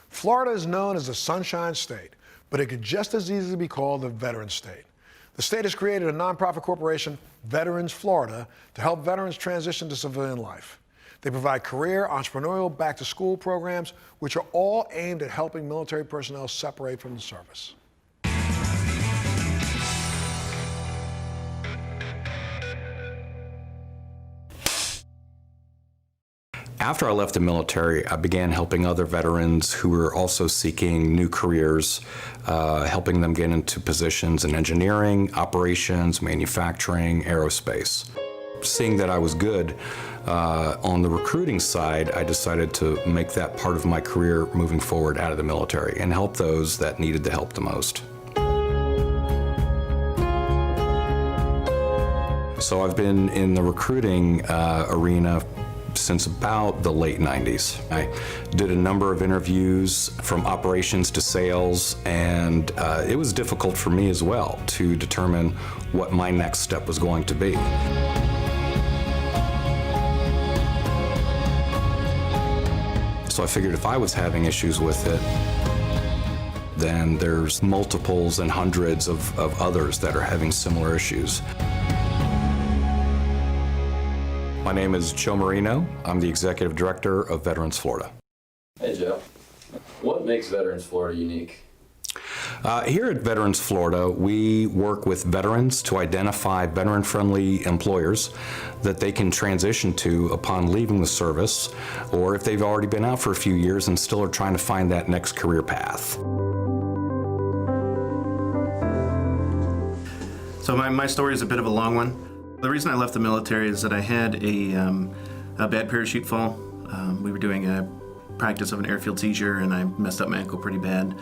Florida is known as the Sunshine State, but it could just as easily be called the Veteran State. The state has created a nonprofit corporation, Veterans Florida, to help veterans transition to civilian life. They provide career, entrepreneurial, back-to-school programs, which are all aimed at helping military personnel separate from the service. After I left the military, I began helping other veterans who were also seeking new careers, helping them get into positions in engineering, operations, manufacturing, aerospace. Seeing that I was good on the recruiting side, I decided to make that part of my career moving forward out of the military and help those that needed the help the most. So I've been in the recruiting arena since about the late 90s. I did a number of interviews from operations to sales, and it was difficult for me as well to determine what my next step was going to be. So I figured if I was having issues with it, then there's multiples and hundreds of others that are having similar issues. My name is Joe Marino. I'm the Executive Director of Veterans Florida. Hey Joe, what makes Veterans Florida unique? Here at Veterans Florida, we work with veterans to identify veteran-friendly employers that they can transition to upon leaving the service, or if they've already been out for a few years and still are trying to find that next career path. So my story is a bit of a long one. The reason I left the military is that I had a bad parachute fall. We were doing a practice of an airfield seizure and I messed up my ankle pretty bad.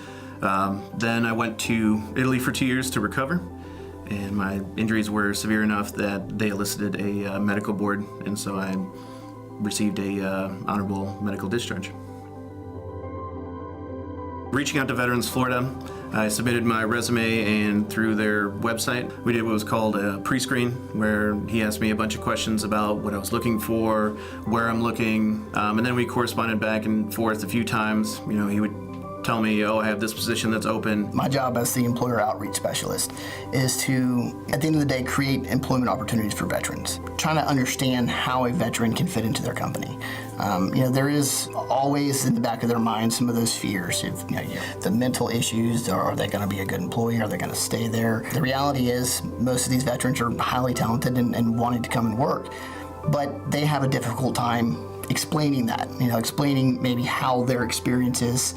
Then I went to Italy for 2 years to recover, and my injuries were severe enough that they elicited a medical board, and so I received a honorable medical discharge. Reaching out to Veterans Florida, I submitted my resume, and through their website, we did what was called a pre-screen, where he asked me a bunch of questions about what I was looking for, where I'm looking, and then we corresponded back and forth a few times. You know, he would tell me, oh, I have this position that's open. My job as the employer outreach specialist is to, at the end of the day, create employment opportunities for veterans. Trying to understand how a veteran can fit into their company. There is always in the back of their mind some of those fears. The mental issues, are they going to be a good employee? Are they going to stay there? The reality is most of these veterans are highly talented and wanting to come and work, but they have a difficult time explaining that, explaining maybe how their experiences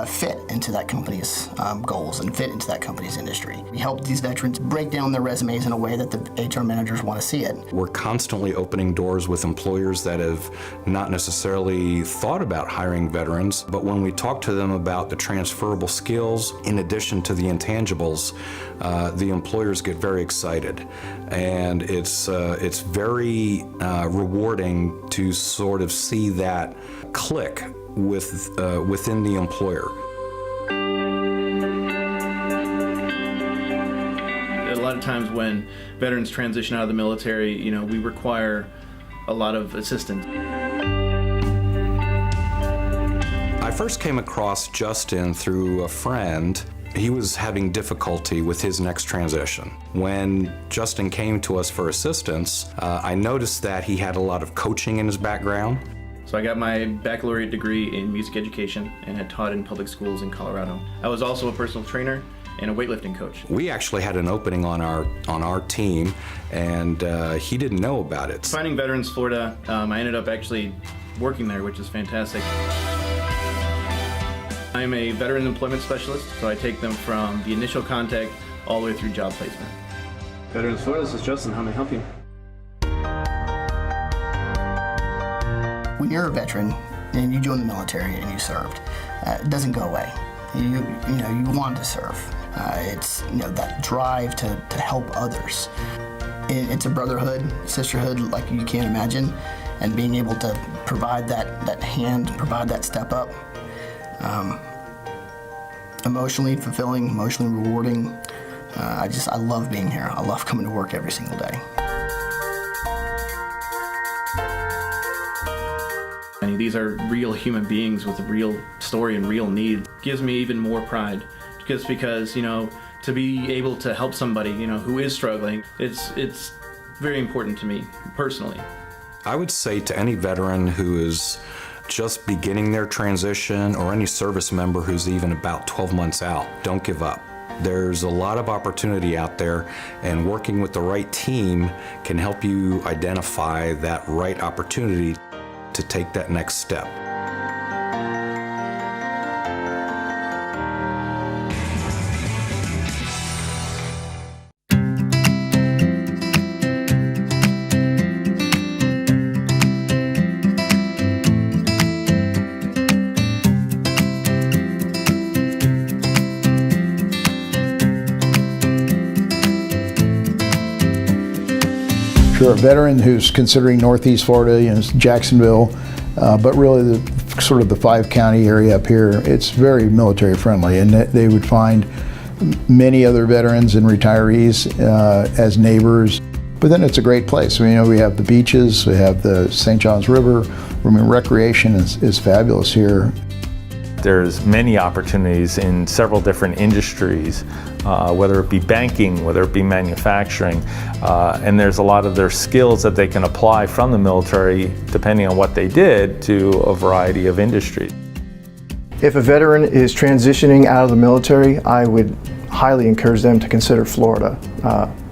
fit into that company's goals and fit into that company's industry. We help these veterans break down their resumes in a way that the HR managers want to see it. We're constantly opening doors with employers that have not necessarily thought about hiring veterans, but when we talk to them about the transferable skills in addition to the intangibles, the employers get very excited. And it's very rewarding to sort of see that click within the employer. A lot of times when veterans transition out of the military, we require a lot of assistance. I first came across Justin through a friend. He was having difficulty with his next transition. When Justin came to us for assistance, I noticed that he had a lot of coaching in his background. So I got my baccalaureate degree in music education and had taught in public schools in Colorado. I was also a personal trainer and a weightlifting coach. We actually had an opening on our team, and he didn't know about it. Finding Veterans Florida, I ended up actually working there, which is fantastic. I'm a veteran employment specialist, so I take them from the initial contact all the way through job placement. Veterans Florida, this is Justin. How may I help you? When you're a veteran and you join the military and you served, it doesn't go away. You want to serve. It's that drive to help others. It's a brotherhood, sisterhood like you can't imagine, and being able to provide that hand, provide that step up. Emotionally fulfilling, emotionally rewarding. I love being here. I love coming to work every single day. And these are real human beings with a real story and real need gives me even more pride. Just because, you know, to be able to help somebody, you know, who is struggling, it's very important to me personally. I would say to any veteran who is just beginning their transition, or any service member who's even about 12 months out, don't give up. There's a lot of opportunity out there, and working with the right team can help you identify that right opportunity to take that next step. For a veteran who's considering Northeast Florida, you know, Jacksonville, but really the sort of the 5-county area up here, it's very military friendly, and they would find many other veterans and retirees as neighbors. But then it's a great place. You know, we have the beaches, we have the St. Johns River. I mean, recreation is fabulous here. There's many opportunities in several different industries, whether it be banking, whether it be manufacturing, and there's a lot of their skills that they can apply from the military, depending on what they did, to a variety of industries. If a veteran is transitioning out of the military, I would highly encourage them to consider Florida,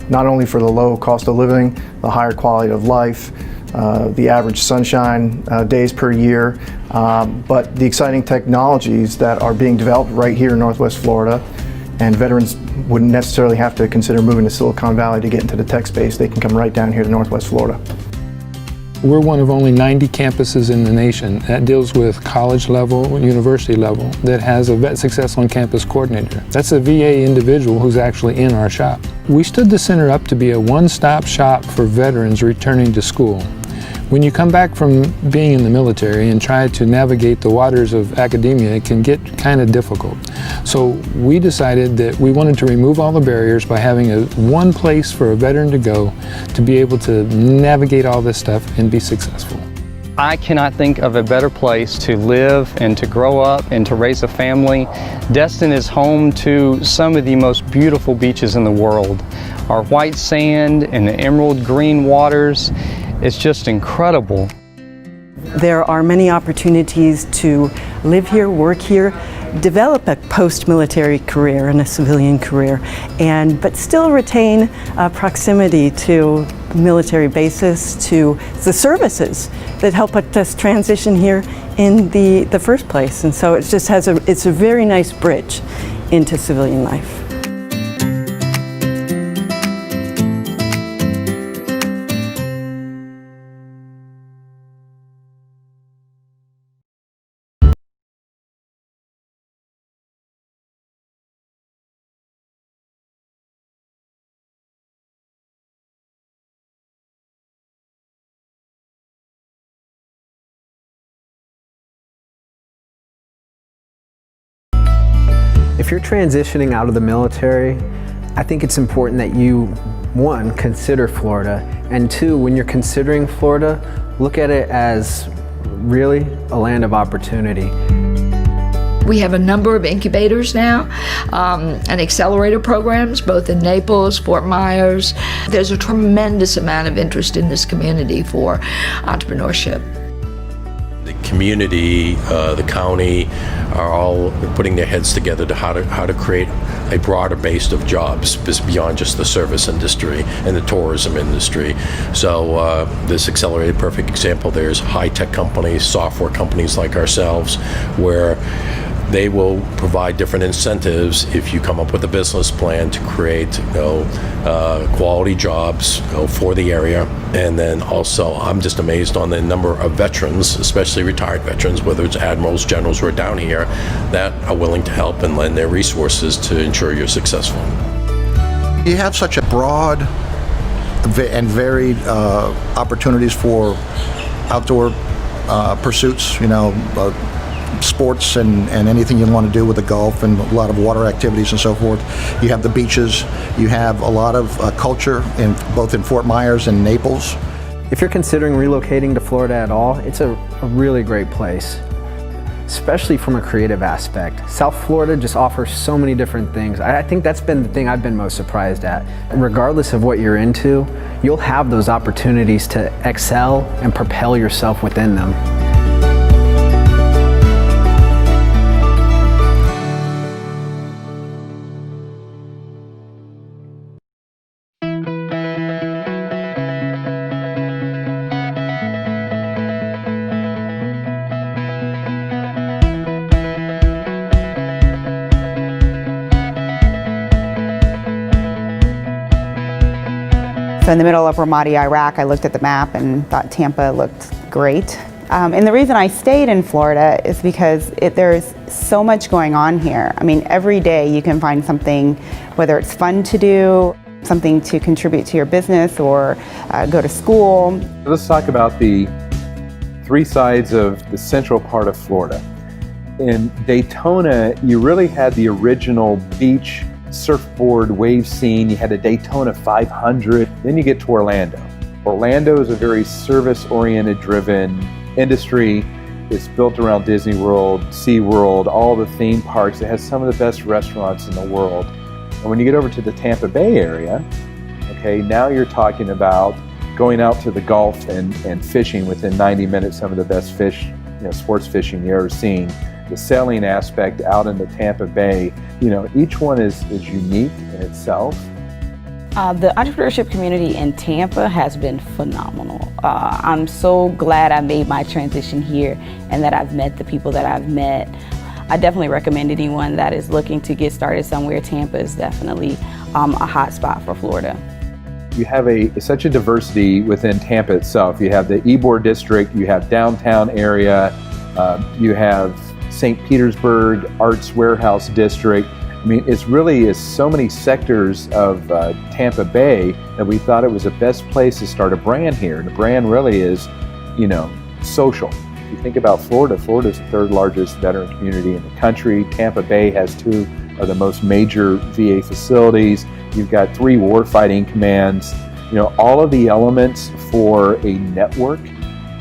not only for the low cost of living, the higher quality of life, the average sunshine days per year, but the exciting technologies that are being developed right here in Northwest Florida. And veterans wouldn't necessarily have to consider moving to Silicon Valley to get into the tech space. They can come right down here to Northwest Florida. We're one of only 90 campuses in the nation that deals with college level, university level, that has a Vet Success on Campus coordinator. That's a VA individual who's actually in our shop. We stood the center up to be a one-stop shop for veterans returning to school. When you come back from being in the military and try to navigate the waters of academia, it can get kind of difficult. So we decided that we wanted to remove all the barriers by having one place for a veteran to go to be able to navigate all this stuff and be successful. I cannot think of a better place to live and to grow up and to raise a family. Destin is home to some of the most beautiful beaches in the world. Our white sand and the emerald green waters, it's just incredible. There are many opportunities to live here, work here, develop a post-military career and a civilian career, but still retain proximity to military bases, to the services that help us transition here in the first place. And so it just has it's a very nice bridge into civilian life. If you're transitioning out of the military, I think it's important that you, one, consider Florida, and two, when you're considering Florida, look at it as really a land of opportunity. We have a number of incubators now and accelerator programs, both in Naples, Fort Myers. There's a tremendous amount of interest in this community for entrepreneurship. The community, the county are all putting their heads together to how to create a broader base of jobs beyond just the service industry and the tourism industry. So this accelerated perfect example, there's high-tech companies, software companies like ourselves, where they will provide different incentives if you come up with a business plan to create quality jobs for the area. And then also, I'm just amazed on the number of veterans, especially retired veterans, whether it's admirals, generals who are down here, that are willing to help and lend their resources to ensure you're successful. You have such a broad and varied opportunities for outdoor pursuits, sports and anything you want to do with the Gulf, and a lot of water activities and so forth. You have the beaches. You have a lot of culture both in Fort Myers and Naples. If you're considering relocating to Florida at all, it's a really great place, especially from a creative aspect. South Florida just offers so many different things. I think that's been the thing I've been most surprised at. Regardless of what you're into, you'll have those opportunities to excel and propel yourself within them. So in the middle of Ramadi, Iraq, I looked at the map and thought Tampa looked great. And the reason I stayed in Florida is because there's so much going on here. I mean, every day you can find something, whether it's fun to do, something to contribute to your business, or go to school. Let's talk about the three sides of the central part of Florida. In Daytona, you really had the original beach surfboard wave scene. You had a Daytona 500. Then you get to Orlando. Orlando is a very service-oriented driven industry. It's built around Disney World, SeaWorld, all the theme parks. It has some of the best restaurants in the world. And when you get over to the Tampa Bay area, okay, now you're talking about going out to the Gulf and fishing within 90 minutes, some of the best fish, sports fishing you've ever seen. The sailing aspect out in the Tampa Bay, each one is unique in itself. The entrepreneurship community in Tampa has been phenomenal. I'm so glad I made my transition here and that I've met the people that I've met. I definitely recommend anyone that is looking to get started somewhere. Tampa is definitely a hot spot for Florida. You have such a diversity within Tampa itself. You have the Ybor district, you have downtown area, you have St. Petersburg Arts Warehouse District. I mean, it's really so many sectors of Tampa Bay that we thought it was the best place to start a brand here. And the brand really is, social. If you think about Florida, Florida is the third largest veteran community in the country. Tampa Bay has two of the most major VA facilities. You've got 3 warfighting commands. All of the elements for a network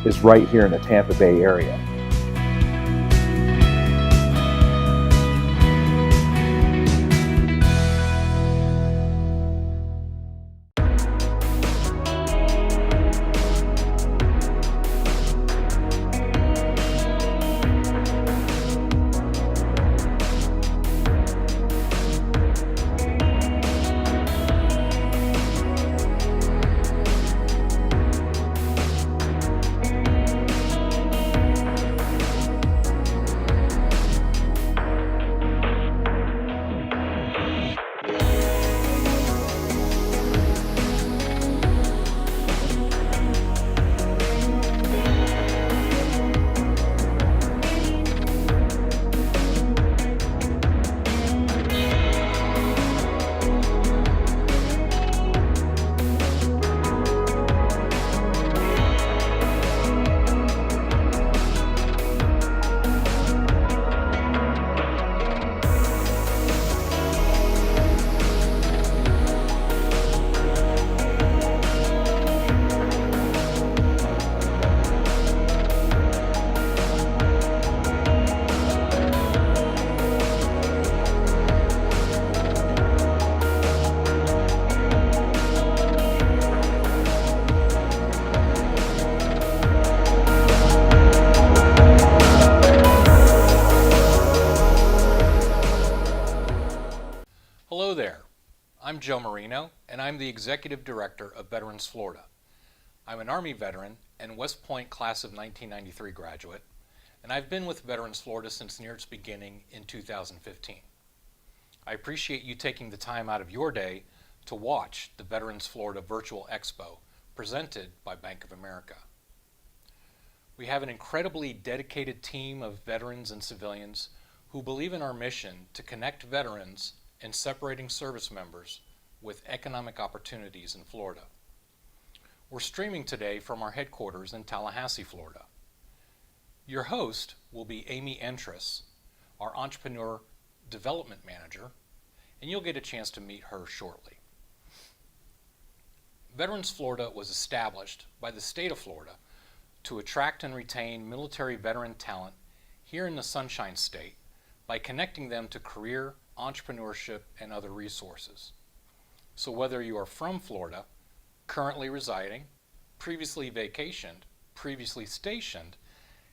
is right here in the Tampa Bay area. Hello there, I'm Joe Marino, and I'm the Executive Director of Veterans Florida. I'm an Army veteran and West Point Class of 1993 graduate, and I've been with Veterans Florida since near its beginning in 2015. I appreciate you taking the time out of your day to watch the Veterans Florida Virtual Expo presented by Bank of America. We have an incredibly dedicated team of veterans and civilians who believe in our mission to connect veterans and separating service members with economic opportunities in Florida. We're streaming today from our headquarters in Tallahassee, Florida. Your host will be Amy Entris, our Entrepreneur Development Manager, and you'll get a chance to meet her shortly. Veterans Florida was established by the state of Florida to attract and retain military veteran talent here in the Sunshine State by connecting them to career, entrepreneurship, and other resources. So whether you are from Florida, currently residing, previously vacationed, previously stationed,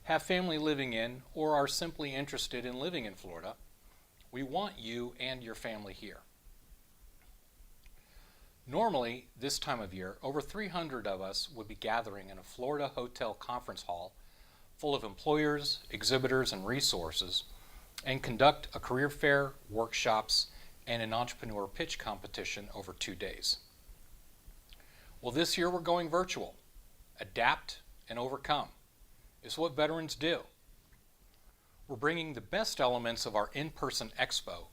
have family living in, or are simply interested in living in Florida, we want you and your family here. Normally, this time of year, over 300 of us would be gathering in a Florida hotel conference hall full of employers, exhibitors, and resources, and conduct a career fair, workshops, and an entrepreneur pitch competition over 2 days. Well, this year we're going virtual. Adapt and overcome is what veterans do. We're bringing the best elements of our in-person expo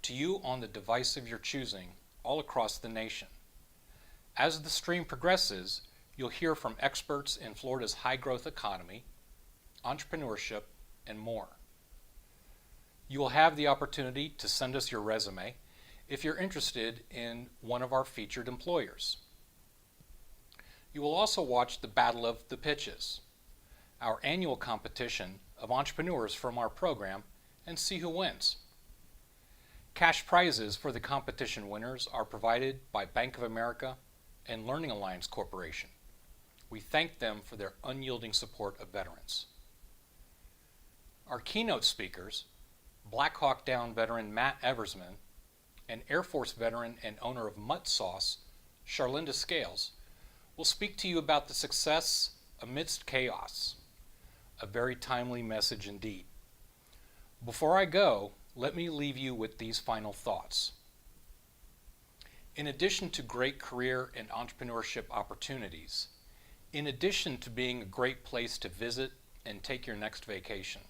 to you on the device of your choosing all across the nation. As the stream progresses, you'll hear from experts in Florida's high-growth economy, entrepreneurship, and more. You will have the opportunity to send us your resume if you're interested in one of our featured employers. You will also watch the Battle of the Pitches, our annual competition of entrepreneurs from our program, and see who wins. Cash prizes for the competition winners are provided by Bank of America and Learning Alliance Corporation. We thank them for their unyielding support of veterans. Our keynote speakers, Black Hawk Down veteran Matt Eversmann and Air Force veteran and owner of Mutt Sauce, Charlynda Scales, will speak to you about the success amidst chaos. A very timely message indeed. Before I go, let me leave you with these final thoughts. In addition to great career and entrepreneurship opportunities, in addition to being a great place to visit and take your next vacation,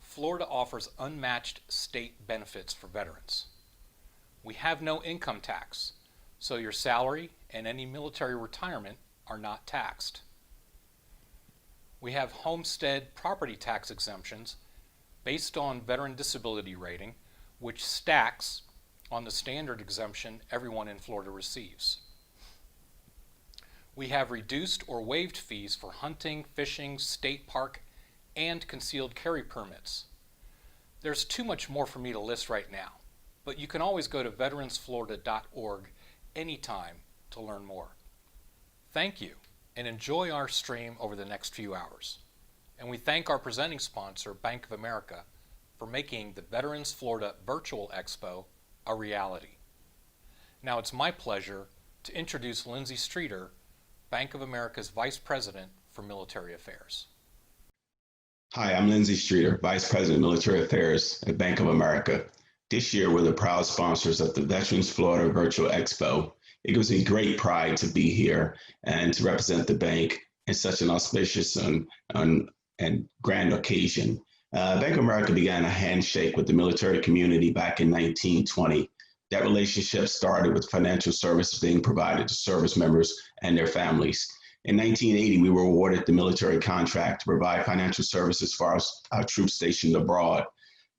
Florida offers unmatched state benefits for veterans. We have no income tax, so your salary and any military retirement are not taxed. We have homestead property tax exemptions based on veteran disability rating, which stacks on the standard exemption everyone in Florida receives. We have reduced or waived fees for hunting, fishing, state park, and concealed carry permits. There's too much more for me to list right now, but you can always go to veteransflorida.org anytime to learn more. Thank you, and enjoy our stream over the next few hours. And we thank our presenting sponsor, Bank of America, for making the Veterans Florida Virtual Expo a reality. Now it's my pleasure to introduce Lindsay Streeter, Bank of America's Vice President for Military Affairs. Hi, I'm Lindsay Streeter, Vice President of Military Affairs at Bank of America. This year, we're the proud sponsors of the Veterans Florida Virtual Expo. It gives me great pride to be here and to represent the bank in such an auspicious and grand occasion. Bank of America began a handshake with the military community back in 1920. That relationship started with financial services being provided to service members and their families. In 1980, we were awarded the military contract to provide financial services for our troops stationed abroad.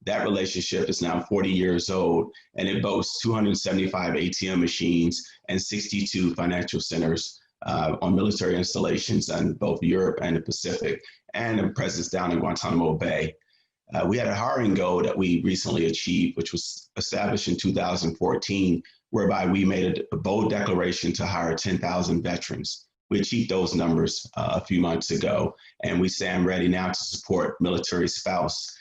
That relationship is now 40 years old, and it boasts 275 ATM machines and 62 financial centers on military installations in both Europe and the Pacific, and a presence down in Guantanamo Bay. We had a hiring goal that we recently achieved, which was established in 2014, whereby we made a bold declaration to hire 10,000 veterans. We achieved those numbers a few months ago, and we stand ready now to support military spouse.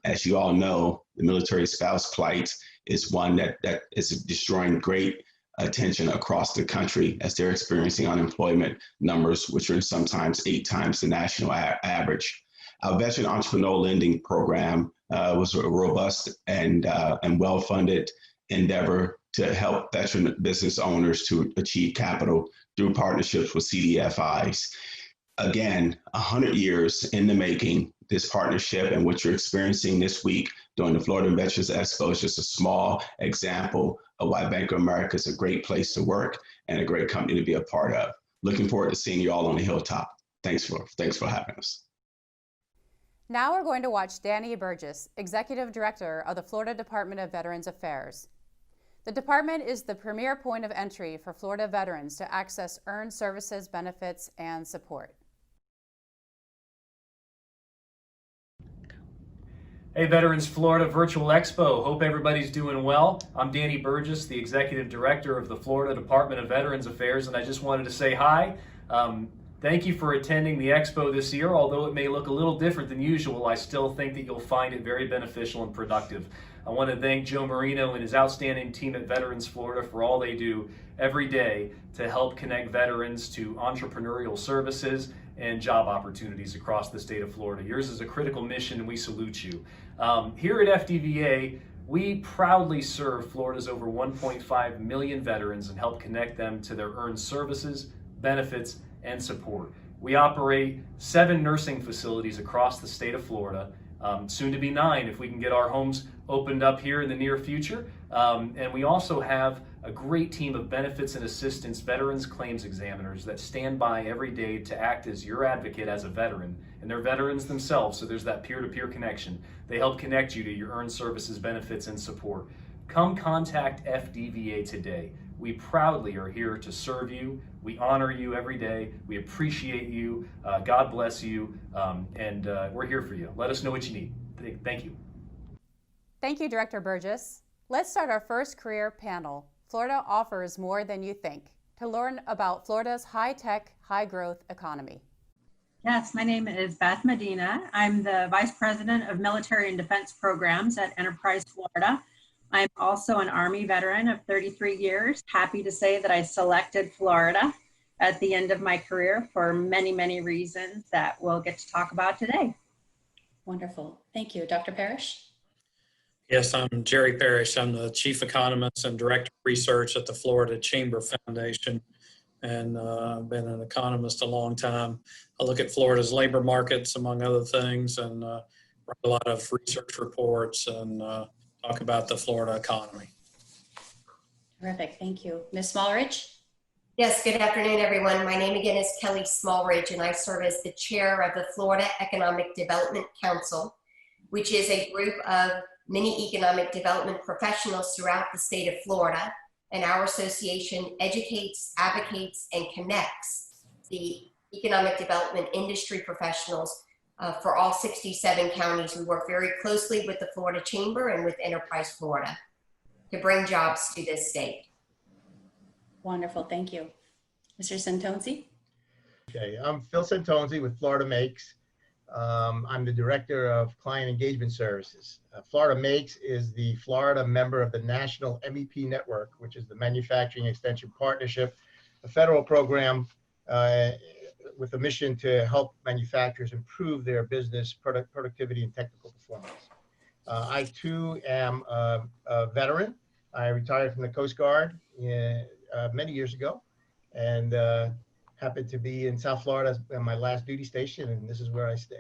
As you all know, the military spouse plight is one that is destroying great attention across the country as they're experiencing unemployment numbers, which are sometimes 8 times the national average. Our veteran entrepreneur lending program was a robust and well-funded endeavor to help veteran business owners to achieve capital through partnerships with CDFIs. Again, 100 years in the making, this partnership and what you're experiencing this week during the Florida Veterans Expo is just a small example of why Bank of America is a great place to work and a great company to be a part of. Looking forward to seeing you all on the hilltop. Thanks for having us. Now we're going to watch Danny Burgess, Executive Director of the Florida Department of Veterans Affairs. The department is the premier point of entry for Florida veterans to access earned services, benefits, and support. Hey Veterans Florida Virtual Expo, hope everybody's doing well. I'm Danny Burgess, the Executive Director of the Florida Department of Veterans Affairs, and I just wanted to say hi. Thank you for attending the Expo this year. Although it may look a little different than usual, I still think that you'll find it very beneficial and productive. I want to thank Joe Marino and his outstanding team at Veterans Florida for all they do every day to help connect veterans to entrepreneurial services and job opportunities across the state of Florida. Yours is a critical mission and we salute you. Here at FDVA, we proudly serve Florida's over 1.5 million veterans and help connect them to their earned services, benefits, and support. We operate 7 nursing facilities across the state of Florida, soon to be 9 if we can get our homes opened up here in the near future. And we also have a great team of benefits and assistance veterans claims examiners that stand by every day to act as your advocate as a veteran. And they're veterans themselves, so there's that peer-to-peer connection. They help connect you to your earned services, benefits, and support. Come contact FDVA today. We proudly are here to serve you. We honor you every day. We appreciate you. God bless you. And we're here for you. Let us know what you need. Thank you. Thank you, Director Burgess. Let's start our first career panel. Florida offers more than you think. To learn about Florida's high-tech, high-growth economy. Yes, my name is Beth Medina. I'm the Vice President of Military and Defense Programs at Enterprise Florida. I'm also an Army veteran of 33 years. Happy to say that I selected Florida at the end of my career for many, many reasons that we'll get to talk about today. Wonderful. Thank you. Dr. Parrish? Yes, I'm Jerry Parrish. I'm the Chief Economist and Director of Research at the Florida Chamber Foundation. And I've been an economist a long time. I look at Florida's labor markets, among other things, and write a lot of research reports and talk about the Florida economy. Terrific. Thank you. Ms. Smallridge? Yes, good afternoon, everyone. My name again is Kelly Smallridge, and I serve as the chair of the Florida Economic Development Council, which is a group of many economic development professionals throughout the state of Florida. And our association educates, advocates, and connects the economic development industry professionals for all 67 counties. We work very closely with the Florida Chamber and with Enterprise Florida to bring jobs to this state. Wonderful. Thank you. Mr. Santonzi? Okay, I'm Phil Santonzi with Florida Makes. I'm the Director of Client Engagement Services. Florida Makes is the Florida member of the National MEP Network, which is the Manufacturing Extension Partnership, a federal program with a mission to help manufacturers improve their business productivity and technical performance. I too am a veteran. I retired from the Coast Guard many years ago, and happened to be in South Florida in my last duty station, and this is where I stay.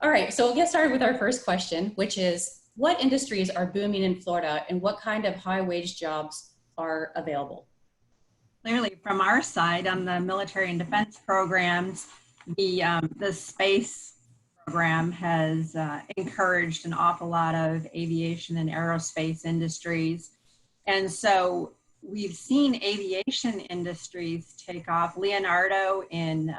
All right, so we'll get started with our first question, which is, what industries are booming in Florida and what kind of high wage jobs are available? Clearly, from our side on the military and defense programs, the space program has encouraged an awful lot of aviation and aerospace industries. And so we've seen aviation industries take off. Leonardo in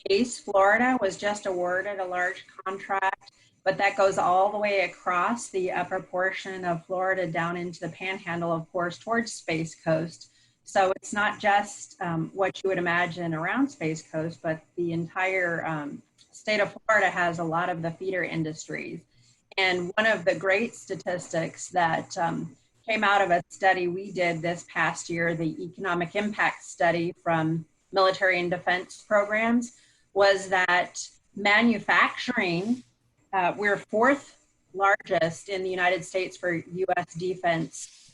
Pace, Florida was just awarded a large contract, but that goes all the way across the upper portion of Florida down into the panhandle, of course, towards Space Coast. So it's not just what you would imagine around Space Coast, but the entire state of Florida has a lot of the feeder industries. And one of the great statistics that came out of a study we did this past year, the economic impact study from military and defense programs, was that manufacturing, we're 4th largest in the United States for U.S. defense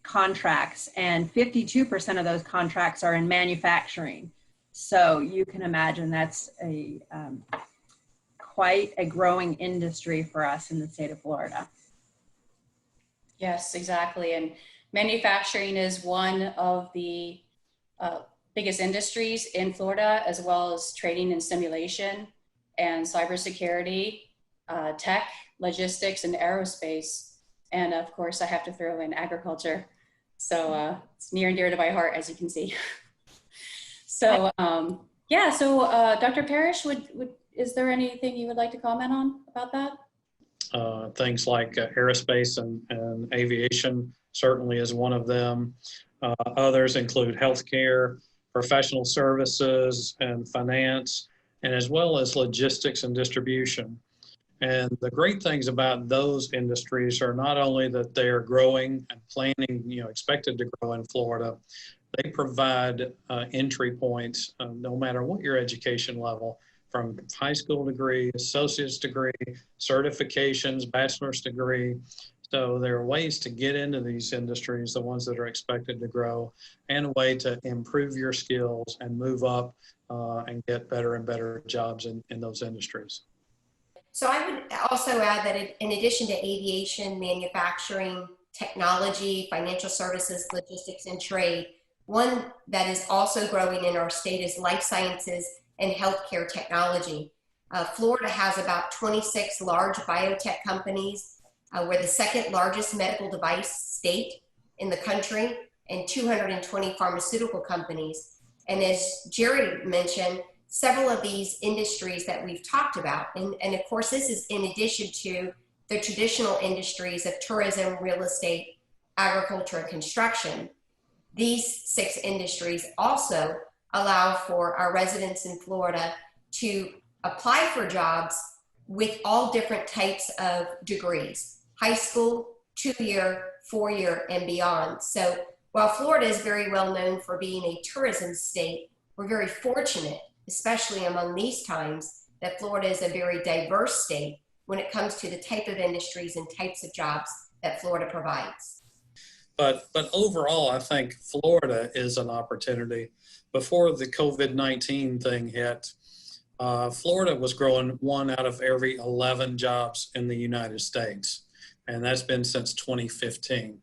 contracts, and 52% of those contracts are in manufacturing. So you can imagine that's quite a growing industry for us in the state of Florida. Yes, exactly. And manufacturing is one of the biggest industries in Florida, as well as training and simulation and cybersecurity, tech, logistics, and aerospace. And of course, I have to throw in agriculture. So it's near and dear to my heart, as you can see. So yeah, so Dr. Parrish, is there anything you would like to comment on about that? Things like aerospace and aviation certainly is one of them. Others include healthcare, professional services, and finance, and as well as logistics and distribution. And the great things about those industries are not only that they are growing and planning, expected to grow in Florida, they provide entry points, no matter what your education level, from high school degree, associate's degree, certifications, bachelor's degree. So there are ways to get into these industries, the ones that are expected to grow, and a way to improve your skills and move up and get better and better jobs in those industries. So I would also add that in addition to aviation, manufacturing, technology, financial services, logistics, and trade, one that is also growing in our state is life sciences and healthcare technology. Florida has about 26 large biotech companies. We're the second largest medical device state in the country, and 220 pharmaceutical companies. And as Jerry mentioned, several of these industries that we've talked about, and of course this is in addition to the traditional industries of tourism, real estate, agriculture, and construction. These 6 industries also allow for our residents in Florida to apply for jobs with all different types of degrees, high school, 2-year, 4-year, and beyond. So while Florida is very well known for being a tourism state, we're very fortunate, especially among these times, that Florida is a very diverse state when it comes to the type of industries and types of jobs that Florida provides. But overall, I think Florida is an opportunity. Before the COVID-19 thing hit, Florida was growing 1 out of every 11 jobs in the United States, and that's been since 2015.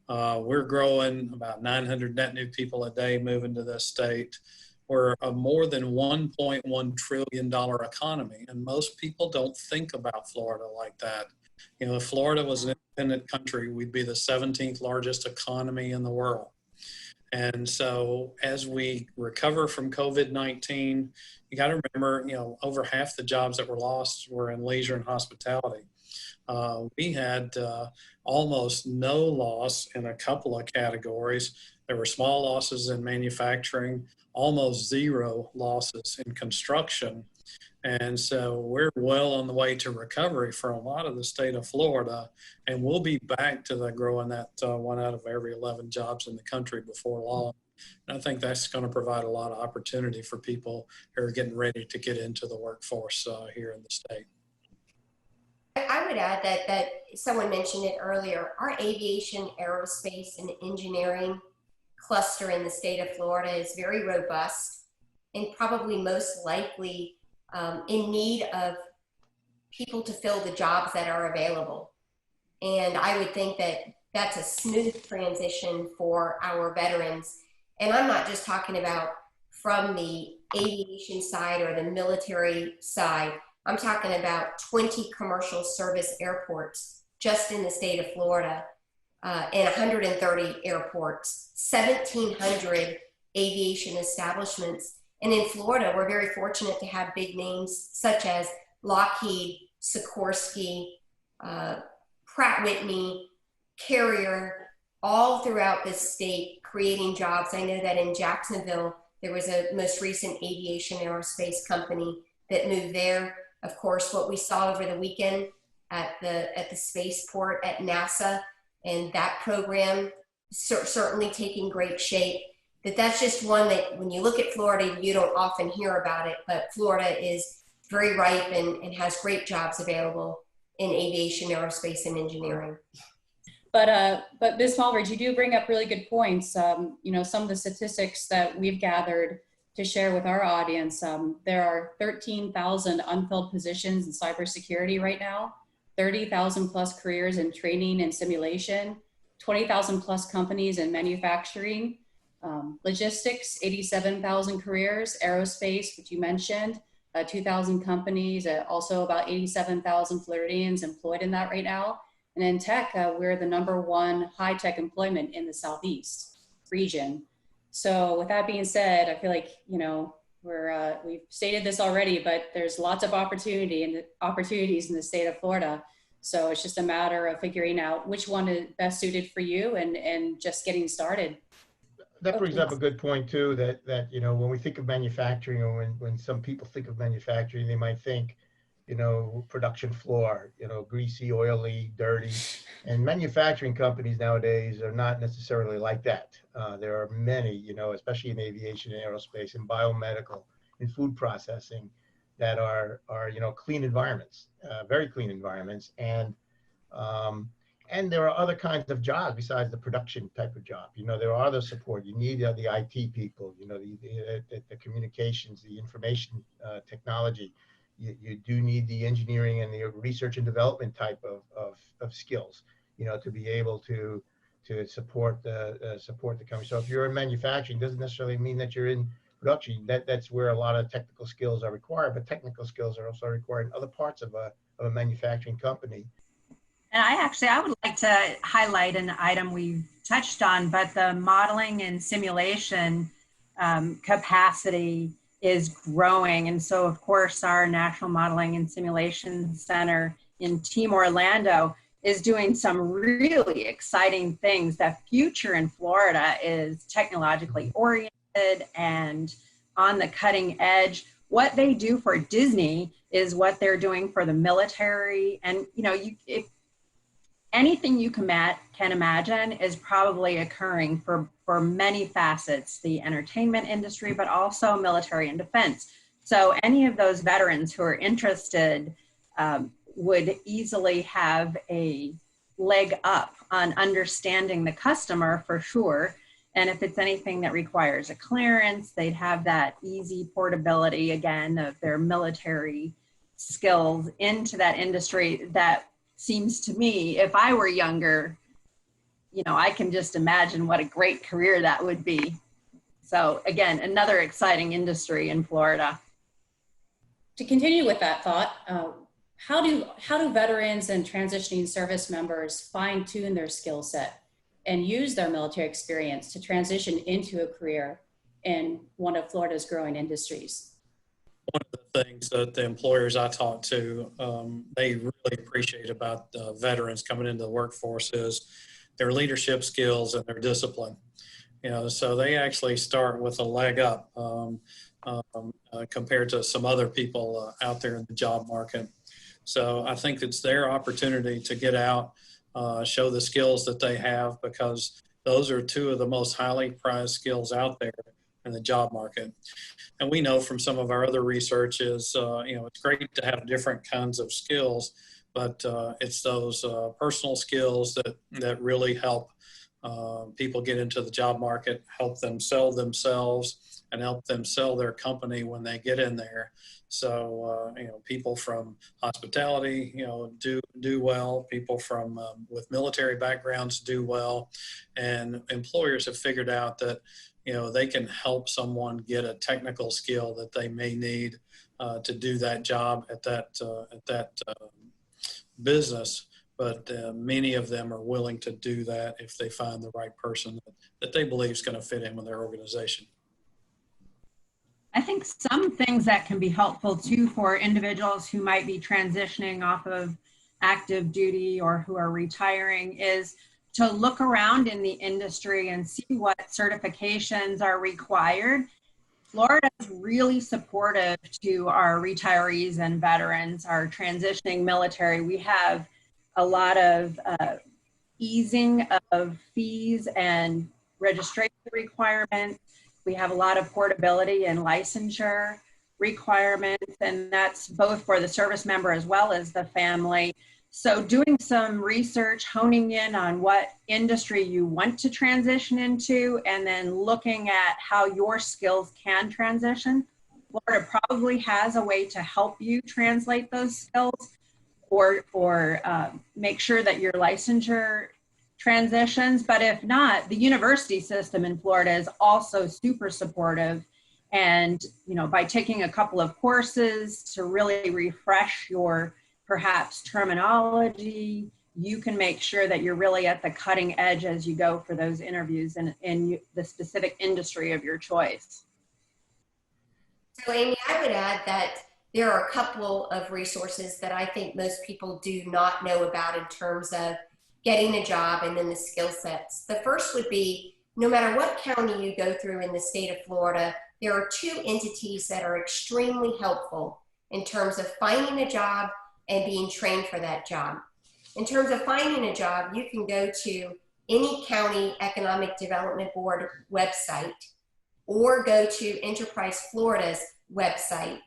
We're growing about 900 net new people a day moving to this state. We're a more than $1.1 trillion economy, and most people don't think about Florida like that. If Florida was an independent country, we'd be the 17th largest economy in the world. And so as we recover from COVID-19, you got to remember, over half the jobs that were lost were in leisure and hospitality. We had almost no loss in a couple of categories. There were small losses in manufacturing, almost 0 losses in construction. And so we're well on the way to recovery for a lot of the state of Florida, and we'll be back to the growing that 1 out of every 11 jobs in the country before long. And I think that's going to provide a lot of opportunity for people who are getting ready to get into the workforce here in the state. I would add that someone mentioned it earlier, our aviation, aerospace, and engineering cluster in the state of Florida is very robust and probably most likely in need of people to fill the jobs that are available. And I would think that that's a smooth transition for our veterans. And I'm not just talking about from the aviation side or the military side. I'm talking about 20 commercial service airports just in the state of Florida, and 130 airports, 1,700 aviation establishments. And in Florida, we're very fortunate to have big names such as Lockheed, Sikorsky, Pratt Whitney, Carrier, all throughout this state creating jobs. I know that in Jacksonville, there was a most recent aviation aerospace company that moved there. Of course, what we saw over the weekend at the spaceport at NASA, and that program certainly taking great shape. That's just one that when you look at Florida, you don't often hear about it, but Florida is very ripe and has great jobs available in aviation, aerospace, and engineering. But Ms. Smallridge, you do bring up really good points. Some of the statistics that we've gathered to share with our audience, there are 13,000 unfilled positions in cybersecurity right now, 30,000 plus careers in training and simulation, 20,000 plus companies in manufacturing, logistics, 87,000 careers, aerospace, which you mentioned, 2,000 companies, also about 87,000 Floridians employed in that right now. And in tech, we're the #1 high-tech employment in the Southeast region. So with that being said, I feel like, you know, we've stated this already, but there's lots of opportunities in the state of Florida. So it's just a matter of figuring out which one is best suited for you and just getting started. That brings up a good point too, that you know, when we think of manufacturing, or when some people think of manufacturing, they might think, you know, production floor, you know, greasy, oily, dirty. And manufacturing companies nowadays are not necessarily like that. There are many, you know, especially in aviation and aerospace and biomedical and food processing, that are you know, clean environments, very clean environments. And there are other kinds of jobs besides the production type of job. You know, there are other support. You need the IT people, you know, the communications, the information technology. You do need the engineering and the research and development type of skills, you know, to be able to support the company. So if you're in manufacturing, doesn't necessarily mean that you're in production. That's where a lot of technical skills are required, but technical skills are also required in other parts of a manufacturing company. And I would like to highlight an item we've touched on, but the modeling and simulation capacity is growing. And so, of course, our National Modeling and Simulation Center in Team Orlando is doing some really exciting things. The future in Florida is technologically oriented and on the cutting edge. What they do for Disney is what they're doing for the military. And, you know, if anything you can imagine is probably occurring for many facets, the entertainment industry, but also military and defense. So any of those veterans who are interested would easily have a leg up on understanding the customer for sure. And if it's anything that requires a clearance, they'd have that easy portability again of their military skills into that industry. That seems to me, if I were younger, you know, I can just imagine what a great career that would be. So again, another exciting industry in Florida. To continue with that thought, how do veterans and transitioning service members fine-tune their skill set and use their military experience to transition into a career in one of Florida's growing industries? One of the things that the employers I talk to, they really appreciate about veterans coming into the workforce is their leadership skills and their discipline. You know, so they actually start with a leg up compared to some other people out there in the job market. So I think it's their opportunity to get out, show the skills that they have, because those are two of the most highly prized skills out there in the job market. And we know from some of our other research is, you know, it's great to have different kinds of skills, but it's those personal skills that really help people get into the job market, help them sell themselves, and help them sell their company when they get in there. So, you know, people from hospitality, you know, do well. People from with military backgrounds do well, and employers have figured out that, you know, they can help someone get a technical skill that they may need to do that job at that business. But many of them are willing to do that if they find the right person that they believe is going to fit in with their organization. I think some things that can be helpful too for individuals who might be transitioning off of active duty or who are retiring is to look around in the industry and see what certifications are required. Florida is really supportive to our retirees and veterans, our transitioning military. We have a lot of easing of fees and registration requirements. We have a lot of portability and licensure requirements, and that's both for the service member as well as the family. So doing some research, honing in on what industry you want to transition into, and then looking at how your skills can transition. Florida probably has a way to help you translate those skills or make sure that your licensure transitions. But if not, the university system in Florida is also super supportive. And, you know, by taking a couple of courses to really refresh your perhaps terminology, you can make sure that you're really at the cutting edge as you go for those interviews in the specific industry of your choice. So Amy, I would add that there are a couple of resources that I think most people do not know about in terms of getting a job and then the skill sets. The first would be, no matter what county you go through in the state of Florida, there are two entities that are extremely helpful in terms of finding a job and being trained for that job. In terms of finding a job, you can go to any county economic development board website or go to Enterprise Florida's website,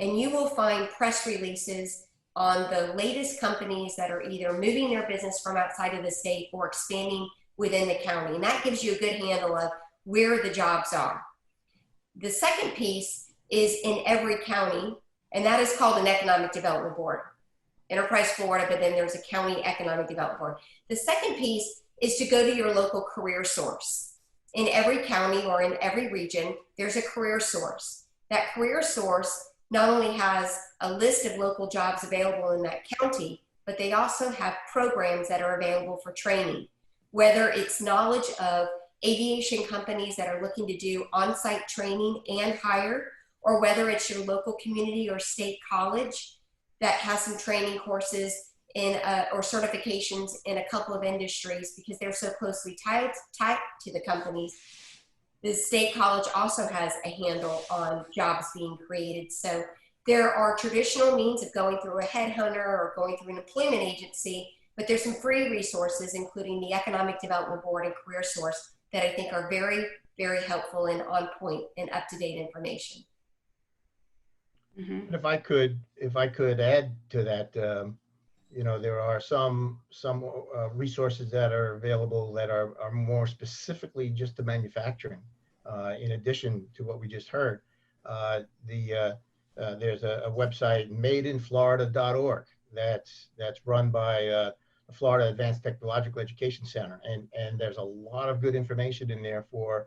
and you will find press releases on the latest companies that are either moving their business from outside of the state or expanding within the county. And that gives you a good handle of where the jobs are. The second piece is in every county, and that is called an economic development board. Enterprise Florida, but then there's a county economic development board. The second piece is to go to your local career source. In every county or in every region, there's a career source. That career source not only has a list of local jobs available in that county, but they also have programs that are available for training, whether it's knowledge of aviation companies that are looking to do on-site training and hire, or whether it's your local community or state college that has some training courses in or certifications in a couple of industries because they're so closely tied to the companies. The state college also has a handle on jobs being created. So there are traditional means of going through a headhunter or going through an employment agency, but there's some free resources, including the Economic Development Board and Career Source, that I think are very, very helpful and on point and up-to-date information. And if I could add to that, you know, there are some resources that are available that are more specifically just to manufacturing. In addition to what we just heard, there's a website, madeinflorida.org, that's run by the Florida Advanced Technological Education Center, and there's a lot of good information in there for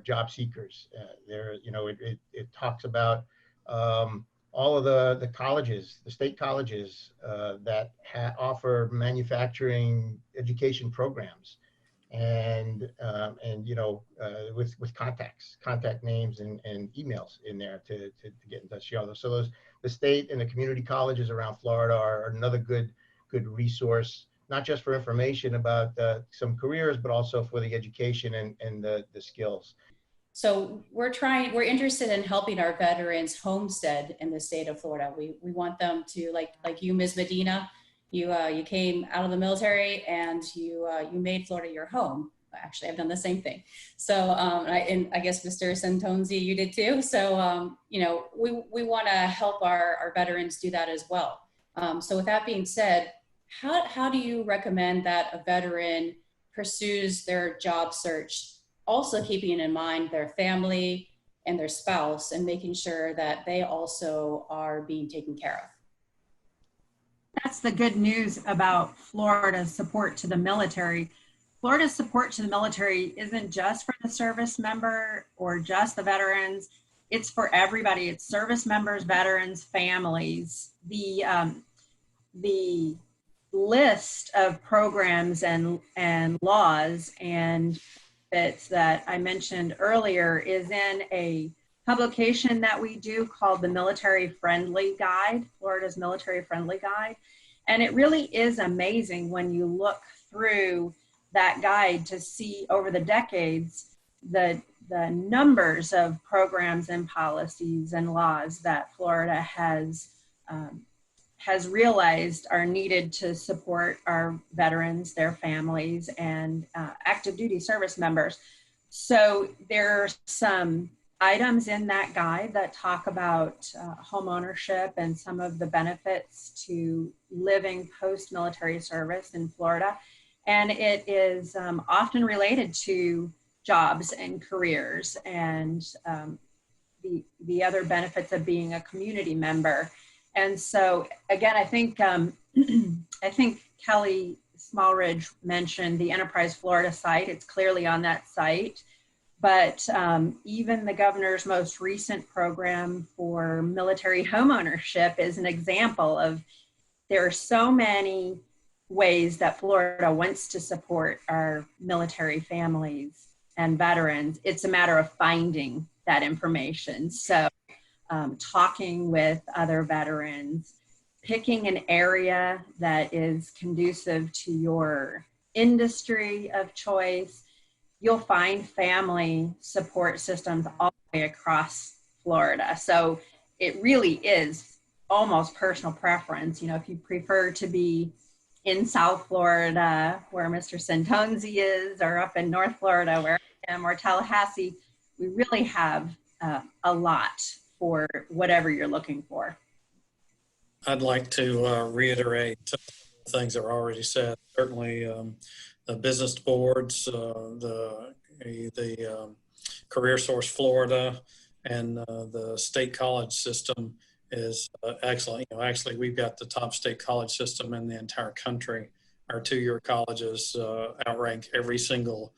job seekers. You know, it talks about all of the colleges, the state colleges that offer manufacturing education programs, and you know, with contact names and emails in there to get in touch. So the state and the community colleges around Florida are another good resource, not just for information about some careers, but also for the education and the skills. So we're interested in helping our veterans homestead in the state of Florida. We want them to, like you, Ms. Medina, you came out of the military and you made Florida your home. Actually, I've done the same thing. So, and I guess Mr. Santonzi, you did too. So, you know, we want to help our veterans do that as well. So with that being said, how do you recommend that a veteran pursues their job search, also keeping in mind their family and their spouse and making sure that they also are being taken care of? That's the good news about Florida's support to the military. Florida's support to the military isn't just for the service member or just the veterans. It's for everybody. It's service members, veterans, families. The list of programs and laws and that I mentioned earlier is in a publication that we do called the Military Friendly Guide, Florida's Military Friendly Guide. And it really is amazing when you look through that guide to see over the decades the numbers of programs and policies and laws that Florida has realized are needed to support our veterans, their families, and active duty service members. So there are some items in that guide that talk about home ownership and some of the benefits to living post-military service in Florida. And it is often related to jobs and careers and the other benefits of being a community member. And so again, I think Kelly Smallridge mentioned the Enterprise Florida site. It's clearly on that site. But even the governor's most recent program for military homeownership is an example of there are so many ways that Florida wants to support our military families and veterans. It's a matter of finding that information. So talking with other veterans, picking an area that is conducive to your industry of choice. You'll find family support systems all the way across Florida. So it really is almost personal preference. You know, if you prefer to be in South Florida, where Mr. Santonzi is, or up in North Florida, where I am, or Tallahassee, we really have a lot for whatever you're looking for. I'd like to reiterate things that were already said. Certainly, the business boards, the Career Source Florida, and the state college system is excellent. You know, actually, we've got the top state college system in the entire country. Our two-year colleges outrank every single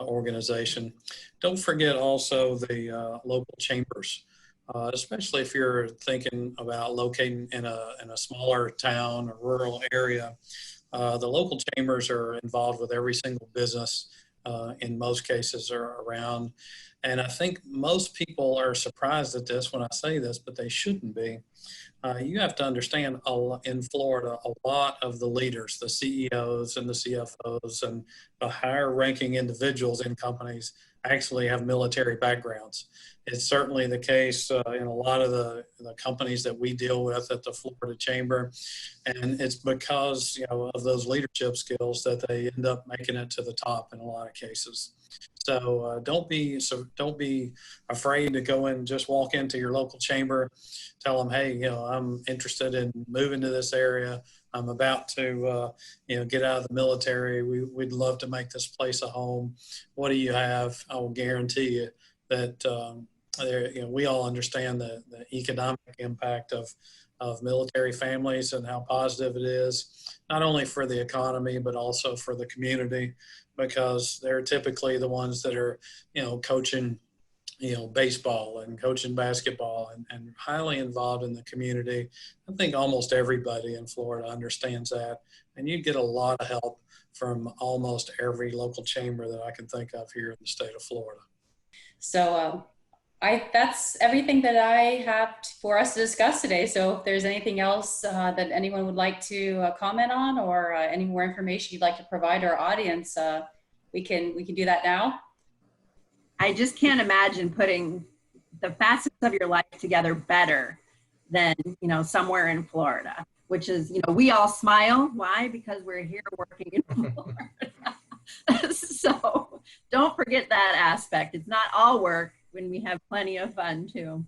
organization. Don't forget also the local chambers. Especially if you're thinking about locating in a smaller town or rural area, the local chambers are involved with every single business in most cases are around. And I think most people are surprised at this when I say this, but they shouldn't be. You have to understand in Florida, a lot of the leaders, the CEOs and the CFOs and the higher ranking individuals in companies actually have military backgrounds. It's certainly the case in a lot of the companies that we deal with at the Florida Chamber. And it's because, you know, of those leadership skills that they end up making it to the top in a lot of cases. So don't be afraid to go in, just walk into your local chamber, tell them, hey, you know, I'm interested in moving to this area. I'm about to, you know, get out of the military. We'd love to make this place a home. What do you have? I will guarantee you that, you know, we all understand the economic impact of military families and how positive it is, not only for the economy, but also for the community, because they're typically the ones that are, you know, coaching, you know, baseball and coaching basketball and highly involved in the community. I think almost everybody in Florida understands that, and you'd get a lot of help from almost every local chamber that I can think of here in the state of Florida. So that's everything that I have for us to discuss today. So if there's anything else that anyone would like to comment on, or any more information you'd like to provide our audience, we can do that now. I just can't imagine putting the facets of your life together better than, you know, somewhere in Florida, which is, you know, we all smile. Why? Because we're here working in Florida. So don't forget that aspect. It's not all work when we have plenty of fun too.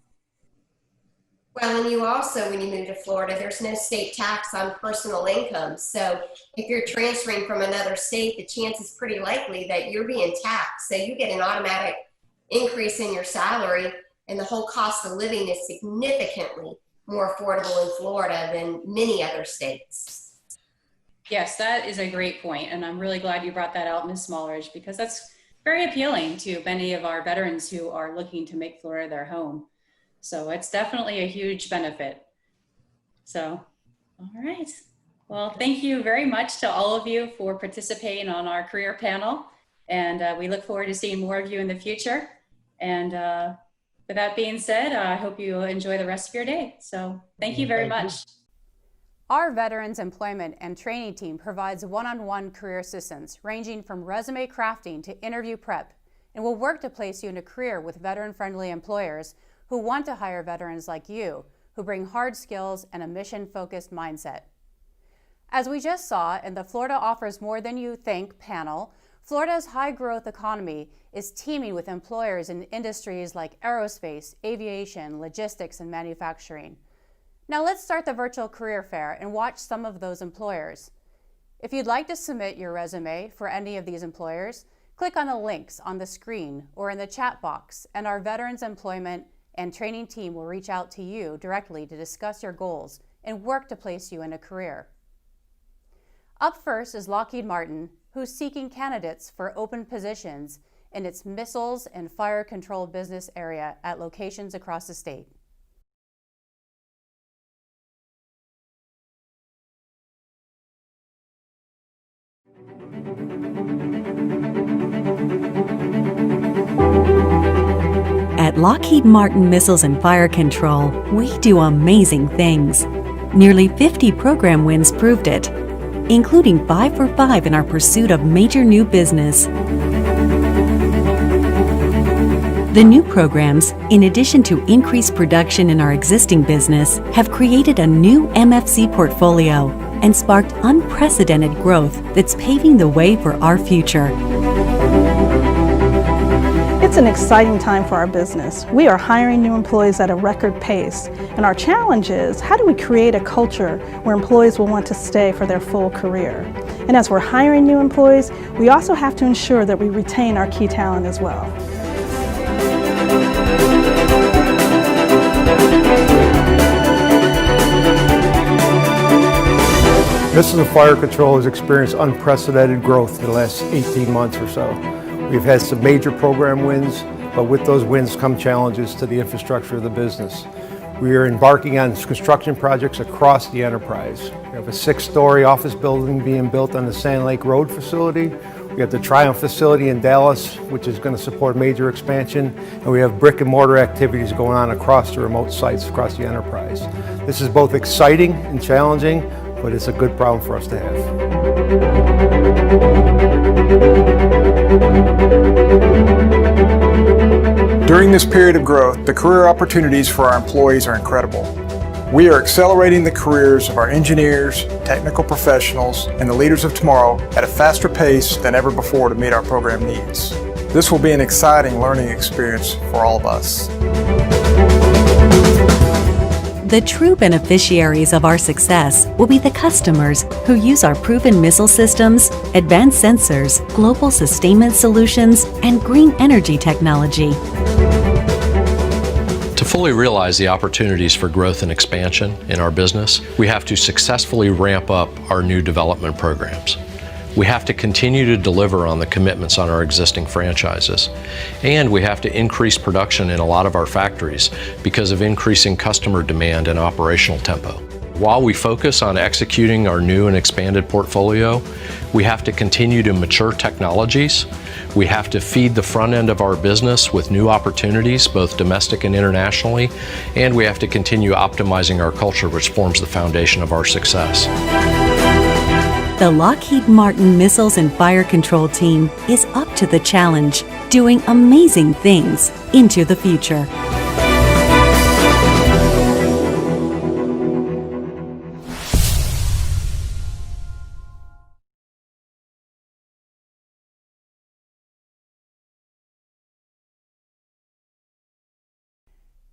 Well, and you also, when you move to Florida, there's no state tax on personal income. So if you're transferring from another state, the chance is pretty likely that you're being taxed. So you get an automatic increase in your salary, and the whole cost of living is significantly more affordable in Florida than many other states. Yes, that is a great point, and I'm really glad you brought that out, Ms. Smallridge, because that's very appealing to many of our veterans who are looking to make Florida their home. So it's definitely a huge benefit. So, all right. Well, thank you very much to all of you for participating on our career panel, and we look forward to seeing more of you in the future. And with that being said, I hope you enjoy the rest of your day. So thank you very much. Our Veterans Employment and Training Team provides one-on-one career assistance ranging from resume crafting to interview prep, and will work to place you in a career with veteran-friendly employers who want to hire veterans like you, who bring hard skills and a mission-focused mindset. As we just saw in the Florida Offers More Than You Think panel, Florida's high-growth economy is teeming with employers in industries like aerospace, aviation, logistics, and manufacturing. Now let's start the virtual career fair and watch some of those employers. If you'd like to submit your resume for any of these employers, click on the links on the screen or in the chat box, and our Veterans Employment and Training Team will reach out to you directly to discuss your goals and work to place you in a career. Up first is Lockheed Martin, who's seeking candidates for open positions in its missiles and fire control business area at locations across the state. At Lockheed Martin Missiles and Fire Control, we do amazing things. Nearly 50 program wins proved it, including 5 for 5 in our pursuit of major new business. The new programs, in addition to increased production in our existing business, have created a new MFC portfolio and sparked unprecedented growth that's paving the way for our future. It's an exciting time for our business. We are hiring new employees at a record pace, and our challenge is, how do we create a culture where employees will want to stay for their full career? And as we're hiring new employees, we also have to ensure that we retain our key talent as well. Missiles and Fire Control has experienced unprecedented growth in the last 18 months or so. We've had some major program wins, but with those wins come challenges to the infrastructure of the business. We are embarking on construction projects across the enterprise. We have a 6-story office building being built on the Sand Lake Road facility. We have the Triumph facility in Dallas, which is going to support major expansion, and we have brick and mortar activities going on across the remote sites across the enterprise. This is both exciting and challenging, but it's a good problem for us to have. During this period of growth, the career opportunities for our employees are incredible. We are accelerating the careers of our engineers, technical professionals, and the leaders of tomorrow at a faster pace than ever before to meet our program needs. This will be an exciting learning experience for all of us. The true beneficiaries of our success will be the customers who use our proven missile systems, advanced sensors, global sustainment solutions, and green energy technology. To fully realize the opportunities for growth and expansion in our business, we have to successfully ramp up our new development programs. We have to continue to deliver on the commitments on our existing franchises. And we have to increase production in a lot of our factories because of increasing customer demand and operational tempo. While we focus on executing our new and expanded portfolio, we have to continue to mature technologies. We have to feed the front end of our business with new opportunities, both domestic and internationally, and we have to continue optimizing our culture, which forms the foundation of our success. The Lockheed Martin Missiles and Fire Control team is up to the challenge, doing amazing things into the future.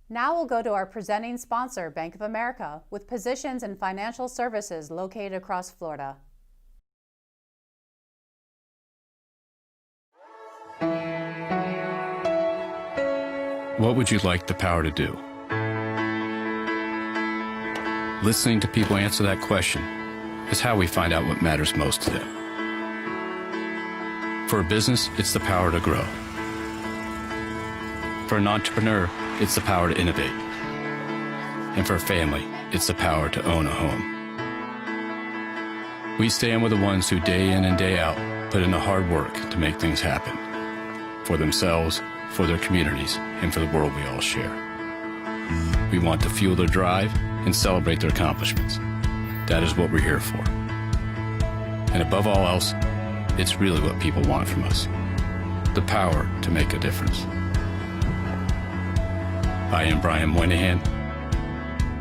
Now we'll go to our presenting sponsor, Bank of America, with positions in financial services located across Florida. What would you like the power to do? Listening to people answer that question is how we find out what matters most to them. For a business, it's the power to grow. For an entrepreneur, it's the power to innovate. And for a family, it's the power to own a home. We stand with the ones who day in and day out put in the hard work to make things happen. For themselves, for their communities, and for the world we all share. We want to fuel their drive and celebrate their accomplishments. That is what we're here for. And above all else, it's really what people want from us. The power to make a difference. I am Brian Moynihan,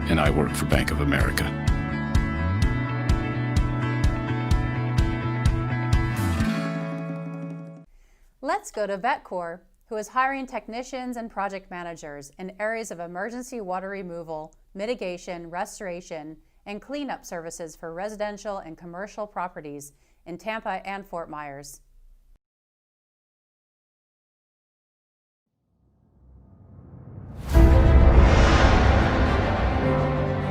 and I work for Bank of America. Let's go to VetCorps, who is hiring technicians and project managers in areas of emergency water removal, mitigation, restoration, and cleanup services for residential and commercial properties in Tampa and Fort Myers.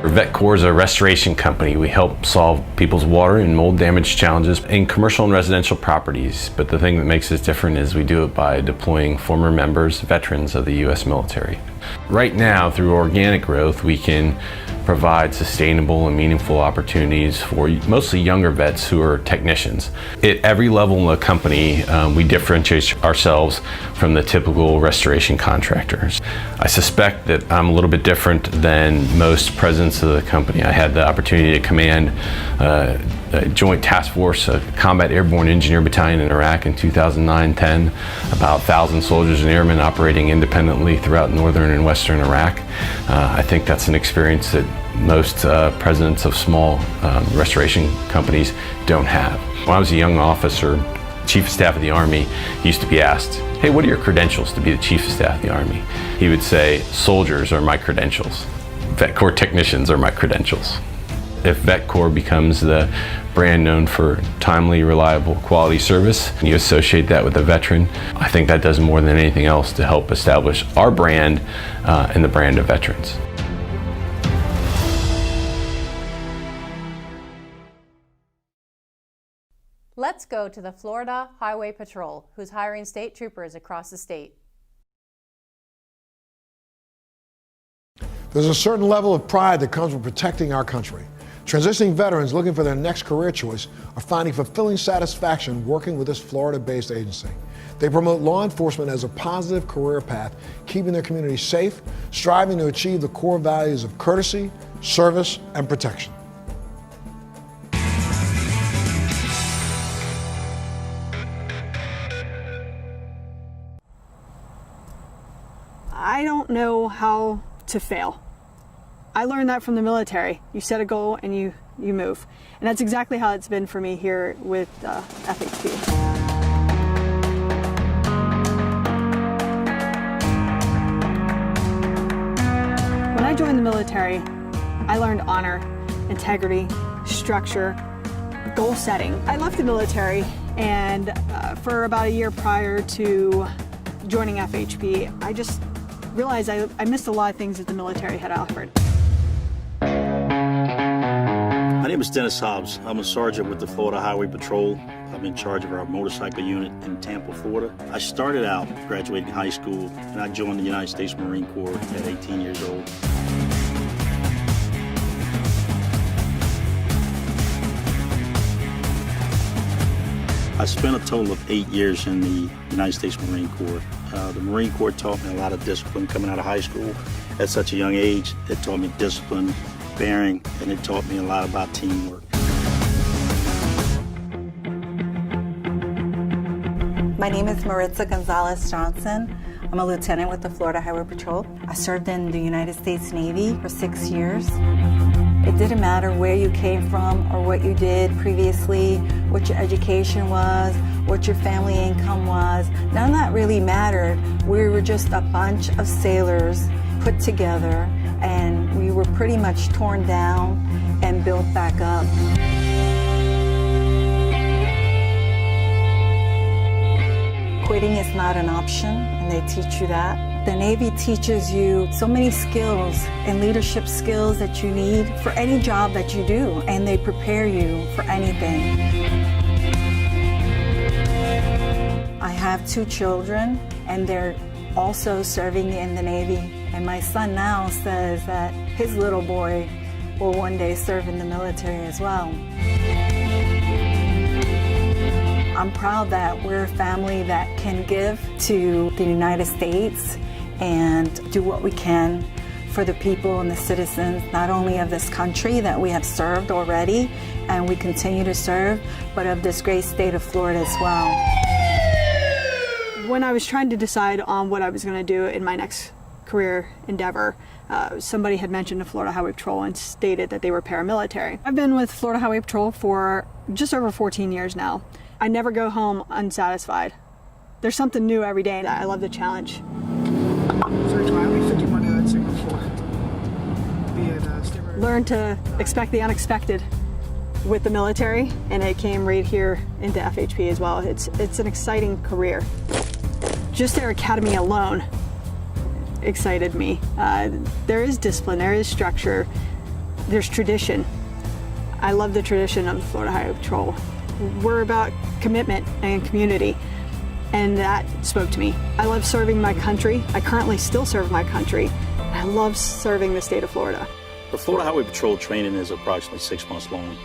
VetCorps is a restoration company. We help solve people's water and mold damage challenges in commercial and residential properties. But the thing that makes us different is we do it by deploying former members, veterans of the U.S. military. Right now, through organic growth, we can provide sustainable and meaningful opportunities for mostly younger vets who are technicians. At every level in the company, we differentiate ourselves from the typical restoration contractors. I suspect that I'm a little bit different than most presidents of the company. I had the opportunity to command a Joint Task Force, a Combat Airborne Engineer Battalion in Iraq in 2009-10, about 1,000 soldiers and airmen operating independently throughout northern and western Iraq. I think that's an experience that most presidents of small restoration companies don't have. When I was a young officer, Chief of Staff of the Army used to be asked, "Hey, what are your credentials to be the Chief of Staff of the Army?" He would say, "Soldiers are my credentials. Vet Corps technicians are my credentials." If Vet Corps becomes the brand known for timely, reliable, quality service, and you associate that with a veteran, I think that does more than anything else to help establish our brand and the brand of veterans. Let's go to the Florida Highway Patrol, who's hiring state troopers across the state. There's a certain level of pride that comes with protecting our country. Transitioning veterans looking for their next career choice are finding fulfilling satisfaction working with this Florida-based agency. They promote law enforcement as a positive career path, keeping their community safe, striving to achieve the core values of courtesy, service, and protection. I don't know how to fail. I learned that from the military. You set a goal and you move. And that's exactly how it's been for me here with FHP. When I joined the military, I learned honor, integrity, structure, goal setting. I left the military, and for about a year prior to joining FHP, I just realized I missed a lot of things that the military had offered. My name is Dennis Hobbs. I'm a sergeant with the Florida Highway Patrol. I'm in charge of our motorcycle unit in Tampa, Florida. I started out graduating high school, and I joined the United States Marine Corps at 18 years old. I spent a total of 8 years in the United States Marine Corps. The Marine Corps taught me a lot of discipline coming out of high school. At such a young age, it taught me discipline, bearing, and it taught me a lot about teamwork. My name is Maritza Gonzalez Johnson. I'm a lieutenant with the Florida Highway Patrol. I served in the United States Navy for 6 years. It didn't matter where you came from or what you did previously, what your education was, what your family income was. None of that really mattered. We were just a bunch of sailors put together, and we were pretty much torn down and built back up. Quitting is not an option, and they teach you that. The Navy teaches you so many skills and leadership skills that you need for any job that you do, and they prepare you for anything. I have 2 children, and they're also serving in the Navy. And my son now says that his little boy will one day serve in the military as well. I'm proud that we're a family that can give to the United States and do what we can for the people and the citizens, not only of this country that we have served already and we continue to serve, but of this great state of Florida as well. When I was trying to decide on what I was going to do in my next career endeavor, somebody had mentioned the Florida Highway Patrol and stated that they were paramilitary. I've been with Florida Highway Patrol for just over 14 years now. I never go home unsatisfied. There's something new every day. I love the challenge. Learn to expect the unexpected with the military, and it came right here into FHP as well. It's an exciting career. Just their academy alone excited me. There is discipline, there is structure, there's tradition. I love the tradition of the Florida Highway Patrol. We're about commitment and community. and that spoke to me. I love serving my country. I currently still serve my country. I love serving the state of Florida. The Florida Highway Patrol training is approximately 6 months long.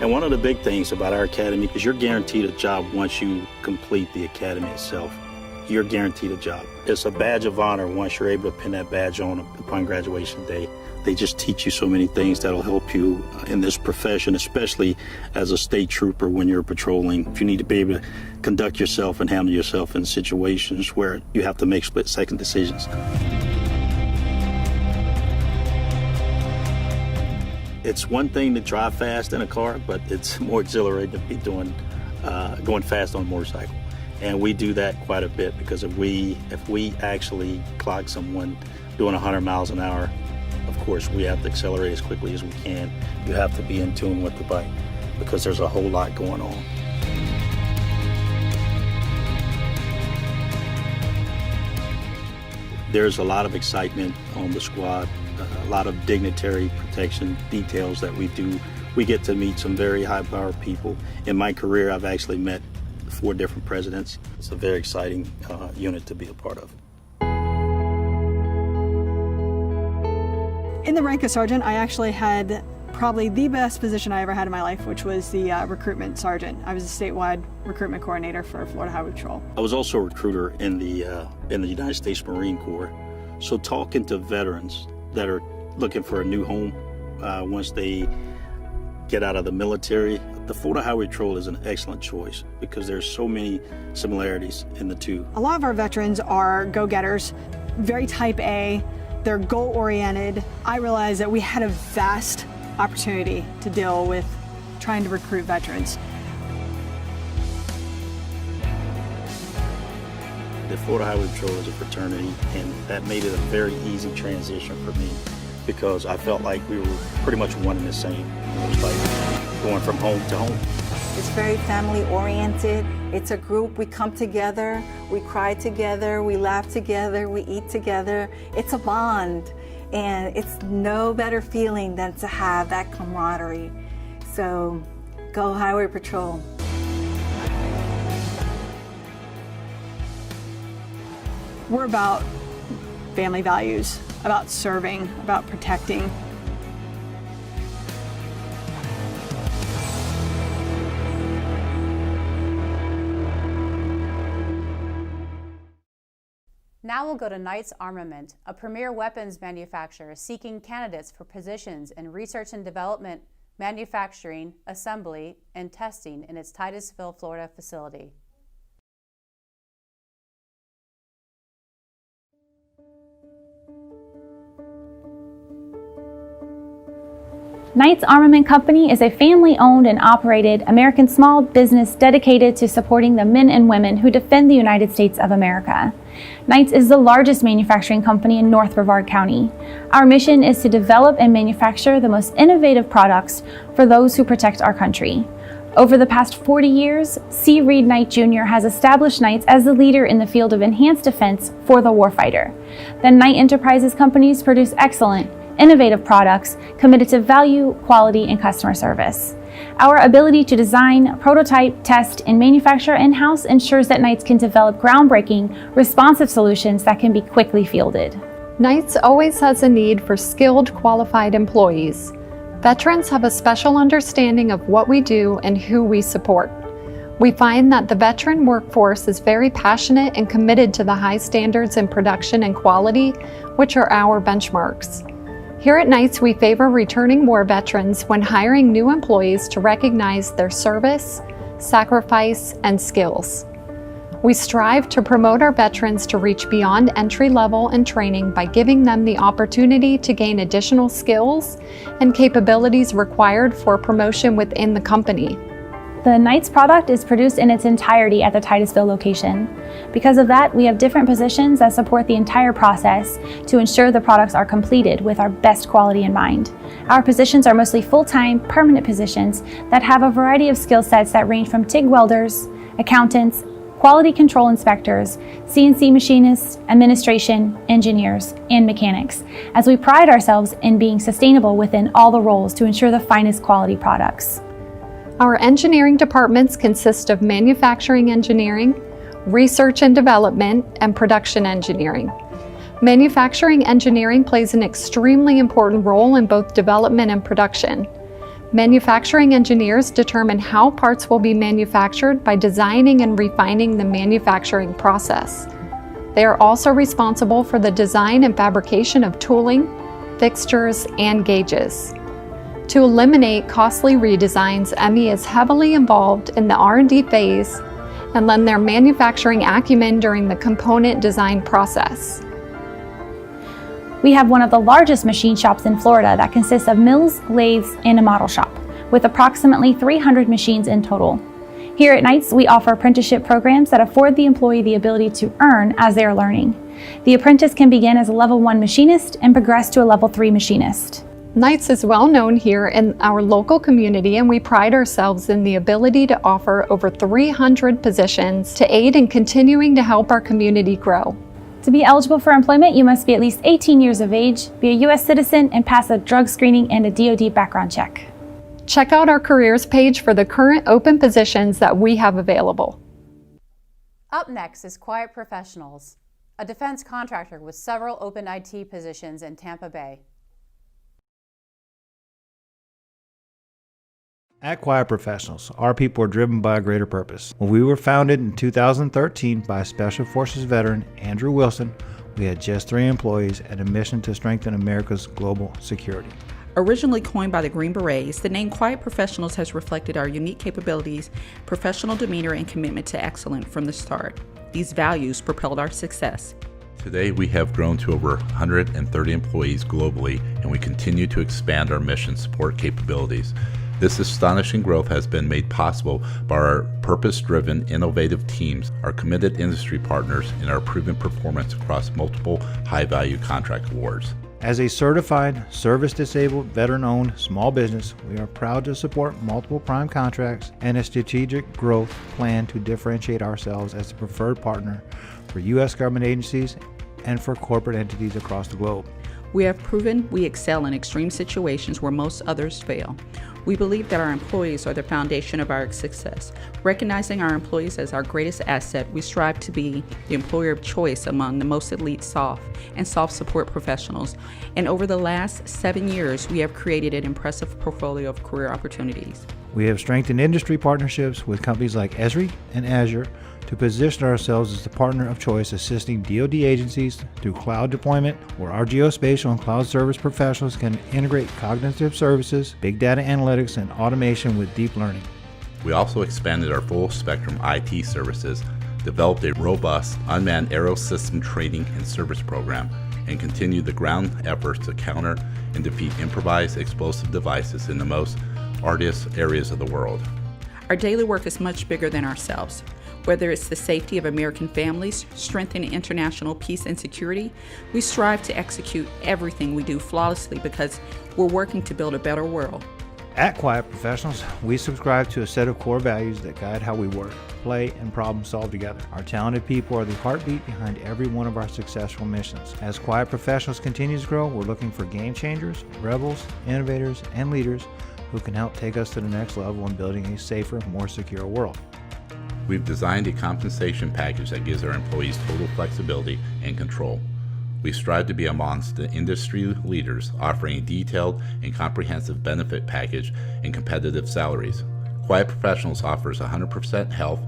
And one of the big things about our academy is you're guaranteed a job once you complete the academy itself. You're guaranteed a job. It's a badge of honor once you're able to pin that badge on upon graduation day. They just teach you so many things that'll help you in this profession, especially as a state trooper when you're patrolling. If you need to be able to conduct yourself and handle yourself in situations where you have to make split-second decisions. It's one thing to drive fast in a car, but it's more exhilarating to be going fast on a motorcycle. And we do that quite a bit because if we actually clock someone doing 100 miles an hour, of course, we have to accelerate as quickly as we can. You have to be in tune with the bike because there's a whole lot going on. There's a lot of excitement on the squad, a lot of dignitary protection details that we do. We get to meet some very high-powered people. In my career, I've actually met 4 different presidents. It's a very exciting unit to be a part of. In the rank of sergeant, I actually had probably the best position I ever had in my life, which was the recruitment sergeant. I was a statewide recruitment coordinator for Florida Highway Patrol. I was also a recruiter in the United States Marine Corps. So talking to veterans that are looking for a new home once they get out of the military, the Florida Highway Patrol is an excellent choice because there's so many similarities in the two. A lot of our veterans are go-getters, very type A. They're goal-oriented. I realized that we had a vast opportunity to deal with trying to recruit veterans. The Florida Highway Patrol is a fraternity, and that made it a very easy transition for me because I felt like we were pretty much one and the same. It was like going from home to home. It's very family-oriented. It's a group. We come together, we cry together, we laugh together, we eat together. It's a bond, and it's no better feeling than to have that camaraderie. So, go Highway Patrol. We're about family values, about serving, about protecting. Now we'll go to Knights Armament, a premier weapons manufacturer seeking candidates for positions in research and development, manufacturing, assembly, and testing in its Titusville, Florida facility. Knights Armament Company is a family-owned and operated American small business dedicated to supporting the men and women who defend the United States of America. Knights is the largest manufacturing company in North Brevard County. Our mission is to develop and manufacture the most innovative products for those who protect our country. Over the past 40 years, C. Reed Knight Jr. has established Knights as the leader in the field of enhanced defense for the warfighter. The Knight Enterprises companies produce excellent, innovative products committed to value, quality, and customer service. Our ability to design, prototype, test, and manufacture in-house ensures that Knights can develop groundbreaking, responsive solutions that can be quickly fielded. Knights always has a need for skilled, qualified employees. Veterans have a special understanding of what we do and who we support. We find that the veteran workforce is very passionate and committed to the high standards in production and quality, which are our benchmarks. Here at Knights, we favor returning war veterans when hiring new employees to recognize their service, sacrifice, and skills. We strive to promote our veterans to reach beyond entry level and training by giving them the opportunity to gain additional skills and capabilities required for promotion within the company. The Knights product is produced in its entirety at the Titusville location. Because of that, we have different positions that support the entire process to ensure the products are completed with our best quality in mind. Our positions are mostly full-time, permanent positions that have a variety of skill sets that range from TIG welders, accountants, quality control inspectors, CNC machinists, administration, engineers, and mechanics, as we pride ourselves in being sustainable within all the roles to ensure the finest quality products. Our engineering departments consist of manufacturing engineering, research and development, and production engineering. Manufacturing engineering plays an extremely important role in both development and production. Manufacturing engineers determine how parts will be manufactured by designing and refining the manufacturing process. They are also responsible for the design and fabrication of tooling, fixtures, and gauges. To eliminate costly redesigns, ME is heavily involved in the R&D phase and lend their manufacturing acumen during the component design process. We have one of the largest machine shops in Florida that consists of mills, lathes, and a model shop, with approximately 300 machines in total. Here at Knights, we offer apprenticeship programs that afford the employee the ability to earn as they are learning. The apprentice can begin as a level 1 machinist and progress to a level 3 machinist. Knights is well known here in our local community, and we pride ourselves in the ability to offer over 300 positions to aid in continuing to help our community grow. To be eligible for employment, you must be at least 18 years of age, be a U.S. citizen, and pass a drug screening and a DoD background check. Check out our careers page for the current open positions that we have available. Up next is Quiet Professionals, a defense contractor with several open IT positions in Tampa Bay. At Quiet Professionals, our people are driven by a greater purpose. When we were founded in 2013 by Special Forces veteran Andrew Wilson, we had just 3 employees and a mission to strengthen America's global security. Originally coined by the Green Berets, the name Quiet Professionals has reflected our unique capabilities, professional demeanor, and commitment to excellence from the start. These values propelled our success. Today, we have grown to over 130 employees globally, and we continue to expand our mission support capabilities. This astonishing growth has been made possible by our purpose-driven, innovative teams, our committed industry partners, and our proven performance across multiple high-value contract awards. As a certified, service-disabled, veteran-owned small business, we are proud to support multiple prime contracts and a strategic growth plan to differentiate ourselves as the preferred partner for U.S. government agencies and for corporate entities across the globe. We have proven we excel in extreme situations where most others fail. We believe that our employees are the foundation of our success. Recognizing our employees as our greatest asset, we strive to be the employer of choice among the most elite soft and soft support professionals. And over the last 7 years, we have created an impressive portfolio of career opportunities. We have strengthened industry partnerships with companies like Esri and Azure to position ourselves as the partner of choice, assisting DoD agencies through cloud deployment, where our geospatial and cloud service professionals can integrate cognitive services, big data analytics, and automation with deep learning. We also expanded our full spectrum IT services, developed a robust unmanned aero system training and service program, and continued the ground efforts to counter and defeat improvised explosive devices in the most arduous areas of the world. Our daily work is much bigger than ourselves. Whether it's the safety of American families, strengthening international peace and security, we strive to execute everything we do flawlessly because we're working to build a better world. At Quiet Professionals, we subscribe to a set of core values that guide how we work, play, and problem solve together. Our talented people are the heartbeat behind every one of our successful missions. As Quiet Professionals continues to grow, we're looking for game changers, rebels, innovators, and leaders who can help take us to the next level in building a safer, more secure world. We've designed a compensation package that gives our employees total flexibility and control. We strive to be amongst the industry leaders, offering a detailed and comprehensive benefit package and competitive salaries. Quiet Professionals offers 100% health,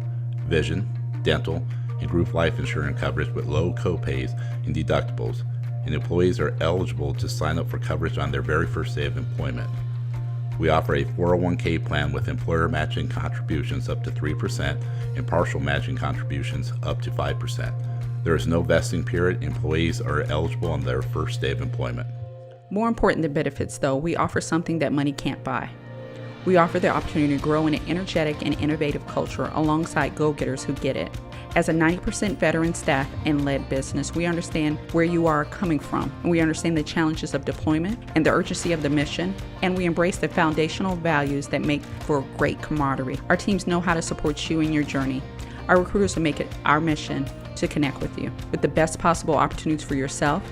vision, dental, and group life insurance coverage with low co-pays and deductibles, and employees are eligible to sign up for coverage on their very first day of employment. We offer a 401k plan with employer matching contributions up to 3% and partial matching contributions up to 5%. There is no vesting period. Employees are eligible on their first day of employment. More important than benefits, though, we offer something that money can't buy. We offer the opportunity to grow in an energetic and innovative culture alongside go-getters who get it. As a 90% veteran staff and led business, we understand where you are coming from, and we understand the challenges of deployment and the urgency of the mission, and we embrace the foundational values that make for great camaraderie. Our teams know how to support you in your journey. Our recruiters will make it our mission to connect with you with the best possible opportunities for yourself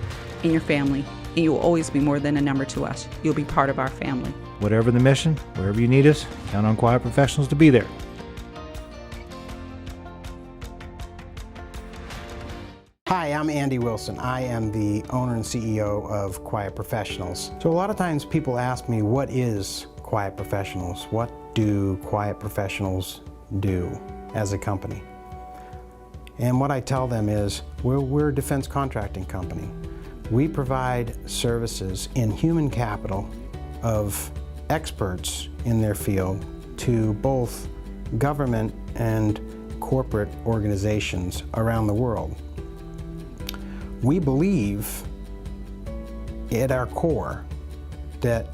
and your family, and you will always be more than a number to us. You'll be part of our family. Whatever the mission, wherever you need us, count on Quiet Professionals to be there. Andy Wilson. I am the owner and CEO of Quiet Professionals. So a lot of times people ask me, what is Quiet Professionals? What do Quiet Professionals do as a company? And what I tell them is, we're a defense contracting company. We provide services in human capital of experts in their field to both government and corporate organizations around the world. We believe at our core that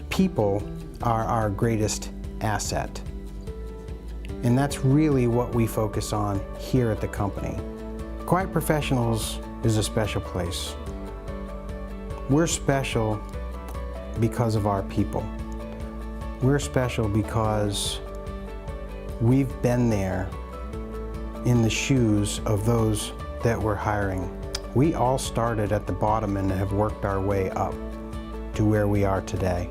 people are our greatest asset. And that's really what we focus on here at the company. Quiet Professionals is a special place. We're special because of our people. We're special because we've been there in the shoes of those that we're hiring. We all started at the bottom and have worked our way up to where we are today.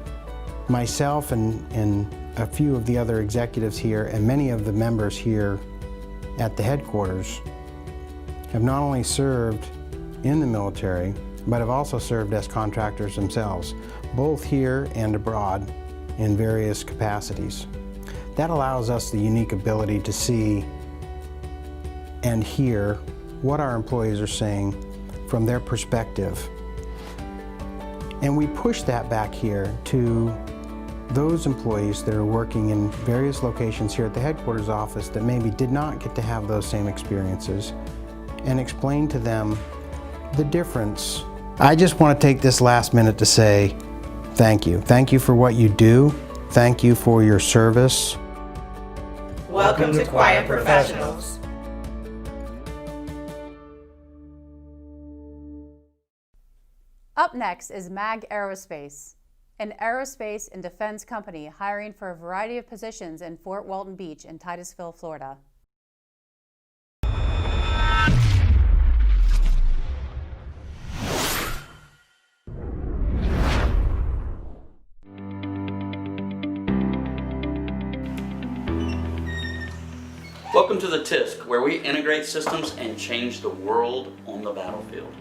Myself and a few of the other executives here and many of the members here at the headquarters have not only served in the military, but have also served as contractors themselves, both here and abroad in various capacities. That allows us the unique ability to see and hear what our employees are saying from their perspective. And we push that back here to those employees that are working in various locations here at the headquarters office that maybe did not get to have those same experiences, and explain to them the difference. I just want to take this last minute to say thank you. Thank you for what you do. Thank you for your service. Welcome to Quiet Professionals. Up next is MAG Aerospace, an aerospace and defense company hiring for a variety of positions in Fort Walton Beach and Titusville, Florida. Welcome to the TISC, where we integrate systems and change the world on the battlefield.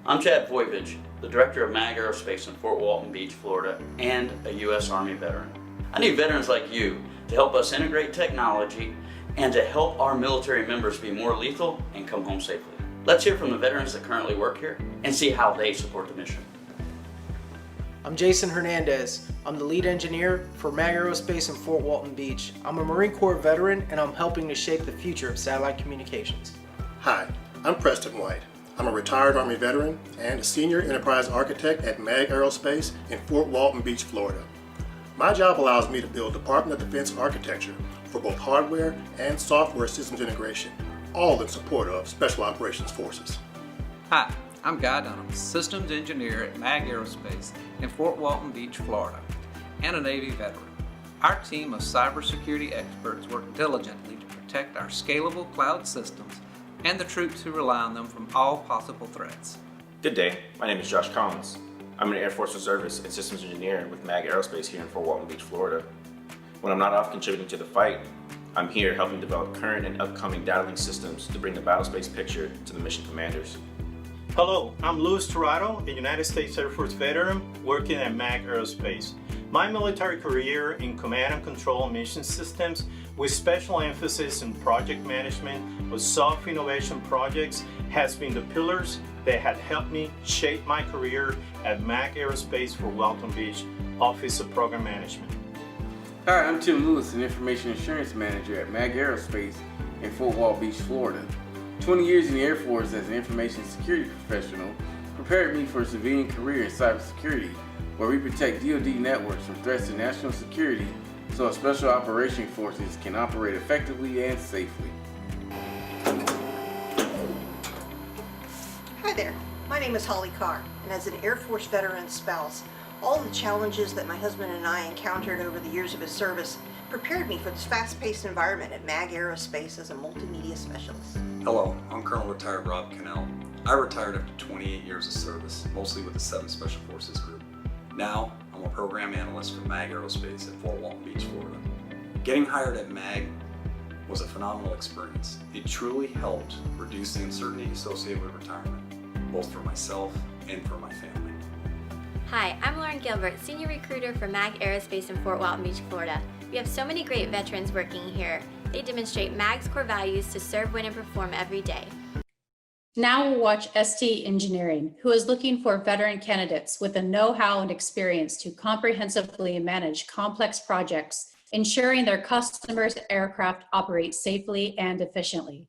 I'm Chad Voivich, the director of MAG Aerospace in Fort Walton Beach, Florida, and a U.S. Army veteran. I need veterans like you to help us integrate technology and to help our military members be more lethal and come home safely. Let's hear from the veterans that currently work here and see how they support the mission. I'm Jason Hernandez. I'm the lead engineer for MAG Aerospace in Fort Walton Beach. I'm a Marine Corps veteran and I'm helping to shape the future of satellite communications. Hi, I'm Preston White. I'm a retired Army veteran and a senior enterprise architect at MAG Aerospace in Fort Walton Beach, Florida. My job allows me to build Department of Defense architecture for both hardware and software systems integration, all in support of Special Operations Forces. Hi, I'm Guy Dunham, systems engineer at MAG Aerospace in Fort Walton Beach, Florida, and a Navy veteran. Our team of cybersecurity experts work diligently to protect our scalable cloud systems and the troops who rely on them from all possible threats. Good day, my name is Josh Collins. I'm an Air Force Reservist and systems engineer with MAG Aerospace here in Fort Walton Beach, Florida. When I'm not off contributing to the fight, I'm here helping develop current and upcoming data link systems to bring the battlespace picture to the mission commanders. Hello, I'm Louis Torado, a United States Air Force veteran working at MAG Aerospace. My military career in command and control mission systems with special emphasis in project management of soft innovation projects has been the pillars that have helped me shape my career at MAG Aerospace for Walton Beach, Office of Program Management. Hi, I'm Tim Lewis, an Information Assurance Manager at MAG Aerospace in Fort Walton Beach, Florida. 20 years in the Air Force as an information security professional prepared me for a civilian career in cybersecurity, where we protect DoD networks from threats to national security so our Special Operations Forces can operate effectively and safely. Hi there, my name is Holly Carr, and as an Air Force veteran spouse, all the challenges that my husband and I encountered over the years of his service prepared me for this fast-paced environment at MAG Aerospace as a multimedia specialist. Hello, I'm Colonel Retired Rob Cannell. I retired after 28 years of service, mostly with the 7th Special Forces Group. Now, I'm a program analyst for MAG Aerospace at Fort Walton Beach, Florida. Getting hired at MAG was a phenomenal experience. It truly helped reduce the uncertainty associated with retirement. both for myself and for my family. Hi, I'm Lauren Gilbert, Senior Recruiter for MAG Aerospace in Fort Walton Beach, Florida. We have so many great veterans working here. They demonstrate MAG's core values to serve, win, and perform every day. Now we'll watch ST Engineering, who is looking for veteran candidates with the know-how and experience to comprehensively manage complex projects, ensuring their customers' aircraft operate safely and efficiently.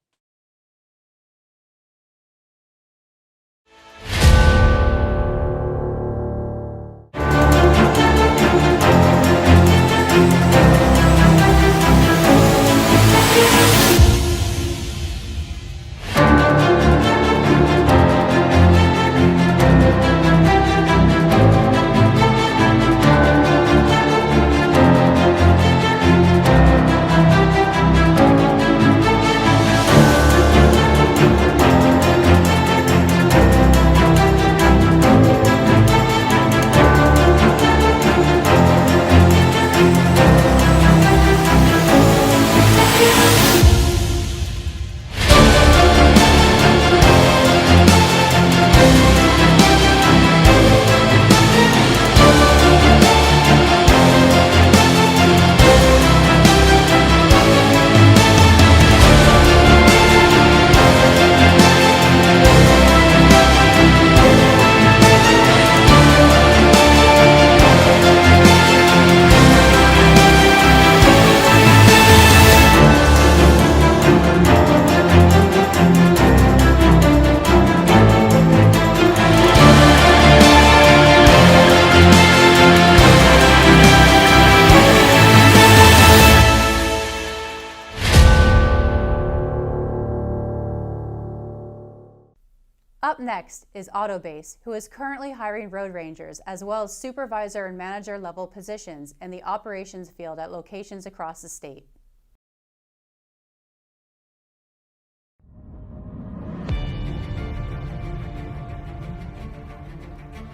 Up next is Autobase, who is currently hiring road rangers as well as supervisor and manager level positions in the operations field at locations across the state.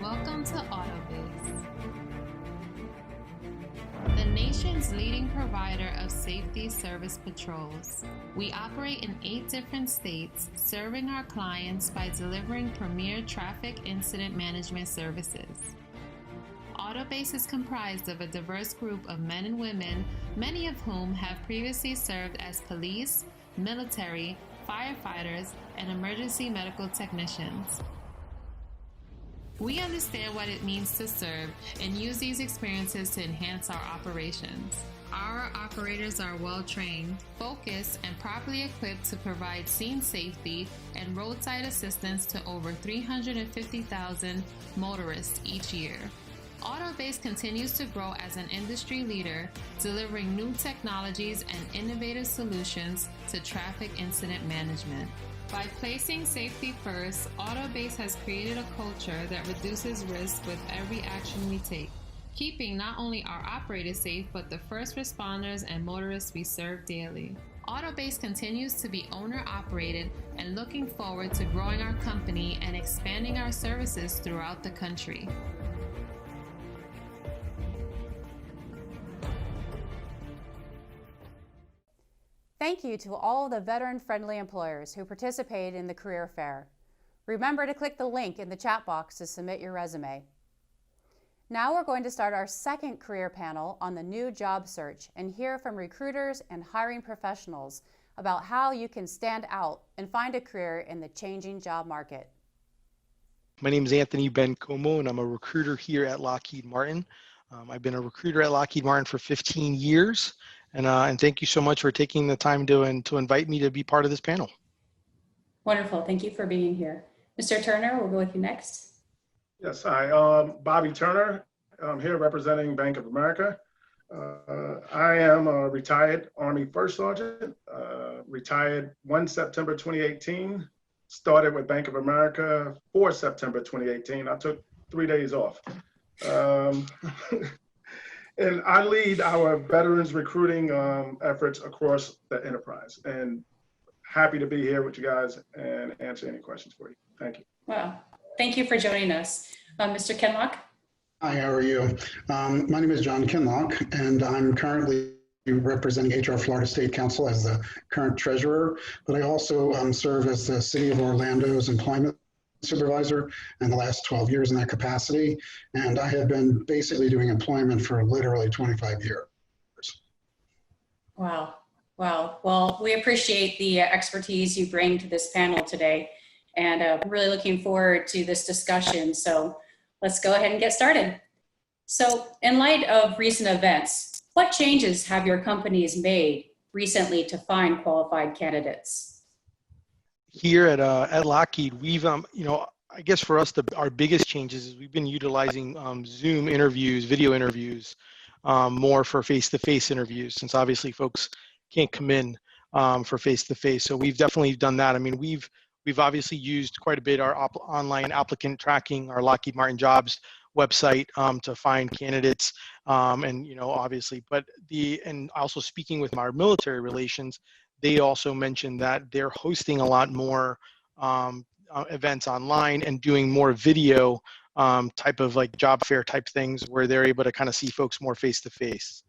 Welcome to Autobase, the nation's leading provider of safety service patrols. We operate in 8 different states, serving our clients by delivering premier traffic incident management services. Autobase is comprised of a diverse group of men and women, many of whom have previously served as police, military, firefighters, and emergency medical technicians. We understand what it means to serve and use these experiences to enhance our operations. Our operators are well-trained, focused, and properly equipped to provide scene safety and roadside assistance to over 350,000 motorists each year. Autobase continues to grow as an industry leader, delivering new technologies and innovative solutions to traffic incident management. By placing safety first, Autobase has created a culture that reduces risk with every action we take, keeping not only our operators safe, but the first responders and motorists we serve daily. Autobase continues to be owner-operated and looking forward to growing our company and expanding our services throughout the country. Thank you to all the veteran-friendly employers who participated in the career fair. Remember to click the link in the chat box to submit your resume. Now we're going to start our second career panel on the new job search and hear from recruiters and hiring professionals about how you can stand out and find a career in the changing job market. My name is Anthony Bencomo, and I'm a recruiter here at Lockheed Martin. I've been a recruiter at Lockheed Martin for 15 years, and thank you so much for taking the time to invite me to be part of this panel. Wonderful. Thank you for being here. Mr. Turner, we'll go with you next. Yes, hi, Bobby Turner. I'm here representing Bank of America. I am a retired Army First Sergeant, retired 1 September 2018, started with Bank of America 4 September 2018. I took 3 days off. And I lead our veterans recruiting efforts across the enterprise, and happy to be here with you guys and answer any questions for you. Thank you. Wow. Thank you for joining us. Mr. Kenlock? Hi, how are you? My name is John Kinlock, and I'm currently representing HR Florida State Council as the current treasurer, but I also serve as the City of Orlando's employment supervisor and the last 12 years in that capacity. And I have been basically doing employment for literally 25 years. Wow. Wow. Well, we appreciate the expertise you bring to this panel today, and I'm really looking forward to this discussion. So let's go ahead and get started. So in light of recent events, what changes have your companies made recently to find qualified candidates? Here at Lockheed, we've, I guess for us, our biggest changes is we've been utilizing Zoom interviews, video interviews, more for face-to-face interviews, since obviously folks can't come in for face-to-face. So we've definitely done that. I mean, we've obviously used quite a bit our online applicant tracking, our Lockheed Martin Jobs website to find candidates, and obviously, and also speaking with our military relations, they also mentioned that they're hosting a lot more events online and doing more video type of like job fair type things where they're able to kind of see folks more face to face.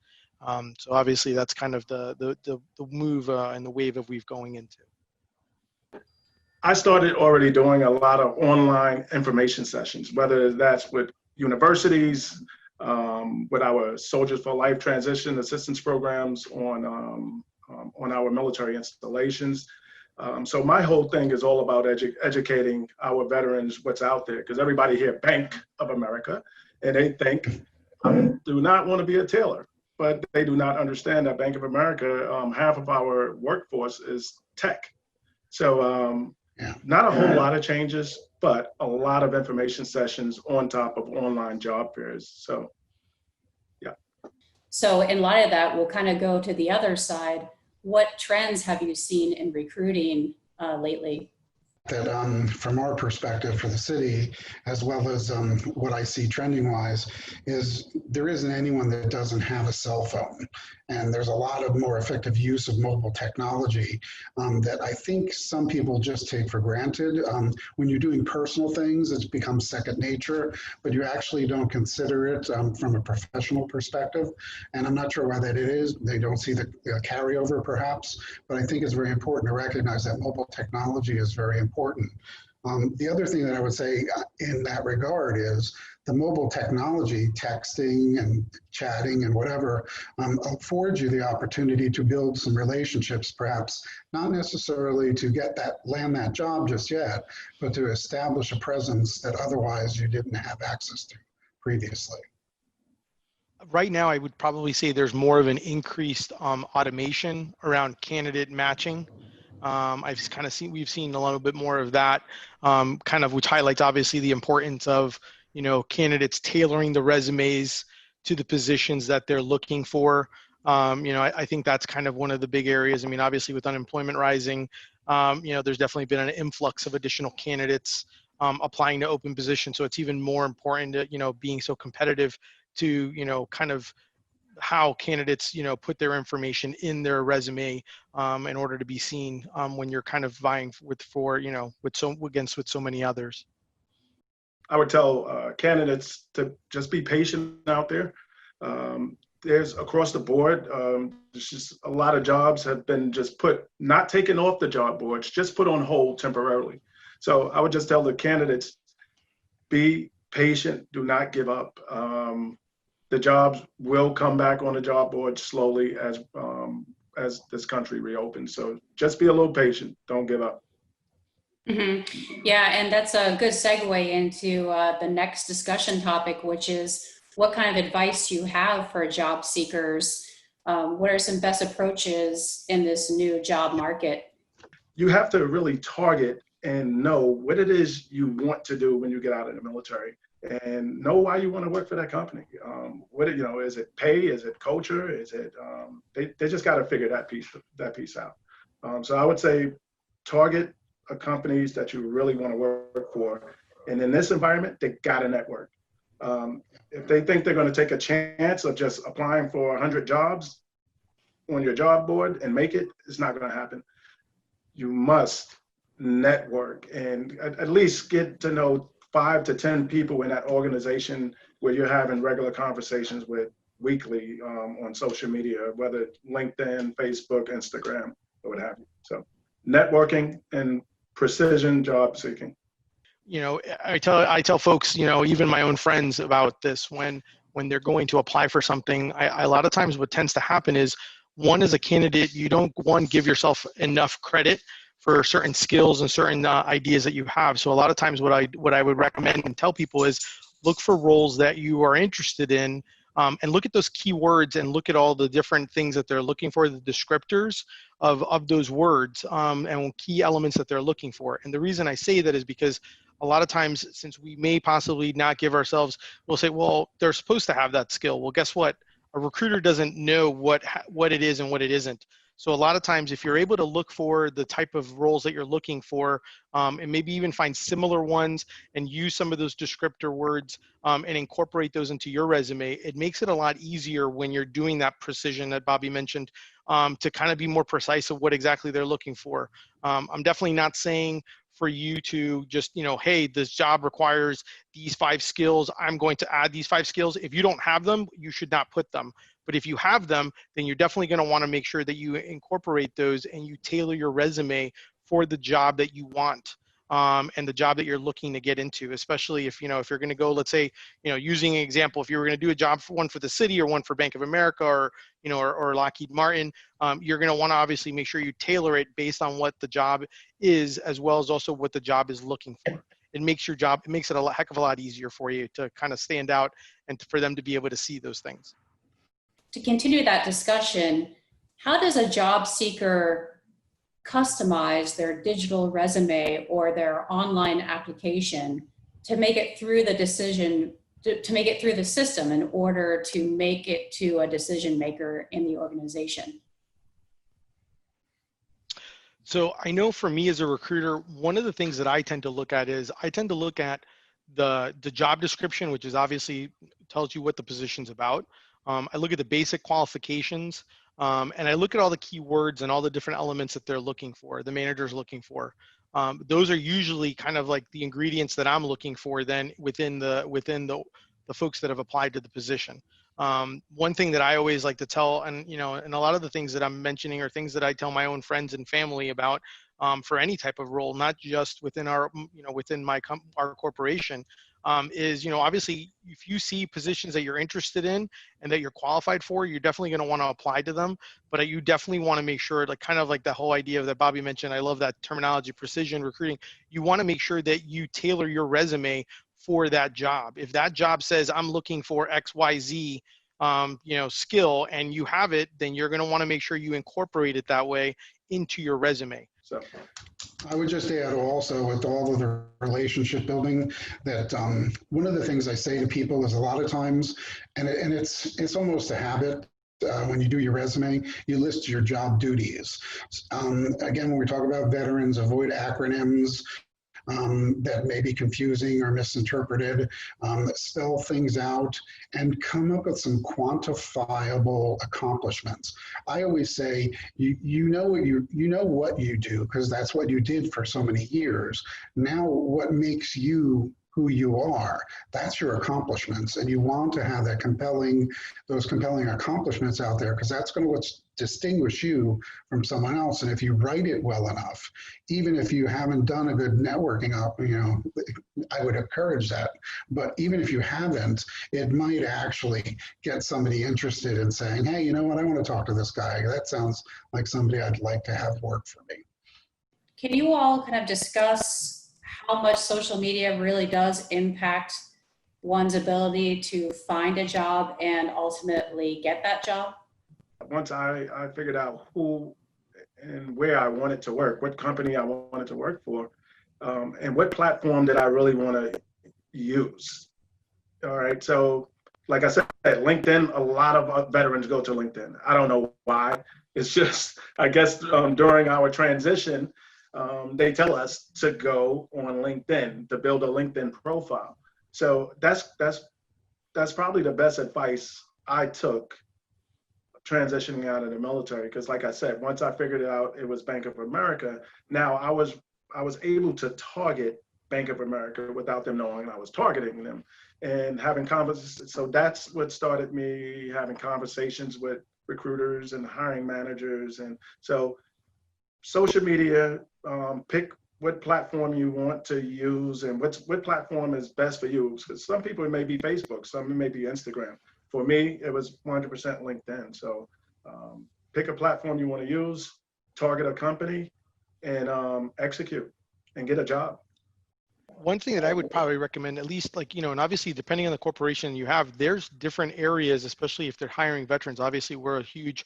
So obviously that's kind of the move and the wave of we've going into. I started already doing a lot of online information sessions, whether that's with universities, with our Soldiers for Life transition assistance programs on our military installations. So my whole thing is all about educating our veterans what's out there, because everybody here Bank of America, and they think I do not want to be a tailor, but they do not understand that Bank of America, half of our workforce is tech. So not a whole lot of changes, but a lot of information sessions on top of online job fairs. So, yeah. So in light of that, we'll kind of go to the other side. What trends have you seen in recruiting lately? That from our perspective for the city, as well as what I see trending wise, is there isn't anyone that doesn't have a cell phone. And there's a lot of more effective use of mobile technology that I think some people just take for granted. When you're doing personal things, it's become second nature, but you actually don't consider it from a professional perspective. And I'm not sure why that it is. They don't see the carryover perhaps, but I think it's very important to recognize that mobile technology is very important. The other thing that I would say in that regard is the mobile technology, texting and chatting and whatever, affords you the opportunity to build some relationships, perhaps not necessarily to land that job just yet, but to establish a presence that otherwise you didn't have access to previously. Right now, I would probably say there's more of an increased automation around candidate matching. We've seen a little bit more of that, which highlights obviously the importance of, candidates tailoring the resumes to the positions that they're looking for. I think that's kind of one of the big areas. I mean, obviously with unemployment rising, there's definitely been an influx of additional candidates applying to open positions. So it's even more important to, being so competitive to, kind of how candidates, put their information in their resume in order to be seen when you're kind of vying with so many others. I would tell candidates to just be patient out there. There's across the board, there's just a lot of jobs have been just not taken off the job boards, just put on hold temporarily. So I would just tell the candidates, be patient, do not give up. The jobs will come back on the job board slowly as this country reopens. So just be a little patient. Don't give up. Mm-hmm. Yeah, and that's a good segue into the next discussion topic, which is what kind of advice you have for job seekers. What are some best approaches in this new job market? You have to really target and know what it is you want to do when you get out of the military. And know why you want to work for that company. Is it pay? Is it culture? Is it? They just got to figure that piece out. So I would say target companies that you really want to work for, and in this environment, they got to network. If they think they're going to take a chance of just applying for 100 jobs on your job board and make it, it's not going to happen. You must network and at least get to know 5 to 10 people in that organization where you're having regular conversations with weekly on social media, whether it's LinkedIn, Facebook, Instagram, or what have you. So networking and precision job seeking. I tell folks, even my own friends about this when they're going to apply for something. A lot of times what tends to happen is, one, as a candidate, you don't, give yourself enough credit for certain skills and certain ideas that you have. So a lot of times what I would recommend and tell people is, look for roles that you are interested in, and look at those keywords and look at all the different things that they're looking for, the descriptors of those words, and key elements that they're looking for. And the reason I say that is because a lot of times, since we may possibly not give ourselves, we'll say, well, they're supposed to have that skill. Well, guess what? A recruiter doesn't know what it is and what it isn't. So a lot of times, if you're able to look for the type of roles that you're looking for, and maybe even find similar ones and use some of those descriptor words, and incorporate those into your resume, it makes it a lot easier when you're doing that precision that Bobby mentioned, to kind of be more precise of what exactly they're looking for. I'm definitely not saying for you to just, hey, this job requires these 5 skills, I'm going to add these 5 skills. If you don't have them, you should not put them. But if you have them, then you're definitely going to want to make sure that you incorporate those and you tailor your resume for the job that you want, and the job that you're looking to get into. Especially if if you're going to go, let's say, using an example, if you were going to do a job for one for the city or one for Bank of America or or Lockheed Martin, you're going to want to obviously make sure you tailor it based on what the job is, as well as also what the job is looking for. It makes it a heck of a lot easier for you to kind of stand out and for them to be able to see those things. To continue that discussion, how does a job seeker customize their digital resume or their online application to make it through the to make it through the system in order to make it to a decision maker in the organization? So I know for me as a recruiter, one of the things that I tend to look at is the job description, which is obviously tells you what the position's about. I look at the basic qualifications, and I look at all the keywords and all the different elements that they're looking for, the manager's looking for. Those are usually kind of like the ingredients that I'm looking for then within the folks that have applied to the position. One thing that I always like to tell, and and a lot of the things that I'm mentioning are things that I tell my own friends and family about, for any type of role, not just within our within our corporation. Is obviously, if you see positions that you're interested in and that you're qualified for, you're definitely going to want to apply to them. But you definitely want to make sure, like kind of like the whole idea that Bobby mentioned, I love that terminology, precision recruiting. You want to make sure that you tailor your resume for that job. If that job says I'm looking for XYZ, skill, and you have it, then you're going to want to make sure you incorporate it that way into your resume. So I would just add also, with all of the relationship building, that one of the things I say to people is, a lot of times, and it's almost a habit, when you do your resume, you list your job duties. Again, when we talk about veterans, avoid acronyms that may be confusing or misinterpreted. Spell things out and come up with some quantifiable accomplishments. I always say, you know what you do, because that's what you did for so many years. Now, what makes you who you are, that's your accomplishments, and you want to have those compelling accomplishments out there, because that's going to distinguish you from someone else. And if you write it well enough, even if you haven't done a good networking up, I would encourage that. But even if you haven't, it might actually get somebody interested in saying, hey, you know what, I want to talk to this guy. That sounds like somebody I'd like to have work for me. Can you all kind of discuss how much social media really does impact one's ability to find a job and ultimately get that job? Once I figured out who and where I wanted to work, what company I wanted to work for, and what platform did I really want to use. All right, so like I said, LinkedIn, a lot of veterans go to LinkedIn. I don't know why. It's just, I guess during our transition, they tell us to go on LinkedIn, to build a LinkedIn profile. So that's probably the best advice I took transitioning out of the military, because like I said, once I figured it out, it was Bank of America. Now I was able to target Bank of America without them knowing I was targeting them, and having conversations. So that's what started me having conversations with recruiters and hiring managers. And so social media, pick what platform you want to use and what platform is best for you. Because some people it may be Facebook, some it may be Instagram. For me, it was 100% LinkedIn. So pick a platform you want to use, target a company, and execute and get a job. One thing that I would probably recommend, at least like, and obviously depending on the corporation you have, there's different areas, especially if they're hiring veterans. Obviously, we're a huge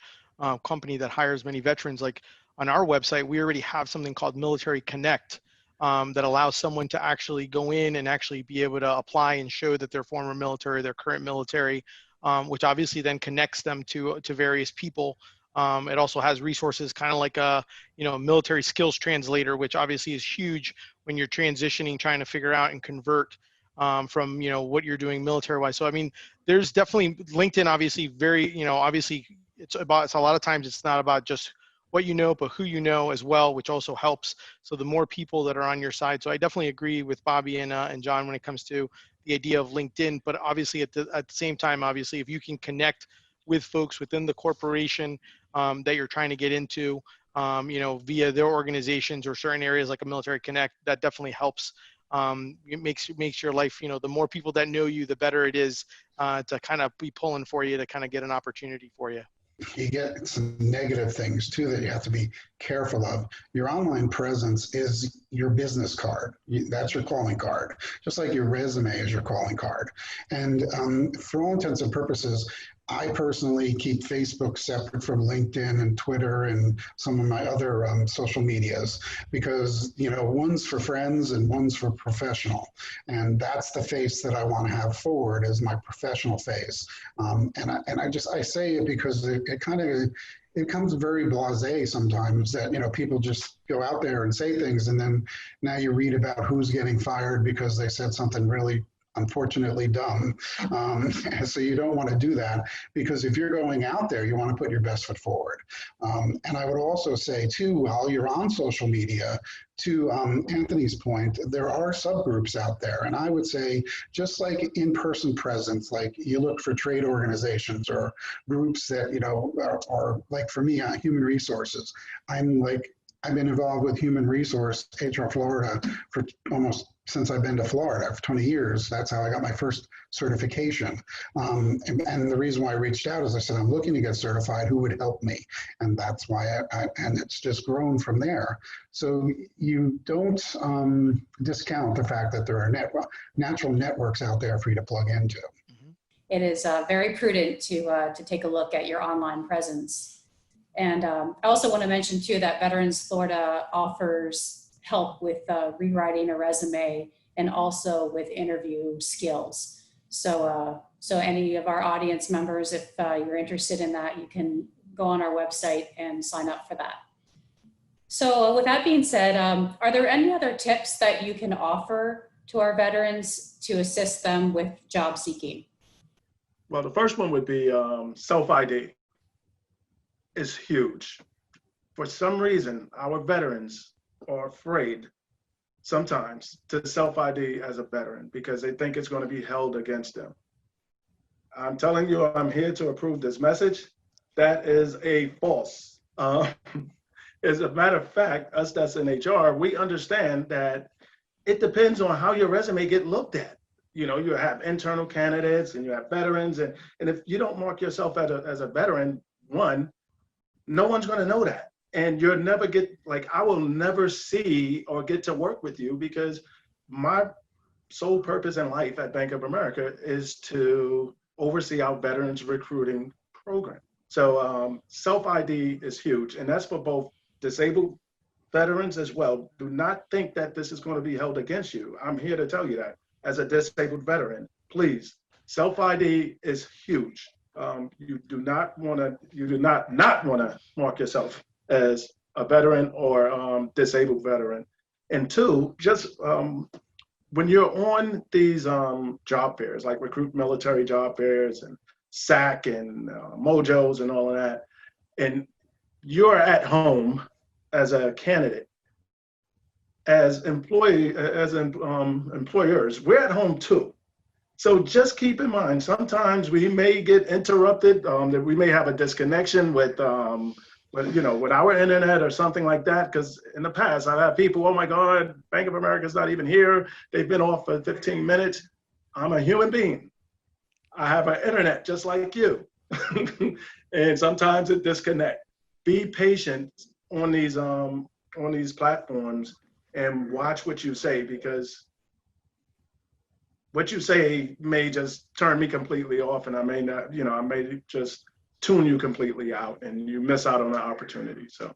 company that hires many veterans. Like on our website, we already have something called Military Connect that allows someone to actually go in and actually be able to apply and show that they're former military, they're current military, which obviously then connects them to various people. It also has resources kind of like a, military skills translator, which obviously is huge when you're transitioning, trying to figure out and convert from, what you're doing military wise. So, I mean, there's definitely LinkedIn, obviously very, obviously it's a lot of times it's not about just what you know, but who you know as well, which also helps. So the more people that are on your side. So I definitely agree with Bobby and John when it comes to the idea of LinkedIn, but obviously at the same time, obviously, if you can connect with folks within the corporation that you're trying to get into, via their organizations or certain areas like a Military Connect, that definitely helps. It makes your life, the more people that know you, the better it is to kind of be pulling for you to kind of get an opportunity for you. You get some negative things too that you have to be careful of. Your online presence is your business card. That's your calling card, just like your resume is your calling card. And for all intents and purposes, I personally keep Facebook separate from LinkedIn and Twitter and some of my other social medias because, one's for friends and one's for professional. And that's the face that I want to have forward is my professional face. I say it because it comes very blasé sometimes that, people just go out there and say things and then now you read about who's getting fired because they said something really unfortunately dumb. So you don't want to do that because if you're going out there, you want to put your best foot forward. And I would also say too, while you're on social media, to Anthony's point, there are subgroups out there. And I would say just like in-person presence, like you look for trade organizations or groups that, are like for me, human resources. I've been involved with human resource HR Florida for almost since I've been to Florida for 20 years. That's how I got my first certification. And the reason why I reached out is I said, I'm looking to get certified, who would help me? And that's why and it's just grown from there. So you don't discount the fact that there are natural networks out there for you to plug into. It is very prudent to take a look at your online presence. And I also want to mention too that Veterans Florida offers help with rewriting a resume and also with interview skills. So any of our audience members, if you're interested in that, you can go on our website and sign up for that. So with that being said, are there any other tips that you can offer to our veterans to assist them with job seeking? Well, the first one would be self-ID. Is huge. For some reason, our veterans are afraid sometimes to self-ID as a veteran because they think it's going to be held against them. I'm telling you, I'm here to approve this message. That is a false. As a matter of fact, us that's in HR, we understand that it depends on how your resume get looked at. You have internal candidates and you have veterans, and if you don't mark yourself as a veteran, no one's going to know that. And you'll never I will never see or get to work with you because my sole purpose in life at Bank of America is to oversee our veterans recruiting program. So self-ID is huge. And that's for both disabled veterans as well. Do not think that this is going to be held against you. I'm here to tell you that as a disabled veteran, please, self-ID is huge. You do not want to mark yourself as a veteran or disabled veteran. And two, just when you're on these job fairs, like Recruit Military job fairs and SAC and Mojos and all of that, and you're at home as a candidate, as employers, we're at home too. So just keep in mind, sometimes we may get interrupted, that we may have a disconnection with But with our internet or something like that, because in the past I've had people, oh my God, Bank of America's not even here. They've been off for 15 minutes. I'm a human being. I have an internet just like you. And sometimes it disconnects. Be patient on these platforms and watch what you say, because what you say may just turn me completely off, and I may not, I may just tune you completely out and you miss out on the opportunity. So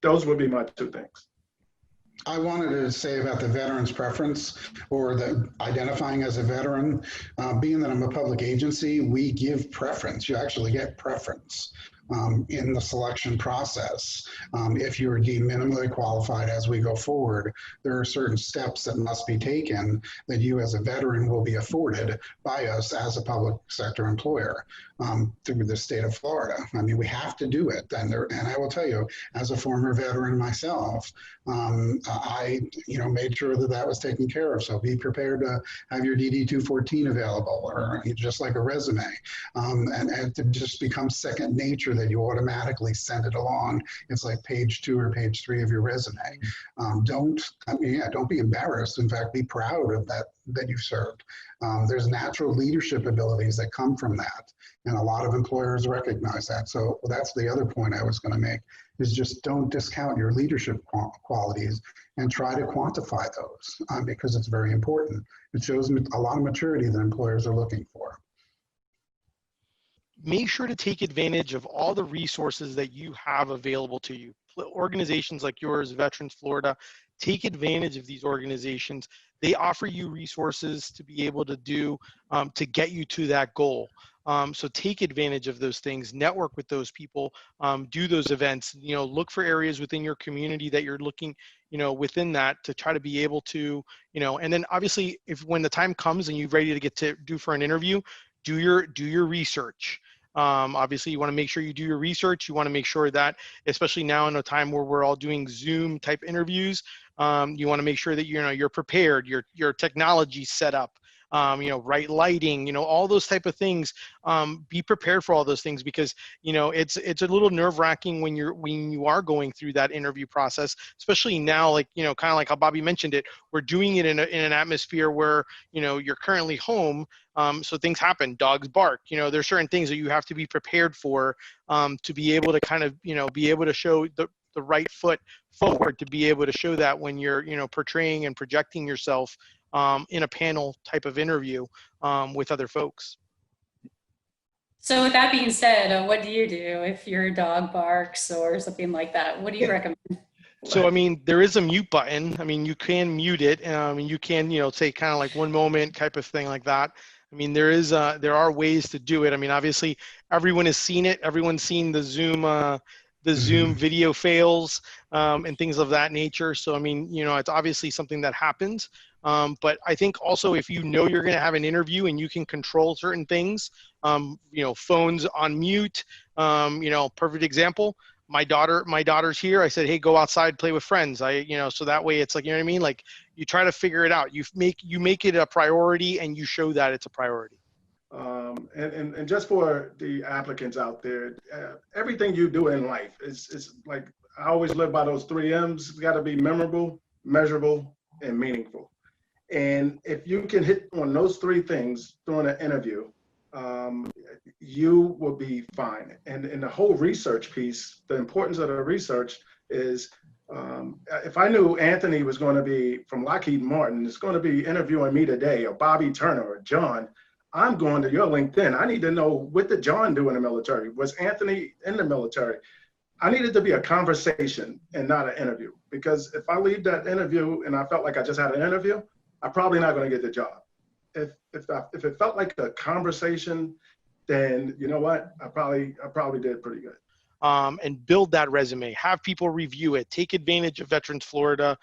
those would be my two things. I wanted to say about the veteran's preference, or the identifying as a veteran. Being that I'm a public agency, we give preference. You actually get preference in the selection process. If you are deemed minimally qualified as we go forward, there are certain steps that must be taken that you as a veteran will be afforded by us as a public sector employer through the state of Florida. I mean, we have to do it. And I will tell you, as a former veteran myself, I made sure that that was taken care of. So be prepared to have your DD-214 available, or just like a resume. And it just becomes second nature that you automatically send it along. It's like page 2 or page 3 of your resume. Don't be embarrassed. In fact, be proud of that you've served. There's natural leadership abilities that come from that. And a lot of employers recognize that. So that's the other point I was going to make, is just don't discount your leadership qualities and try to quantify those because it's very important. It shows a lot of maturity that employers are looking for. Make sure to take advantage of all the resources that you have available to you. Organizations like yours, Veterans Florida, take advantage of these organizations. They offer you resources to be able to do, to get you to that goal. So take advantage of those things, network with those people, do those events, look for areas within your community that you're looking, within that, to try to be able to, and then obviously when the time comes and you're ready to get to do for an interview, do your research. Obviously you want to make sure you do your research. You want to make sure that, especially now in a time where we're all doing Zoom type interviews, you want to make sure that you're prepared, your technology set up, right lighting, all those type of things. Be prepared for all those things, because it's a little nerve-wracking when you are going through that interview process, especially now, like kind of like how Bobby mentioned it. We're doing it in an atmosphere where you're currently home, so things happen. Dogs bark. There's certain things that you have to be prepared for, to be able to kind of be able to show the right foot forward, to be able to show that when you're portraying and projecting yourself in a panel type of interview with other folks. So with that being said, what do you do if your dog barks or something like that? What do you recommend? So, I mean, there is a mute button. I mean, you can mute it. You can, say kind of like one moment type of thing like that. I mean, there are ways to do it. I mean, obviously everyone has seen it. Everyone's seen the Zoom video fails and things of that nature. So, I mean, it's obviously something that happens. But I think also if you're going to have an interview and you can control certain things, phones on mute, perfect example. My daughter's here. I said, hey, go outside, play with friends. So that way it's like, you know what I mean? Like, you try to figure it out. You make it a priority, and you show that it's a priority. And just for the applicants out there, everything you do in life is like, I always live by those 3 M's. It's got to be memorable, measurable, and meaningful. And if you can hit on those 3 things during an interview, you will be fine. And the whole research piece, the importance of the research is, if I knew Anthony was going to be from Lockheed Martin, is going to be interviewing me today, or Bobby Turner, or John, I'm going to your LinkedIn. I need to know, what did John do in the military? Was Anthony in the military? I need it to be a conversation and not an interview, because if I leave that interview and I felt like I just had an interview, I'm probably not going to get the job. If it felt like a conversation, then you know what? I probably did pretty good. And build that resume. Have people review it. Take advantage of Veterans Florida,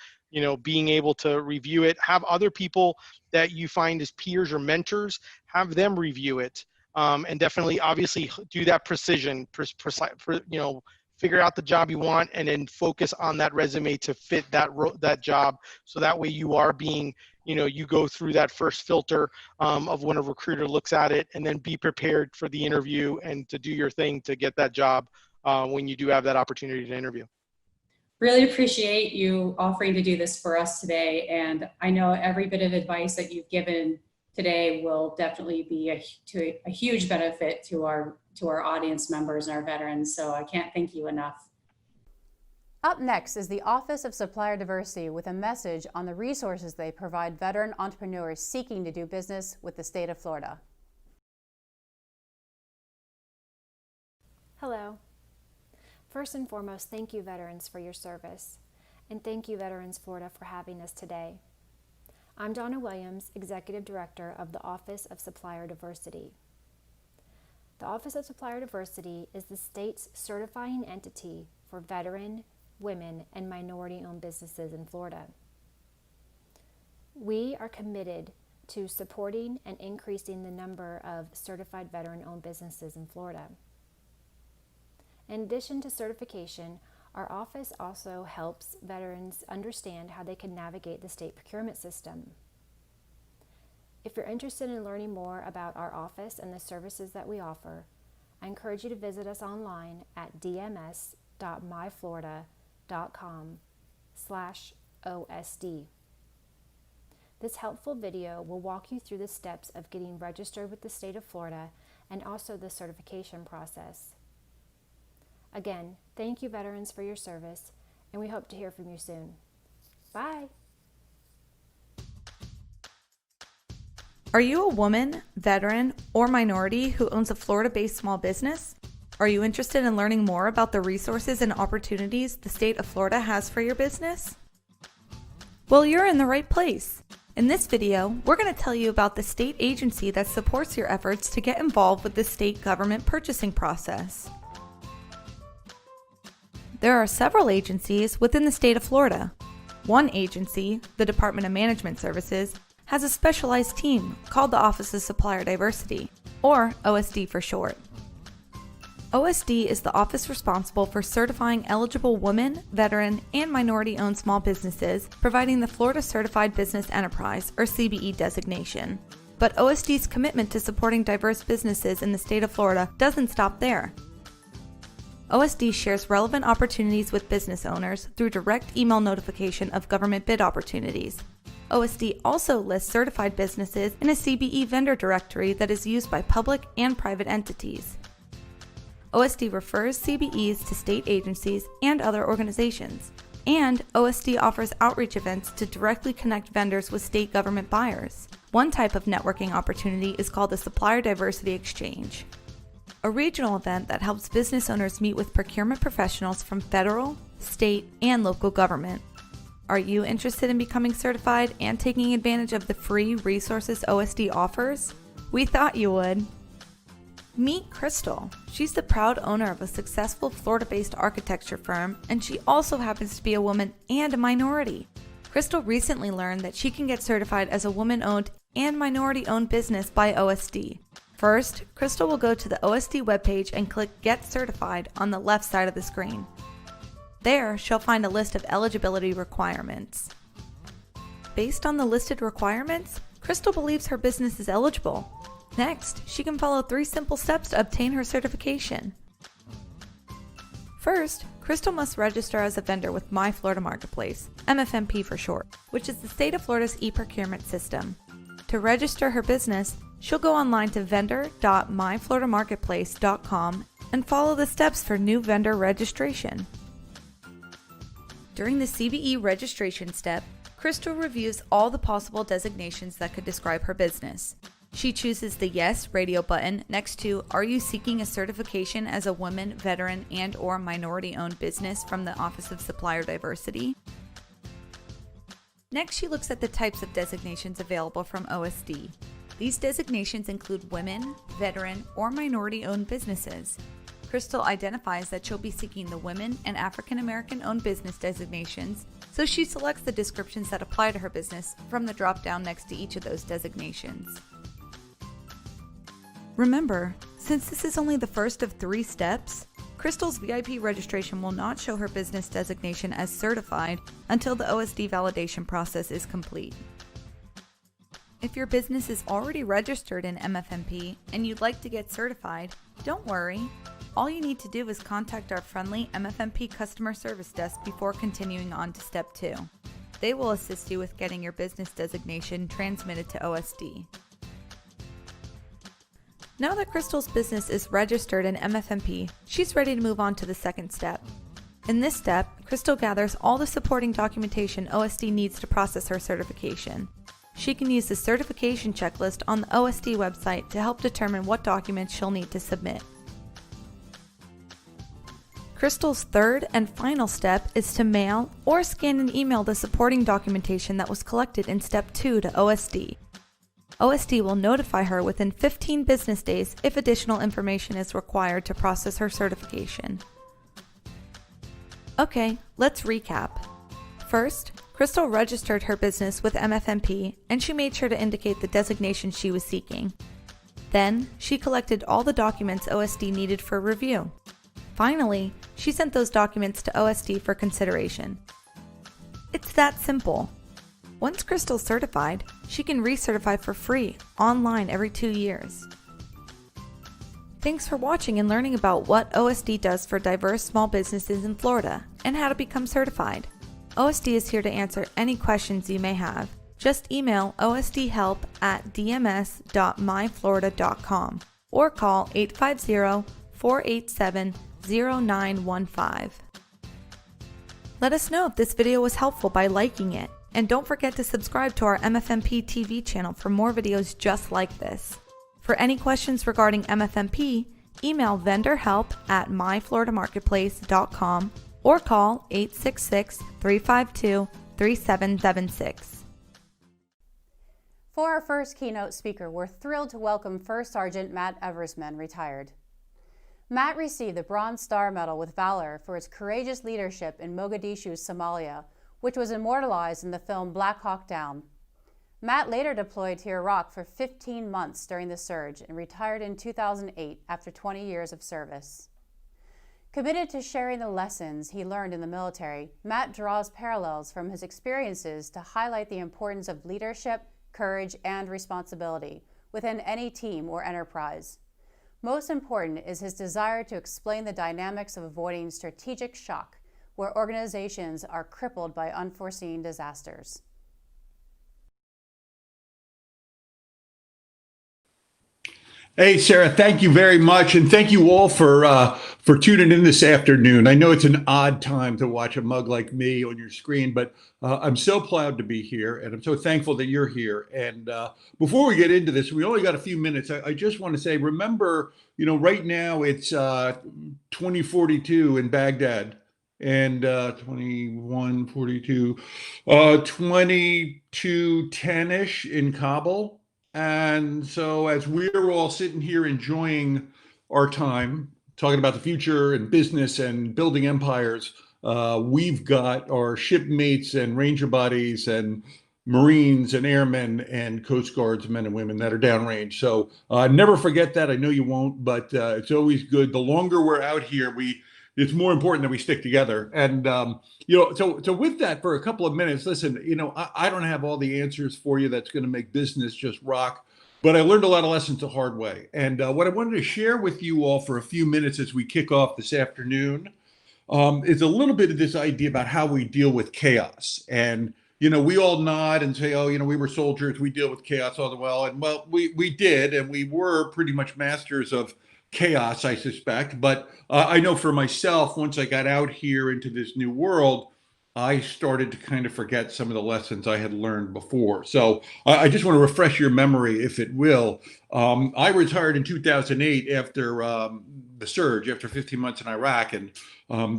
being able to review it. Have other people that you find as peers or mentors, have them review it. And definitely, obviously, do that precision, figure out the job you want, and then focus on that resume to fit that job. So that way you are being, you go through that first filter of when a recruiter looks at it, and then be prepared for the interview and to do your thing to get that job when you do have that opportunity to interview. Really appreciate you offering to do this for us today. And I know every bit of advice that you've given today will definitely be a huge benefit to our audience members and our veterans. So I can't thank you enough. Up next is the Office of Supplier Diversity with a message on the resources they provide veteran entrepreneurs seeking to do business with the state of Florida. Hello. First and foremost, thank you, veterans, for your service. And thank you, Veterans Florida, for having us today. I'm Donna Williams, Executive Director of the Office of Supplier Diversity. The Office of Supplier Diversity is the state's certifying entity for veteran, women, and minority-owned businesses in Florida. We are committed to supporting and increasing the number of certified veteran-owned businesses in Florida. In addition to certification, our office also helps veterans understand how they can navigate the state procurement system. If you're interested in learning more about our office and the services that we offer, I encourage you to visit us online at dms.myflorida.com/OSD. This helpful video will walk you through the steps of getting registered with the state of Florida and also the certification process. Again, thank you, veterans, for your service, and we hope to hear from you soon. Bye. Are you a woman, veteran, or minority who owns a Florida-based small business? Are you interested in learning more about the resources and opportunities the state of Florida has for your business? Well, you're in the right place. In this video, we're going to tell you about the state agency that supports your efforts to get involved with the state government purchasing process. There are several agencies within the state of Florida. One agency, the Department of Management Services, has a specialized team called the Office of Supplier Diversity, or OSD for short. OSD is the office responsible for certifying eligible women, veteran, and minority-owned small businesses, providing the Florida Certified Business Enterprise, or CBE designation. But OSD's commitment to supporting diverse businesses in the state of Florida doesn't stop there. OSD shares relevant opportunities with business owners through direct email notification of government bid opportunities. OSD also lists certified businesses in a CBE vendor directory that is used by public and private entities. OSD refers CBEs to state agencies and other organizations, and OSD offers outreach events to directly connect vendors with state government buyers. One type of networking opportunity is called the Supplier Diversity Exchange, a regional event that helps business owners meet with procurement professionals from federal, state, and local government. Are you interested in becoming certified and taking advantage of the free resources OSD offers? We thought you would. Meet Crystal. She's the proud owner of a successful Florida-based architecture firm, and she also happens to be a woman and a minority. Crystal recently learned that she can get certified as a woman-owned and minority-owned business by OSD. First, Crystal will go to the OSD webpage and click Get Certified on the left side of the screen. There, she'll find a list of eligibility requirements. Based on the listed requirements, Crystal believes her business is eligible. Next, she can follow 3 simple steps to obtain her certification. First, Crystal must register as a vendor with My Florida Marketplace, MFMP for short, which is the state of Florida's e-procurement system. To register her business, she'll go online to vendor.myfloridamarketplace.com and follow the steps for new vendor registration. During the CBE registration step, Crystal reviews all the possible designations that could describe her business. She chooses the Yes radio button next to Are you seeking a certification as a woman, veteran, and/or minority-owned business from the Office of Supplier Diversity? Next, she looks at the types of designations available from OSD. These designations include women, veteran, or minority-owned businesses. Crystal identifies that she'll be seeking the Women and African American-owned business designations, so she selects the descriptions that apply to her business from the drop-down next to each of those designations. Remember, since this is only the first of 3 steps, Crystal's VIP registration will not show her business designation as certified until the OSD validation process is complete. If your business is already registered in MFMP and you'd like to get certified, don't worry. All you need to do is contact our friendly MFMP customer service desk before continuing on to step 2. They will assist you with getting your business designation transmitted to OSD. Now that Crystal's business is registered in MFMP, she's ready to move on to the second step. In this step, Crystal gathers all the supporting documentation OSD needs to process her certification. She can use the certification checklist on the OSD website to help determine what documents she'll need to submit. Crystal's third and final step is to mail or scan and email the supporting documentation that was collected in step 2 to OSD. OSD will notify her within 15 business days if additional information is required to process her certification. Okay, let's recap. First, Crystal registered her business with MFMP and she made sure to indicate the designation she was seeking. Then, she collected all the documents OSD needed for review. Finally, she sent those documents to OSD for consideration. It's that simple. Once Crystal's certified, she can recertify for free online every 2 years. Thanks for watching and learning about what OSD does for diverse small businesses in Florida and how to become certified. OSD is here to answer any questions you may have. Just email osdhelp@dms.myflorida.com or call 850-487-0915. Let us know if this video was helpful by liking it, and don't forget to subscribe to our MFMP TV channel for more videos just like this. For any questions regarding MFMP, email vendorhelp@myfloridamarketplace.com or call 866-352-3776. For our first keynote speaker, we're thrilled to welcome First Sergeant Matt Eversmann, retired. Matt received the Bronze Star Medal with Valor for his courageous leadership in Mogadishu, Somalia, which was immortalized in the film Black Hawk Down. Matt later deployed to Iraq for 15 months during the surge and retired in 2008 after 20 years of service. Committed to sharing the lessons he learned in the military, Matt draws parallels from his experiences to highlight the importance of leadership, courage, and responsibility within any team or enterprise. Most important is his desire to explain the dynamics of avoiding strategic shock, where organizations are crippled by unforeseen disasters. Hey, Sarah, thank you very much. And thank you all for tuning in this afternoon. I know it's an odd time to watch a mug like me on your screen, but I'm so proud to be here and I'm so thankful that you're here. And before we get into this, we only got a few minutes. I just want to say, remember, right now it's 2042 in Baghdad and 2142, 2210-ish in Kabul. And so as we're all sitting here enjoying our time, talking about the future and business and building empires, we've got our shipmates and ranger buddies and Marines and airmen and Coast Guards men and women that are downrange. So never forget that. I know you won't, but it's always good. The longer we're out here, it's more important that we stick together. And, so with that, for a couple of minutes, listen, I don't have all the answers for you that's going to make business just rock, but I learned a lot of lessons the hard way. And what I wanted to share with you all for a few minutes as we kick off this afternoon is a little bit of this idea about how we deal with chaos. And, we all nod and say, oh, we were soldiers, we deal with chaos all the while. And well, we did, and we were pretty much masters of chaos, I suspect. But I know for myself, once I got out here into this new world, I started to kind of forget some of the lessons I had learned before. So I just want to refresh your memory, if it will. I retired in 2008 after the surge, after 15 months in Iraq, and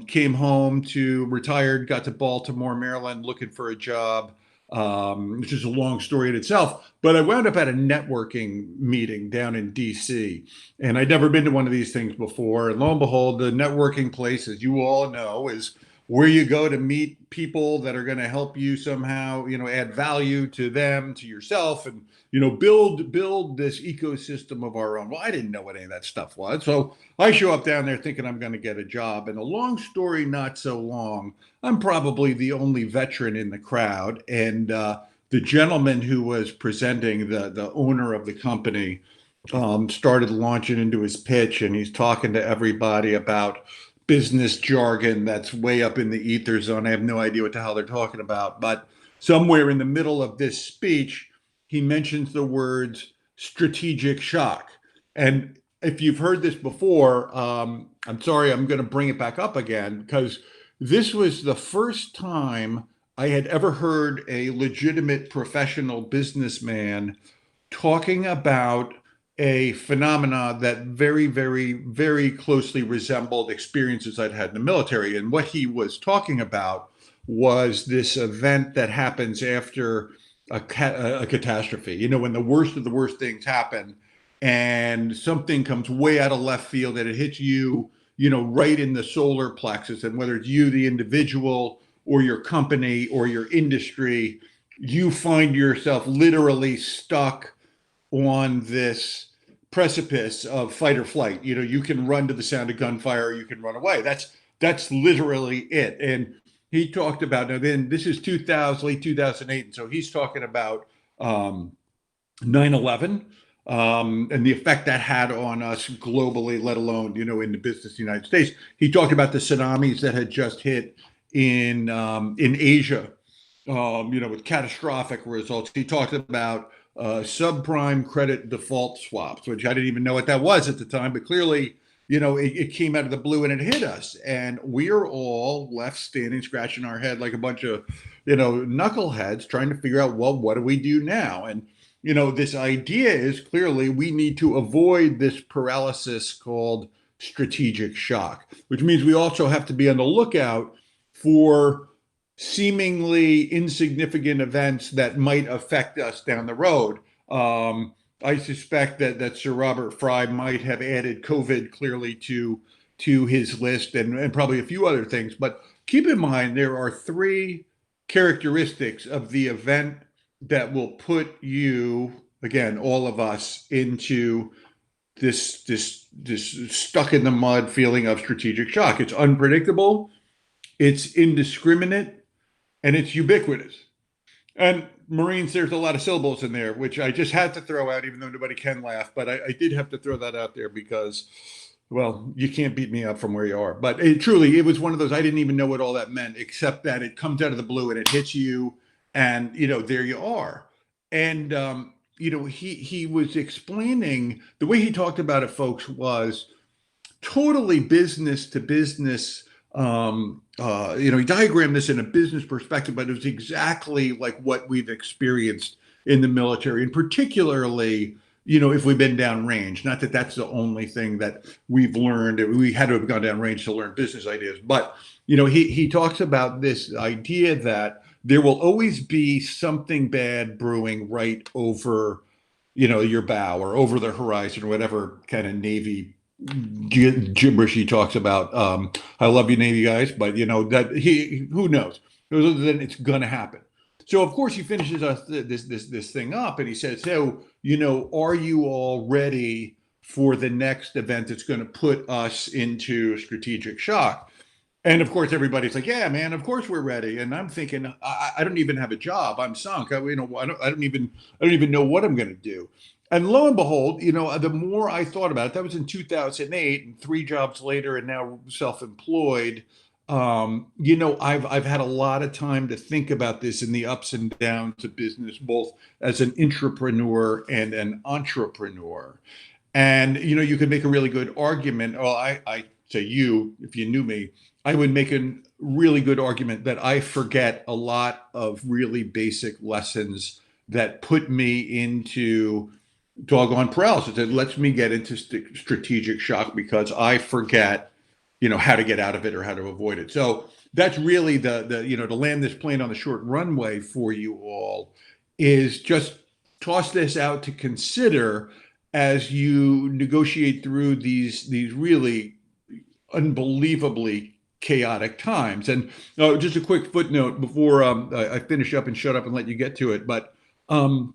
came home retired, got to Baltimore, Maryland, looking for a job. Which is a long story in itself, but I wound up at a networking meeting down in DC, and I'd never been to one of these things before. And lo and behold, the networking place, as you all know, is where you go to meet people that are going to help you somehow, add value to them, to yourself, and, build this ecosystem of our own. Well, I didn't know what any of that stuff was. So I show up down there thinking I'm going to get a job. And a long story, not so long, I'm probably the only veteran in the crowd. And the gentleman who was presenting, the owner of the company, started launching into his pitch, and he's talking to everybody about business jargon that's way up in the ether zone. I have no idea what the hell they're talking about, but somewhere in the middle of this speech, he mentions the words strategic shock. And if you've heard this before, I'm sorry, I'm going to bring it back up again, because this was the first time I had ever heard a legitimate professional businessman talking about a phenomena that very, very, very closely resembled experiences I'd had in the military. And what he was talking about was this event that happens after a catastrophe. You know, when the worst of the worst things happen and something comes way out of left field and it hits you, you know, right in the solar plexus. And whether it's you, the individual, or your company or your industry, you find yourself literally stuck on this precipice of fight or flight. You know, you can run to the sound of gunfire, or you can run away. That's literally it. And he talked about, now then this is 2000, late 2008. And so he's talking about 9/11 and the effect that had on us globally, let alone, you know, in the business of the United States. He talked about the tsunamis that had just hit in Asia, you know, with catastrophic results. He talked about subprime credit default swaps, which I didn't even know what that was at the time, but clearly, you know, it came out of the blue and it hit us. And we are all left standing, scratching our head like a bunch of, you know, knuckleheads trying to figure out, well, what do we do now? And, you know, this idea is clearly we need to avoid this paralysis called strategic shock, which means we also have to be on the lookout for seemingly insignificant events that might affect us down the road. I suspect that Sir Robert Fry might have added COVID clearly to his list and probably a few other things. But keep in mind, there are three characteristics of the event that will put you, again, all of us, into this stuck in the mud feeling of strategic shock. It's unpredictable, it's indiscriminate, and it's ubiquitous. And Marines, there's a lot of syllables in there, which I just had to throw out, even though nobody can laugh. But I did have to throw that out there because, well, you can't beat me up from where you are. But it was one of those, I didn't even know what all that meant, except that it comes out of the blue and it hits you. And, you know, there you are. And, you know, he was explaining, the way he talked about it, folks, was totally business to business. You know, he diagrammed this in a business perspective, but it was exactly like what we've experienced in the military, and particularly, you know, if we've been downrange. Not that that's the only thing that we've learned. We had to have gone downrange to learn business ideas, but, you know, he talks about this idea that there will always be something bad brewing right over, you know, your bow or over the horizon, or whatever kind of Navy gibberish he talks about. I love you, Navy guys, but you know that who knows? Other than it's going to happen. So of course he finishes us this thing up, and he says, "So, you know, are you all ready for the next event that's going to put us into strategic shock?" And of course everybody's like, "Yeah, man, of course we're ready." And I'm thinking, I don't even have a job. I'm sunk. I don't even know what I'm going to do. And lo and behold, you know, the more I thought about it, that was in 2008, and 3 jobs later, and now self-employed. You know, I've had a lot of time to think about this in the ups and downs of business, both as an intrapreneur and an entrepreneur. And you know, you could make a really good argument. Well, I say you, if you knew me, I would make a really good argument that I forget a lot of really basic lessons that put me into doggone paralysis. It lets me get into strategic shock because I forget, you know, how to get out of it or how to avoid it. So that's really the you know, to land this plane on the short runway for you all is just toss this out to consider as you negotiate through these really unbelievably chaotic times. And just a quick footnote before I finish up and shut up and let you get to it. But, you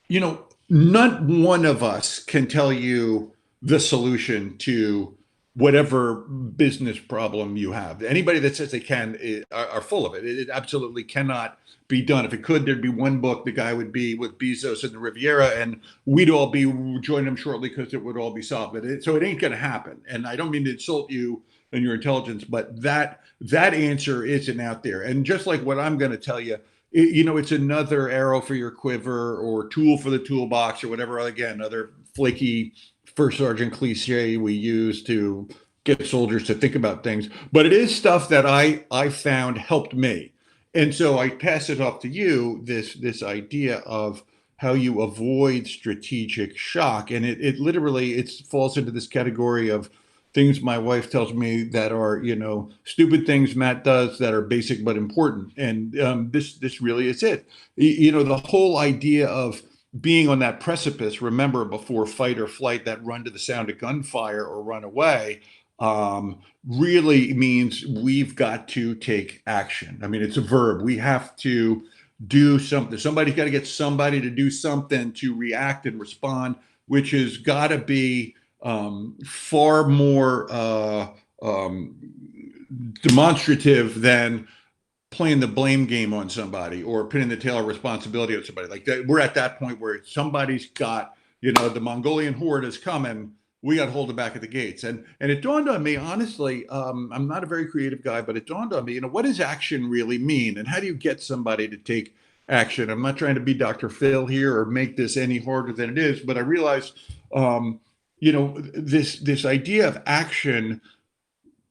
know, not one of us can tell you the solution to whatever business problem you have. Anybody that says they can are full of it. It absolutely cannot be done. If it could, there'd be one book. The guy would be with Bezos and the Riviera, and we'd all be joining him shortly because it would all be solved. But so it ain't going to happen. And I don't mean to insult you and your intelligence, but that answer isn't out there. And just like what I'm going to tell you, it's another arrow for your quiver or tool for the toolbox or whatever. Again, other flaky first sergeant cliche we use to get soldiers to think about things. But it is stuff that I found helped me. And so I pass it off to you, this idea of how you avoid strategic shock. And it literally falls into this category of things my wife tells me that are, stupid things Matt does that are basic but important. And this really is it. The whole idea of being on that precipice, remember, before fight or flight, that run to the sound of gunfire or run away, really means we've got to take action. I mean, it's a verb. We have to do something. Somebody's got to get somebody to do something to react and respond, which has got to be far more demonstrative than playing the blame game on somebody or pinning the tail of responsibility on somebody. Like that, we're at that point where somebody's got, the Mongolian horde is coming. We got to hold it back at the gates. And it dawned on me, honestly, I'm not a very creative guy, but it dawned on me, what does action really mean? And how do you get somebody to take action? I'm not trying to be Dr. Phil here or make this any harder than it is, but I realized, this idea of action,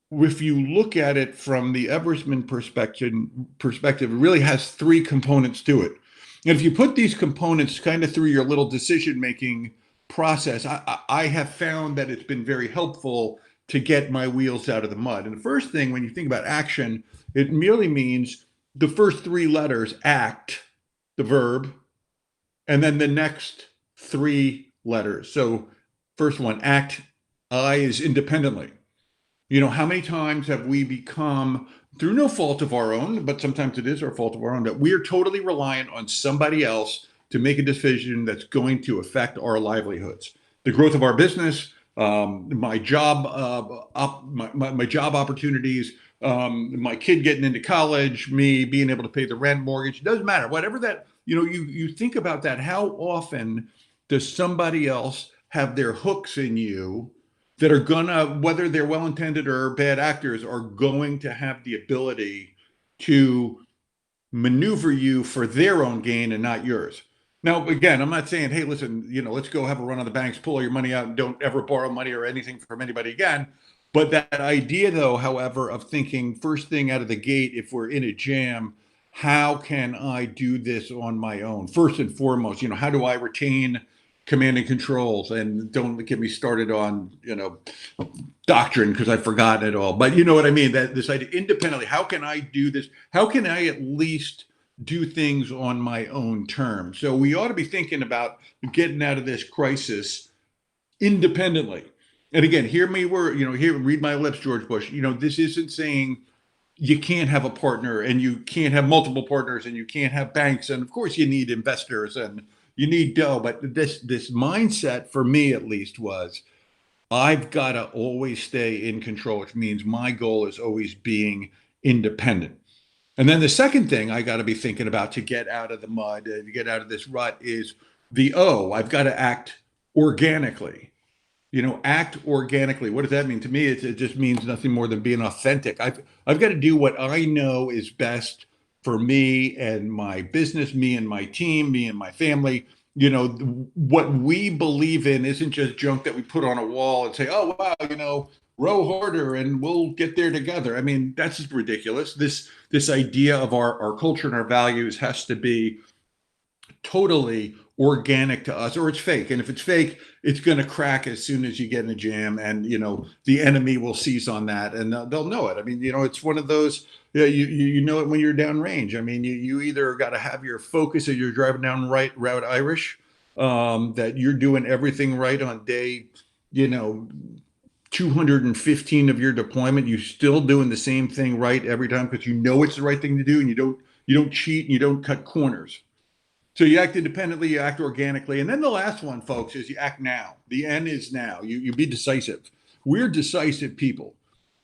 if you look at it from the Eversmann perspective, it really has three components to it. And if you put these components kind of through your little decision-making process, I have found that it's been very helpful to get my wheels out of the mud. And the first thing, when you think about action, it merely means the first three letters, act, the verb, and then the next three letters. So first one, act, I is independently. How many times have we become, through no fault of our own, but sometimes it is our fault of our own, that we are totally reliant on somebody else to make a decision that's going to affect our livelihoods, the growth of our business, my job, my job opportunities, my kid getting into college, me being able to pay the rent, mortgage. It doesn't matter. Whatever that, you think about that. How often does somebody else have their hooks in you that are gonna, whether they're well-intended or bad actors, are going to have the ability to maneuver you for their own gain and not yours? Now, again, I'm not saying, hey, listen, let's go have a run on the banks, pull all your money out, and don't ever borrow money or anything from anybody again. But that idea, though, however, of thinking first thing out of the gate, if we're in a jam, how can I do this on my own? First and foremost, how do I retain command and controls? And don't get me started on, doctrine, because I've forgotten it all. But you know what I mean? That this idea, independently, how can I do this? How can I at least do things on my own terms? So we ought to be thinking about getting out of this crisis independently. And again, hear me read my lips, George Bush. This isn't saying you can't have a partner and you can't have multiple partners and you can't have banks. And of course you need investors and you need dough. But this mindset, for me at least, was I've got to always stay in control, which means my goal is always being independent. And then the second thing I got to be thinking about to get out of the mud, to get out of this rut, is the O. I've got to act organically. Act organically. What does that mean? To me, it just means nothing more than being authentic. I've got to do what I know is best for me and my business, me and my team, me and my family. What we believe in isn't just junk that we put on a wall and say, oh, wow, row harder and we'll get there together. I mean, that's just ridiculous. This idea of our culture and our values has to be totally organic to us, or it's fake. And if it's fake, it's going to crack as soon as you get in a jam, and the enemy will seize on that and they'll know it. I mean, it's one of those, you know it when you're downrange. I mean, you either got to have your focus as you're driving down Route Irish, that you're doing everything right on day 215 of your deployment. You're still doing the same thing right every time because it's the right thing to do, and you don't cheat and you don't cut corners. So you act independently, you act organically. And then the last one, folks, is you act now. The N is now. You be decisive. we're decisive people.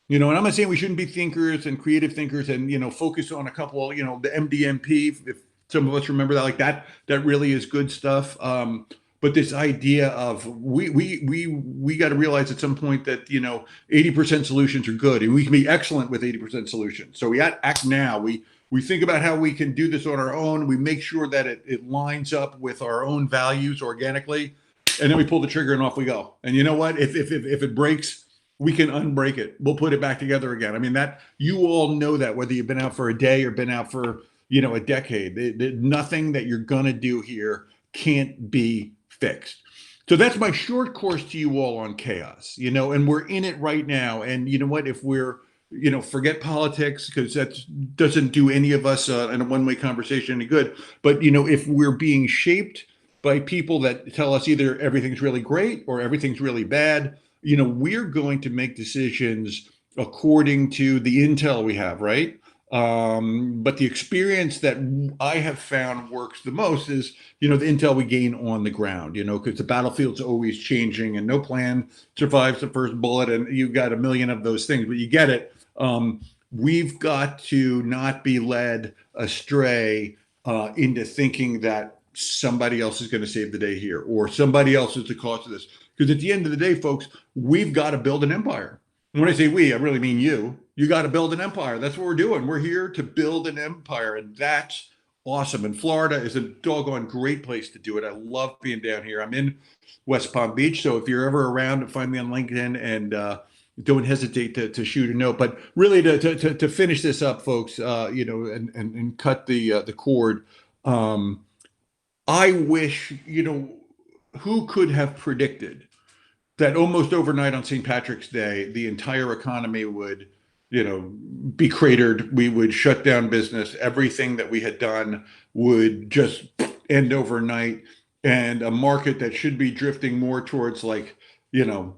You know, and I'm not saying we shouldn't be thinkers and creative thinkers and, you know, focus on a couple, you know, the MDMP, if some of us remember that, like that really is good stuff. But this idea of we got to realize at some point that, you know, 80% solutions are good and we can be excellent with 80% solutions. So we act now. We think about how we can do this on our own. We make sure that it lines up with our own values organically, and then we pull the trigger and off we go. And you know what? If it breaks, we can unbreak it. We'll put it back together again. I mean, that you all know that, whether you've been out for a day or been out for, you know, a decade. Nothing that you're gonna do here can't be fixed. So that's my short course to you all on chaos, you know, and we're in it right now. And you know what, if we're, you know, forget politics, because that doesn't do any of us in a one-way conversation any good. But, you know, if we're being shaped by people that tell us either everything's really great or everything's really bad, you know, we're going to make decisions according to the intel we have, right? But the experience that I have found works the most is, you know, the intel we gain on the ground, you know, because the battlefield's always changing and no plan survives the first bullet, and you've got a million of those things, but you get it. We've got to not be led astray into thinking that somebody else is going to save the day here or somebody else is the cause of this. Because at the end of the day, folks, we've got to build an empire. And when I say we, I really mean you. You got to build an empire. That's what we're doing. We're here to build an empire, and that's awesome. And Florida is a doggone great place to do it. I love being down here. I'm in West Palm Beach, so if you're ever around, find me on LinkedIn, and don't hesitate to shoot a note. But really, to finish this up, folks, you know, and cut the cord. I wish, you know, who could have predicted that almost overnight on St. Patrick's Day, the entire economy would, you know, be cratered. We would shut down business. Everything that we had done would just end overnight. And a market that should be drifting more towards, like, you know,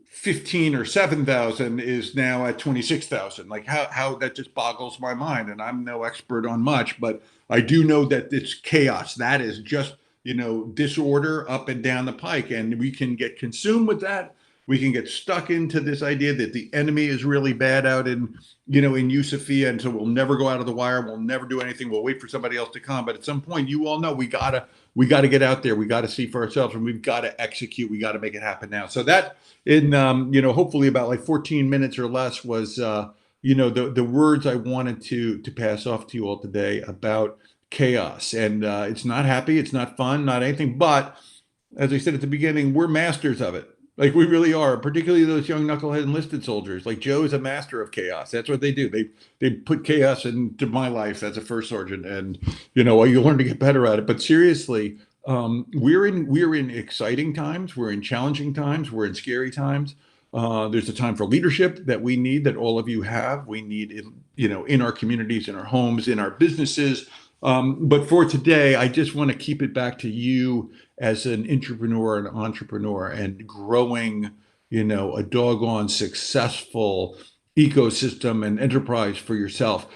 15 or 7,000 is now at 26,000. Like how that just boggles my mind. And I'm no expert on much, but I do know that it's chaos. That is just, you know, disorder up and down the pike. And we can get consumed with that. We can get stuck into this idea that the enemy is really bad out in, you know, in Yusufia. And so we'll never go out of the wire. We'll never do anything. We'll wait for somebody else to come. But at some point, you all know we gotta get out there. We got to see for ourselves, and we've got to execute. We got to make it happen now. So that in, you know, hopefully about like 14 minutes or less was, you know, the words I wanted to pass off to you all today about chaos. And it's not happy. It's not fun, not anything. But as I said at the beginning, we're masters of it. Like we really are, particularly those young knucklehead enlisted soldiers. Like Joe is a master of chaos. That's what they do. They put chaos into my life as a first sergeant, and you know, you learn to get better at it. But seriously, we're in exciting times. We're in challenging times. We're in scary times. There's a time for leadership that we need, that all of you have. We need, you know, in our communities, in our homes, in our businesses. But for today, I just want to keep it back to you as an entrepreneur and growing, you know, a doggone successful ecosystem and enterprise for yourself.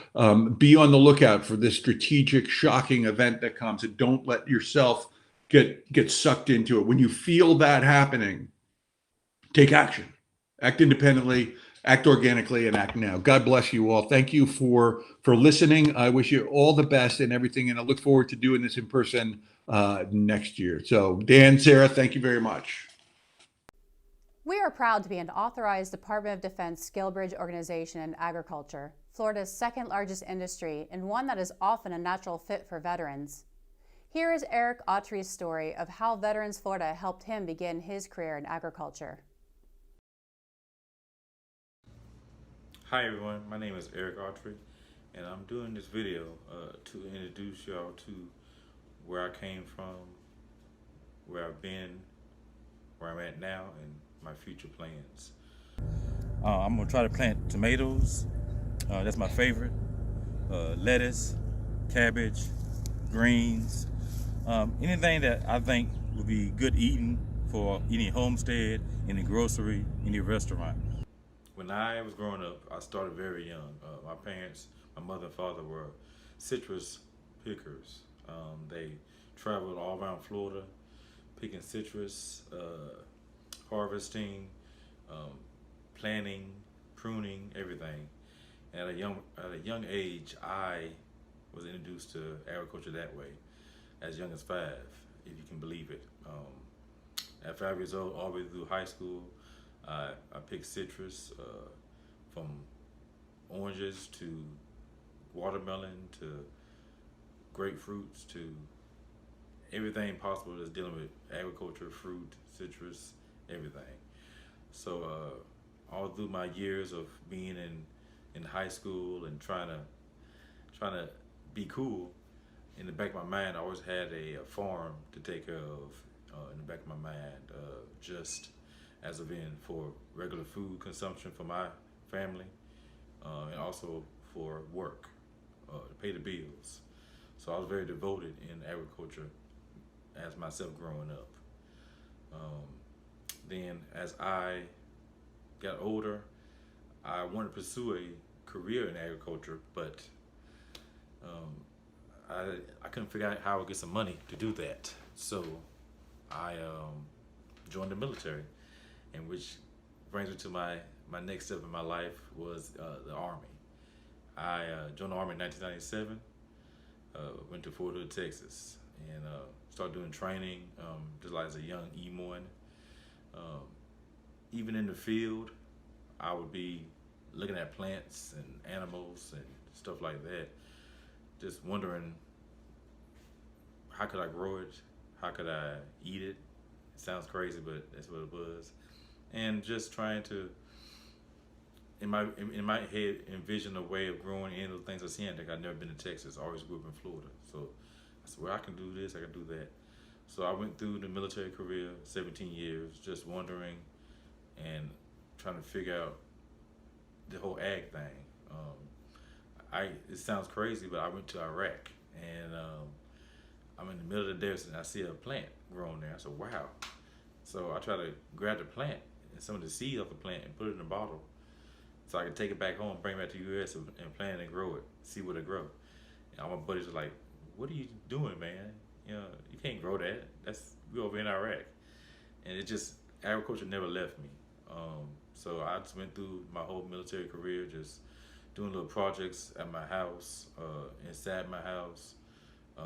Be on the lookout for this strategic, shocking event that comes, and don't let yourself get sucked into it. When you feel that happening, take action, act independently, act organically, and act now. God bless you all. Thank you for listening. I wish you all the best and everything, and I look forward to doing this in person next year. So Dan, Sarah, thank you very much. We are proud to be an authorized Department of Defense skill bridge organization in agriculture, Florida's second largest industry, and one that is often a natural fit for veterans. Here is Eric Autry's story of how Veterans Florida helped him begin his career in agriculture. Hi everyone, my name is Eric Autry, and I'm doing this video to introduce y'all to where I came from, where I've been, where I'm at now, and my future plans. I'm gonna try to plant tomatoes, that's my favorite, lettuce, cabbage, greens, anything that I think would be good eating for any homestead, any grocery, any restaurant. When I was growing up, I started very young. My parents, my mother and father were citrus pickers. They traveled all around Florida, picking citrus, harvesting, planting, pruning, everything. And at a young age, I was introduced to agriculture that way, as young as 5, if you can believe it. At 5 years old, all the way through high school, I picked citrus, from oranges to watermelon to grapefruits to everything possible that's dealing with agriculture, fruit, citrus, everything. So all through my years of being in high school and trying to be cool, in the back of my mind, I always had a farm to take care of in the back of my mind, just as of in for regular food consumption for my family, and also for work, to pay the bills. So I was very devoted in agriculture as myself growing up. Then as I got older, I wanted to pursue a career in agriculture, but I couldn't figure out how I would get some money to do that. So I joined the military, and which brings me to my next step in my life was the Army. I joined the Army in 1997, went to Fort Hood, Texas, and started doing training just like as a young E1. Even in the field, I would be looking at plants and animals and stuff like that, just wondering how could I grow it, how could I eat it. It sounds crazy, but that's what it was. And just trying to, in my head, envision a way of growing any of the things I see. Like I've never been to Texas, I always grew up in Florida. So I said, well, I can do this, I can do that. So I went through the military career, 17 years, just wondering and trying to figure out the whole ag thing. It sounds crazy, but I went to Iraq, and I'm in the middle of the desert, and I see a plant growing there. I said, wow. So I try to grab the plant and some of the seeds off the plant and put it in a bottle so I can take it back home, bring it back to the U.S. and plant it and grow it, see what it grow. And all my buddies are like, what are you doing, man? You know, you can't grow that. We're over in Iraq. And it just, agriculture never left me. So I just went through my whole military career, just doing little projects at my house, inside my house. I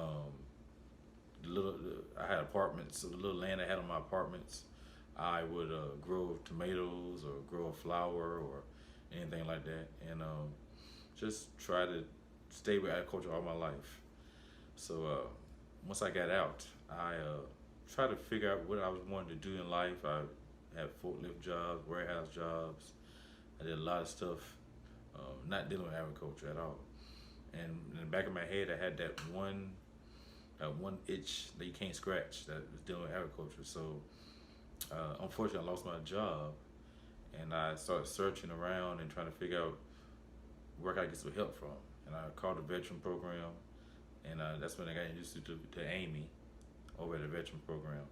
had apartments, so the little land I had on my apartments, I would grow tomatoes or grow a flower or anything like that, and just try to stay with agriculture all my life. So once I got out, I tried to figure out what I was wanting to do in life. I had forklift jobs, warehouse jobs. I did a lot of stuff, not dealing with agriculture at all. And in the back of my head, I had that one itch that you can't scratch that was dealing with agriculture. So unfortunately, I lost my job, and I started searching around and trying to figure out where I could get some help from. And I called the veteran program, and that's when I got introduced to Amy over at the veteran program.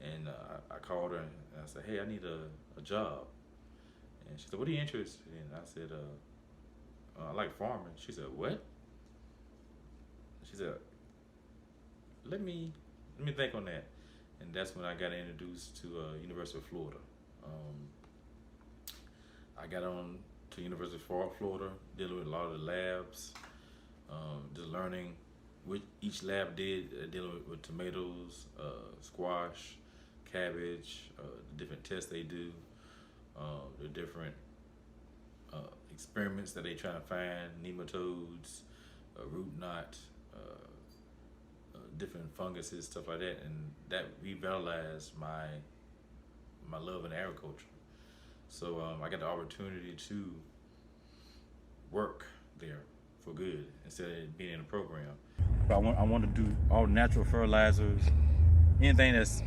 And I called her and I said, hey, I need a job. And she said, what are you interested in? I said, I like farming. She said, what? She said, let me think on that. And that's when I got introduced to University of Florida. I got on to University of Florida, dealing with a lot of the labs, just learning what each lab did, dealing with tomatoes, squash, cabbage, the different tests they do, the different experiments that they try to find, nematodes, root knot, different funguses, stuff like that, and that revitalized my love in agriculture. So I got the opportunity to work there for good instead of being in a program. But I want to do all natural fertilizers, anything that's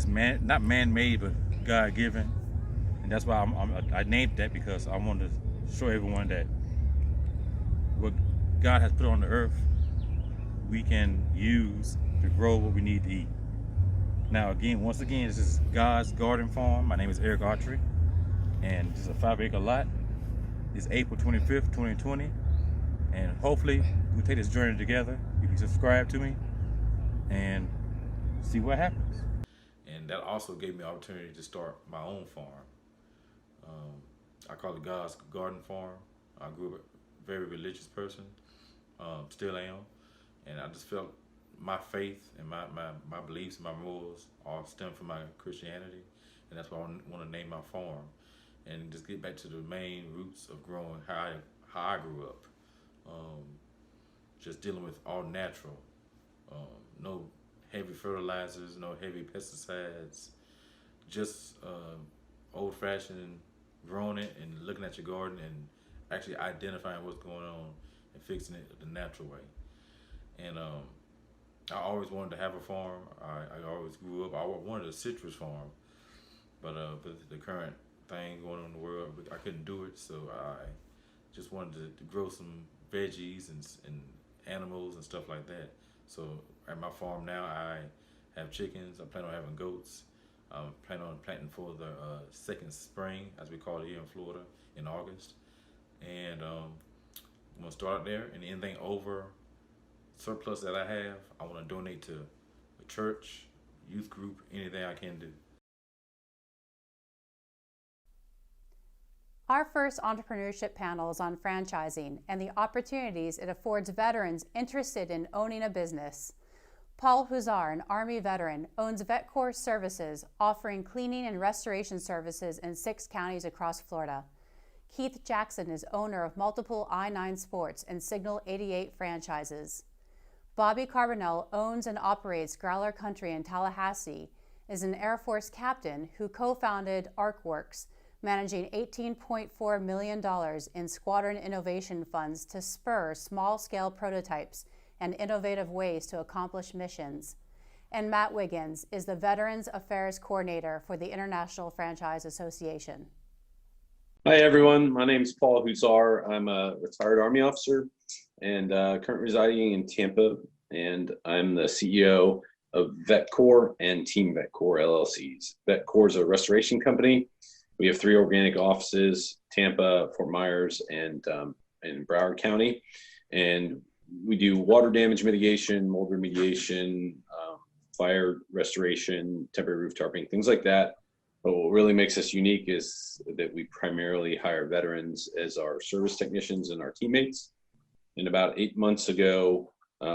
not man-made but God-given, and that's why I named that, because I wanted to show everyone that what God has put on the earth, we can use to grow what we need to eat. Now once again, this is God's Garden Farm. My name is Eric Autry, and this is a 5-acre lot. It's April 25th, 2020, and hopefully we'll take this journey together. You can subscribe to me and see what happens. And that also gave me an opportunity to start my own farm. I call it God's garden farm. I grew up a very religious person, still am, and I just felt my faith and my beliefs and my morals all stem from my Christianity, and that's why I want to name my farm, and just get back to the main roots of growing how I grew up, just dealing with all natural, no heavy fertilizers, no heavy pesticides, just old-fashioned growing it and looking at your garden and actually identifying what's going on and fixing it the natural way. And I always wanted to have a farm. I always grew up. I wanted a citrus farm, but with the current thing going on in the world, I couldn't do it. So I just wanted to grow some veggies and animals and stuff like that. So at my farm now, I have chickens. I plan on having goats. I plan on planting for the second spring, as we call it here in Florida, in August. And I'm gonna start there, and anything over surplus that I have, I want to donate to a church, youth group, anything I can do. Our first entrepreneurship panel is on franchising and the opportunities it affords veterans interested in owning a business. Paul Huzar, an Army veteran, owns VetCorps Services, offering cleaning and restoration services in 6 counties across Florida. Keith Jackson is owner of multiple I-9 Sports and Signal 88 franchises. Bobby Carbonell owns and operates Growler Country in Tallahassee, is an Air Force captain who co-founded ArcWorks, managing $18.4 million in squadron innovation funds to spur small-scale prototypes and innovative ways to accomplish missions. And Matt Wiggins is the Veterans Affairs Coordinator for the International Franchise Association. Hi everyone, my name is Paul Huzar. I'm a retired Army officer and currently residing in Tampa, and I'm the CEO of VetCorps and Team VetCorps LLCs. VetCorps is a restoration company. We have 3 organic offices, Tampa, Fort Myers, and in Broward County. And we do water damage mitigation, mold remediation, fire restoration, temporary roof tarping, things like that. But what really makes us unique is that we primarily hire veterans as our service technicians and our teammates. And about 8 months ago,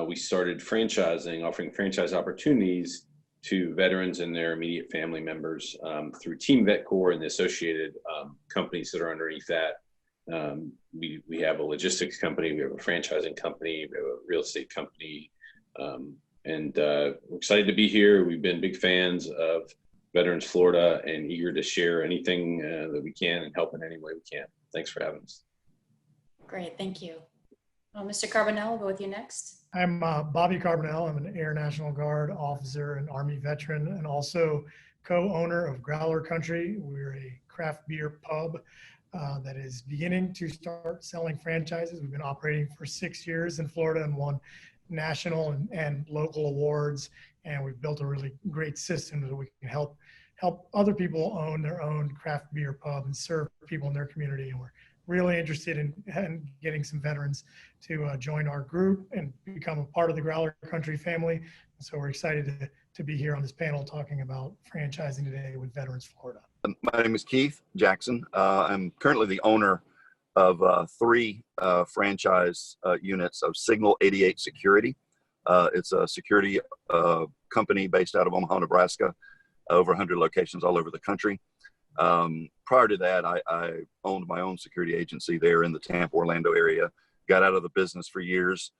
we started franchising, offering franchise opportunities to veterans and their immediate family members through Team VetCorps and the associated companies that are underneath that. We have a logistics company, we have a franchising company, we have a real estate company, and we're excited to be here. We've been big fans of Veterans Florida and eager to share anything that we can and help in any way we can. Thanks for having us. Great, thank you. Mr. Carbonell, we'll go with you next. I'm Bobby Carbonell. I'm an Air National Guard officer and Army veteran, and also co-owner of Growler Country. We're a craft beer pub that is beginning to start selling franchises. We've been operating for 6 years in Florida and won national and local awards. And we've built a really great system that we can help other people own their own craft beer pub and serve people in their community. And we're really interested in getting some veterans to join our group and become a part of the Growler Country family. And so we're excited to be here on this panel talking about franchising today with Veterans Florida. My name is Keith Jackson. I'm currently the owner of 3 franchise units of Signal 88 Security. It's a security company based out of Omaha, Nebraska, over 100 locations all over the country. Prior to that, I owned my own security agency there in the Tampa, Orlando area. Got out of the business for years.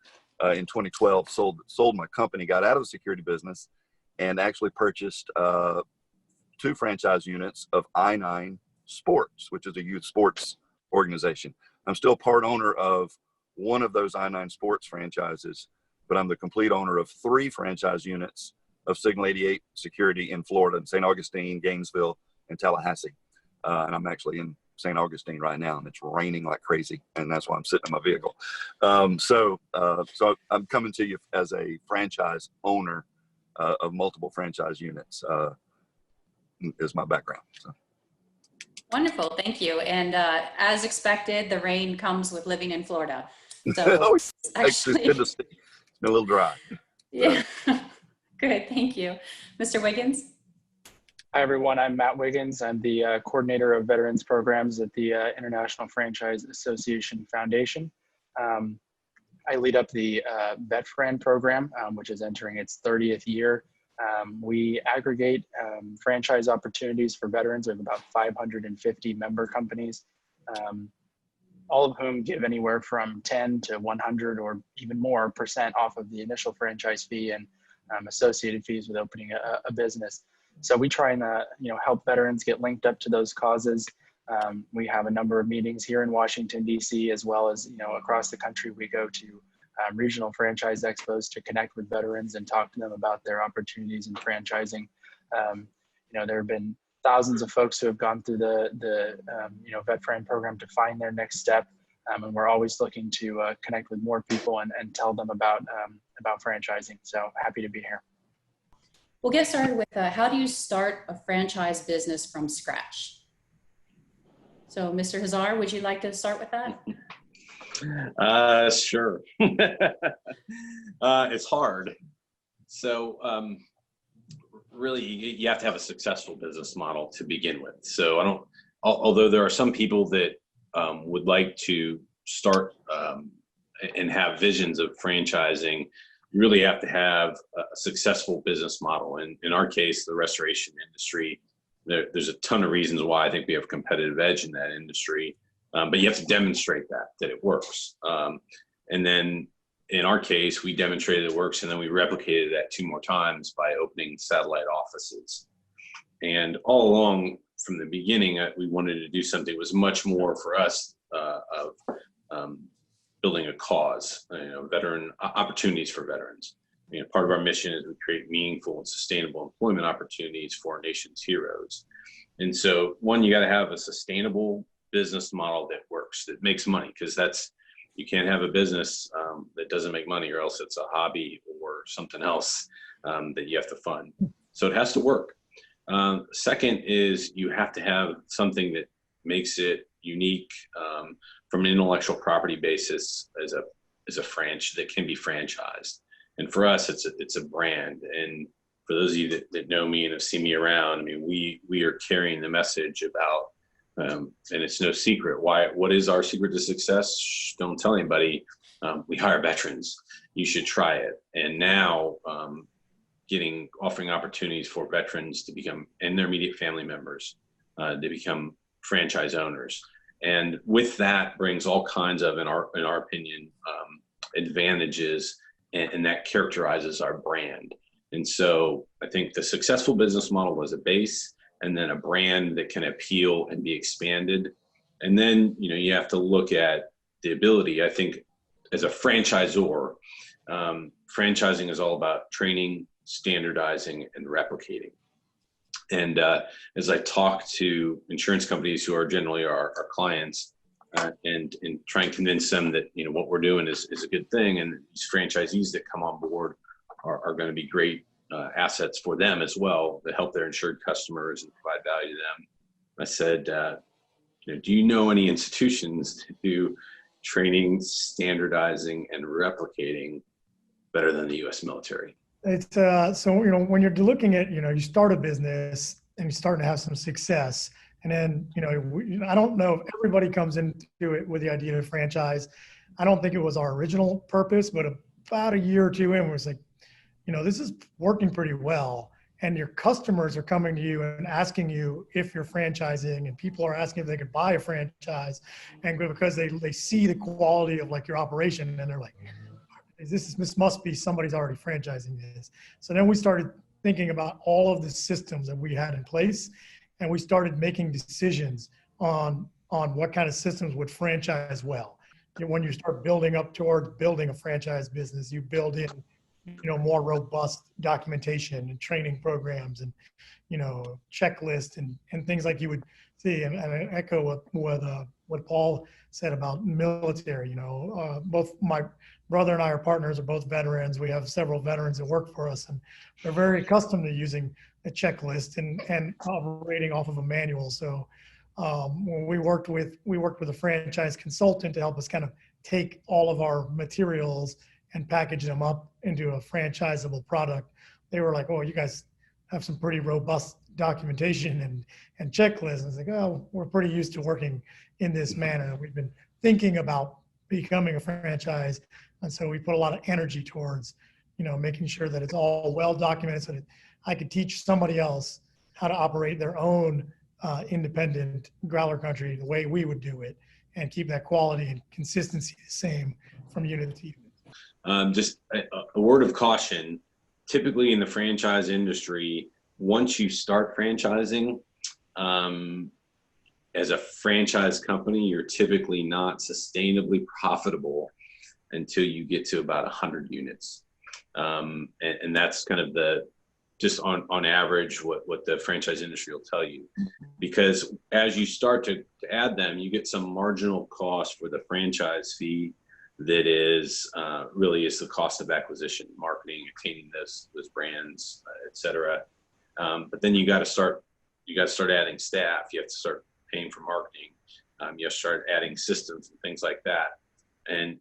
In 2012, sold my company, got out of the security business, and actually purchased 2 franchise units of I-9 Sports, which is a youth sports organization. I'm still part owner of one of those I-9 Sports franchises, but I'm the complete owner of 3 franchise units of Signal 88 Security in Florida, in St. Augustine, Gainesville, and Tallahassee. And I'm actually in St. Augustine right now, and it's raining like crazy, and that's why I'm sitting in my vehicle. So I'm coming to you as a franchise owner of multiple franchise units is my background. So. Wonderful, thank you. And as expected, the rain comes with living in Florida. So actually, it's good to see. It's been a little dry. Yeah, good, thank you. Mr. Wiggins? Hi, everyone. I'm Matt Wiggins. I'm the coordinator of veterans programs at the International Franchise Association Foundation. I lead up the VetFriend program, which is entering its 30th year. We aggregate franchise opportunities for veterans. We have about 550 member companies, all of whom give anywhere from 10 to 100 or even more % off of the initial franchise fee and associated fees with opening a business. So we try and help veterans get linked up to those causes. We have a number of meetings here in Washington, D.C., as well as across the country. We go to regional franchise expos to connect with veterans and talk to them about their opportunities in franchising. There have been thousands of folks who have gone through the VetFriend program to find their next step, and we're always looking to connect with more people and tell them about franchising. So happy to be here. We'll get started with how do you start a franchise business from scratch? So Mr. Hazar, would you like to start with that? Sure. It's hard. So really, you have to have a successful business model to begin with. So although there are some people that would like to start and have visions of franchising, you really have to have a successful business model. And in our case, the restoration industry, there's a ton of reasons why I think we have a competitive edge in that industry, but you have to demonstrate that it works. And then in our case, we demonstrated it works, and then we replicated that 2 more times by opening satellite offices. And all along from the beginning, we wanted to do something that was much more for us of building a cause, veteran opportunities for veterans. Part of our mission is to create meaningful and sustainable employment opportunities for our nation's heroes. And so, one, you got to have a sustainable business model that works, that makes money, because you can't have a business that doesn't make money, or else it's a hobby or something else that you have to fund. So it has to work. Second is you have to have something that makes it unique from an intellectual property basis as a franchise that can be franchised. And for us, it's a brand. And for those of you that know me and have seen me around, I mean, we are carrying the message about, and it's no secret. What is our secret to success? Shh, don't tell anybody. We hire veterans. You should try it. And now offering opportunities for veterans to become, and their immediate family members, to become franchise owners. And with that brings all kinds of, in our opinion, advantages, and that characterizes our brand. And so I think the successful business model was a base, and then a brand that can appeal and be expanded. And then, you have to look at the ability. I think as a franchisor, franchising is all about training, standardizing, and replicating. And as I talk to insurance companies who are generally our clients, and try and convince them that what we're doing is a good thing, and these franchisees that come on board are going to be great assets for them as well, to help their insured customers and provide value to them. I said, do you know any institutions that do training, standardizing, and replicating better than the U.S. military? It's so when you're looking at you start a business and you're starting to have some success, and then I don't know if everybody comes into it with the idea of franchise. I don't think it was our original purpose, but about a year or two in, we was like, this is working pretty well, and your customers are coming to you and asking you if you're franchising, and people are asking if they could buy a franchise, and because they see the quality of your operation, and they're like, this must be somebody's already franchising this. So then we started thinking about all of the systems that we had in place, and we started making decisions on what kind of systems would franchise well. When you start building up towards building a franchise business, you build in more robust documentation and training programs and checklists and things like you would see. And I echo what Paul said about military. Both my brother and I are partners, are both veterans. We have several veterans that work for us, and they're very accustomed to using a checklist and operating off of a manual. So when we worked with a franchise consultant to help us kind of take all of our materials and package them up into a franchisable product. They were like, "Oh, you guys have some pretty robust documentation and checklists. And it's like, oh, we're pretty used to working in this manner. We've been thinking about becoming a franchise. And so we put a lot of energy towards, making sure that it's all well documented so that I could teach somebody else how to operate their own independent growler country the way we would do it, and keep that quality and consistency the same from unit to unit. Just a word of caution, typically in the franchise industry, once you start franchising, as a franchise company, you're typically not sustainably profitable until you get to about 100 units. And that's kind of just on average what the franchise industry will tell you. Because as you start to add them, you get some marginal cost for the franchise fee that is really is the cost of acquisition, marketing, obtaining those brands, et cetera. But then you got to start adding staff. You have to start paying for marketing. You have to start adding systems and things like that. And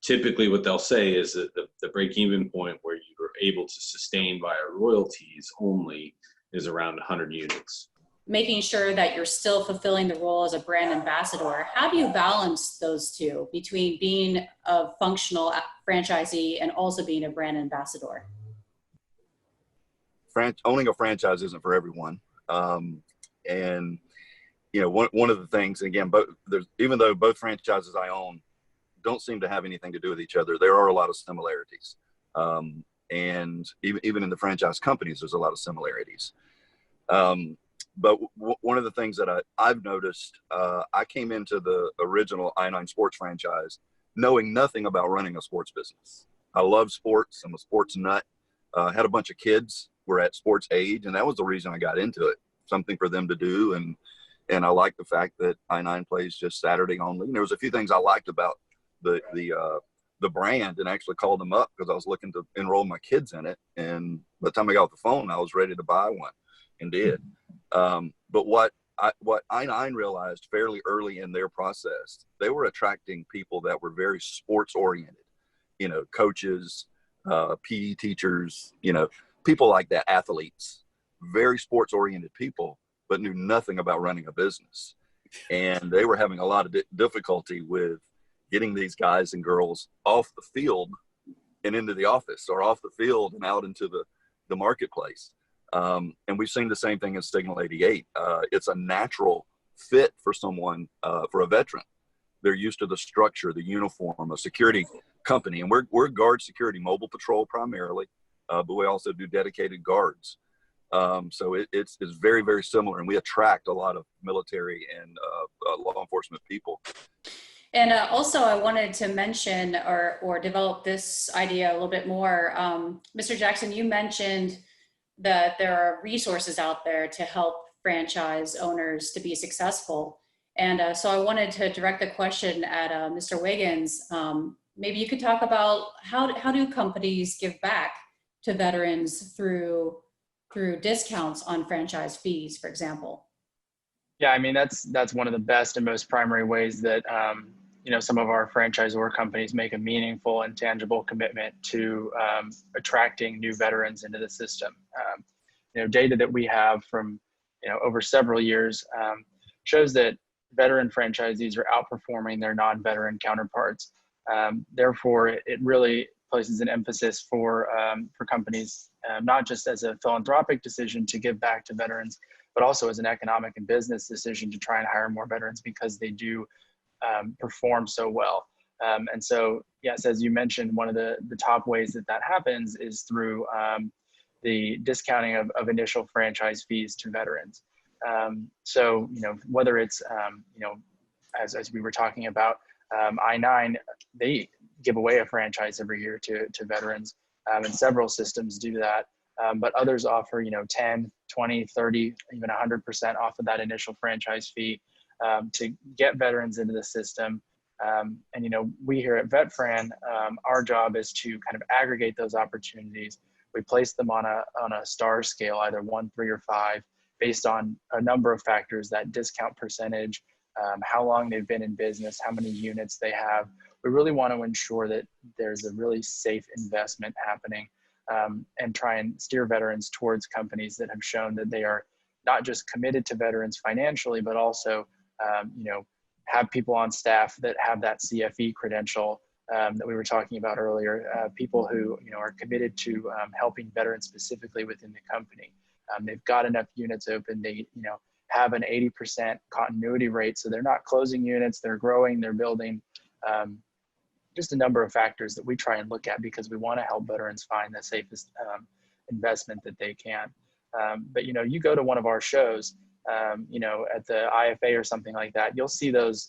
typically what they'll say is that the break-even point where you are able to sustain via royalties only is around 100 units. Making sure that you're still fulfilling the role as a brand ambassador. How do you balance those two between being a functional franchisee and also being a brand ambassador? Owning a franchise isn't for everyone. And one of the things, again, even though both franchises I own don't seem to have anything to do with each other, there are a lot of similarities. And even in the franchise companies, there's a lot of similarities. But one of the things that I've noticed, I came into the original I9 Sports franchise knowing nothing about running a sports business. I love sports. I'm a sports nut. Had a bunch of kids were at sports age, and that was the reason I got into it. Something for them to do, and I like the fact that I9 plays just Saturday only. And there was a few things I liked about the brand, and actually called them up because I was looking to enroll my kids in it. And by the time I got off the phone, I was ready to buy one, and did. But what I9 realized fairly early in their process, they were attracting people that were very sports oriented, coaches, PE teachers, people like that, athletes, very sports oriented people, but knew nothing about running a business. And they were having a lot of difficulty with getting these guys and girls off the field and into the office, or off the field and out into the marketplace. And we've seen the same thing in Signal 88. It's a natural fit for someone, for a veteran. They're used to the structure, the uniform, a security company. And we're guard security, mobile patrol primarily, but we also do dedicated guards. So it's very, very similar. And we attract a lot of military and law enforcement people. And also I wanted to mention or develop this idea a little bit more. Mr. Jackson, you mentioned that there are resources out there to help franchise owners to be successful. And so I wanted to direct the question at Mr. Wiggins. Maybe you could talk about how do companies give back to veterans through discounts on franchise fees, for example? Yeah, I mean, that's one of the best and most primary ways that some of our franchisor companies make a meaningful and tangible commitment to attracting new veterans into the system. Data that we have from over several years shows that veteran franchisees are outperforming their non-veteran counterparts. Therefore, it really places an emphasis for companies, not just as a philanthropic decision to give back to veterans, but also as an economic and business decision to try and hire more veterans because they do perform so well. And so, yes, as you mentioned, one of the top ways that happens is through the discounting of initial franchise fees to veterans. So, whether it's, as we were talking about, I9, they give away a franchise every year to veterans, and several systems do that. But others offer, 10, 20, 30, even 100% off of that initial franchise fee to get veterans into the system. And, we here at VetFran, our job is to kind of aggregate those opportunities. We place them on a star scale, either 1, 3, or 5, based on a number of factors: that discount percentage, how long they've been in business, how many units they have. We really want to ensure that there's a really safe investment happening and try and steer veterans towards companies that have shown that they are not just committed to veterans financially, but also, have people on staff that have that CFE credential that we were talking about earlier, people who, are committed to helping veterans specifically within the company. They've got enough units open. They, have an 80% continuity rate. So they're not closing units, they're growing, they're building. Just a number of factors that we try and look at because we want to help veterans find the safest investment that they can. But, you go to one of our shows, at the IFA or something like that, you'll see those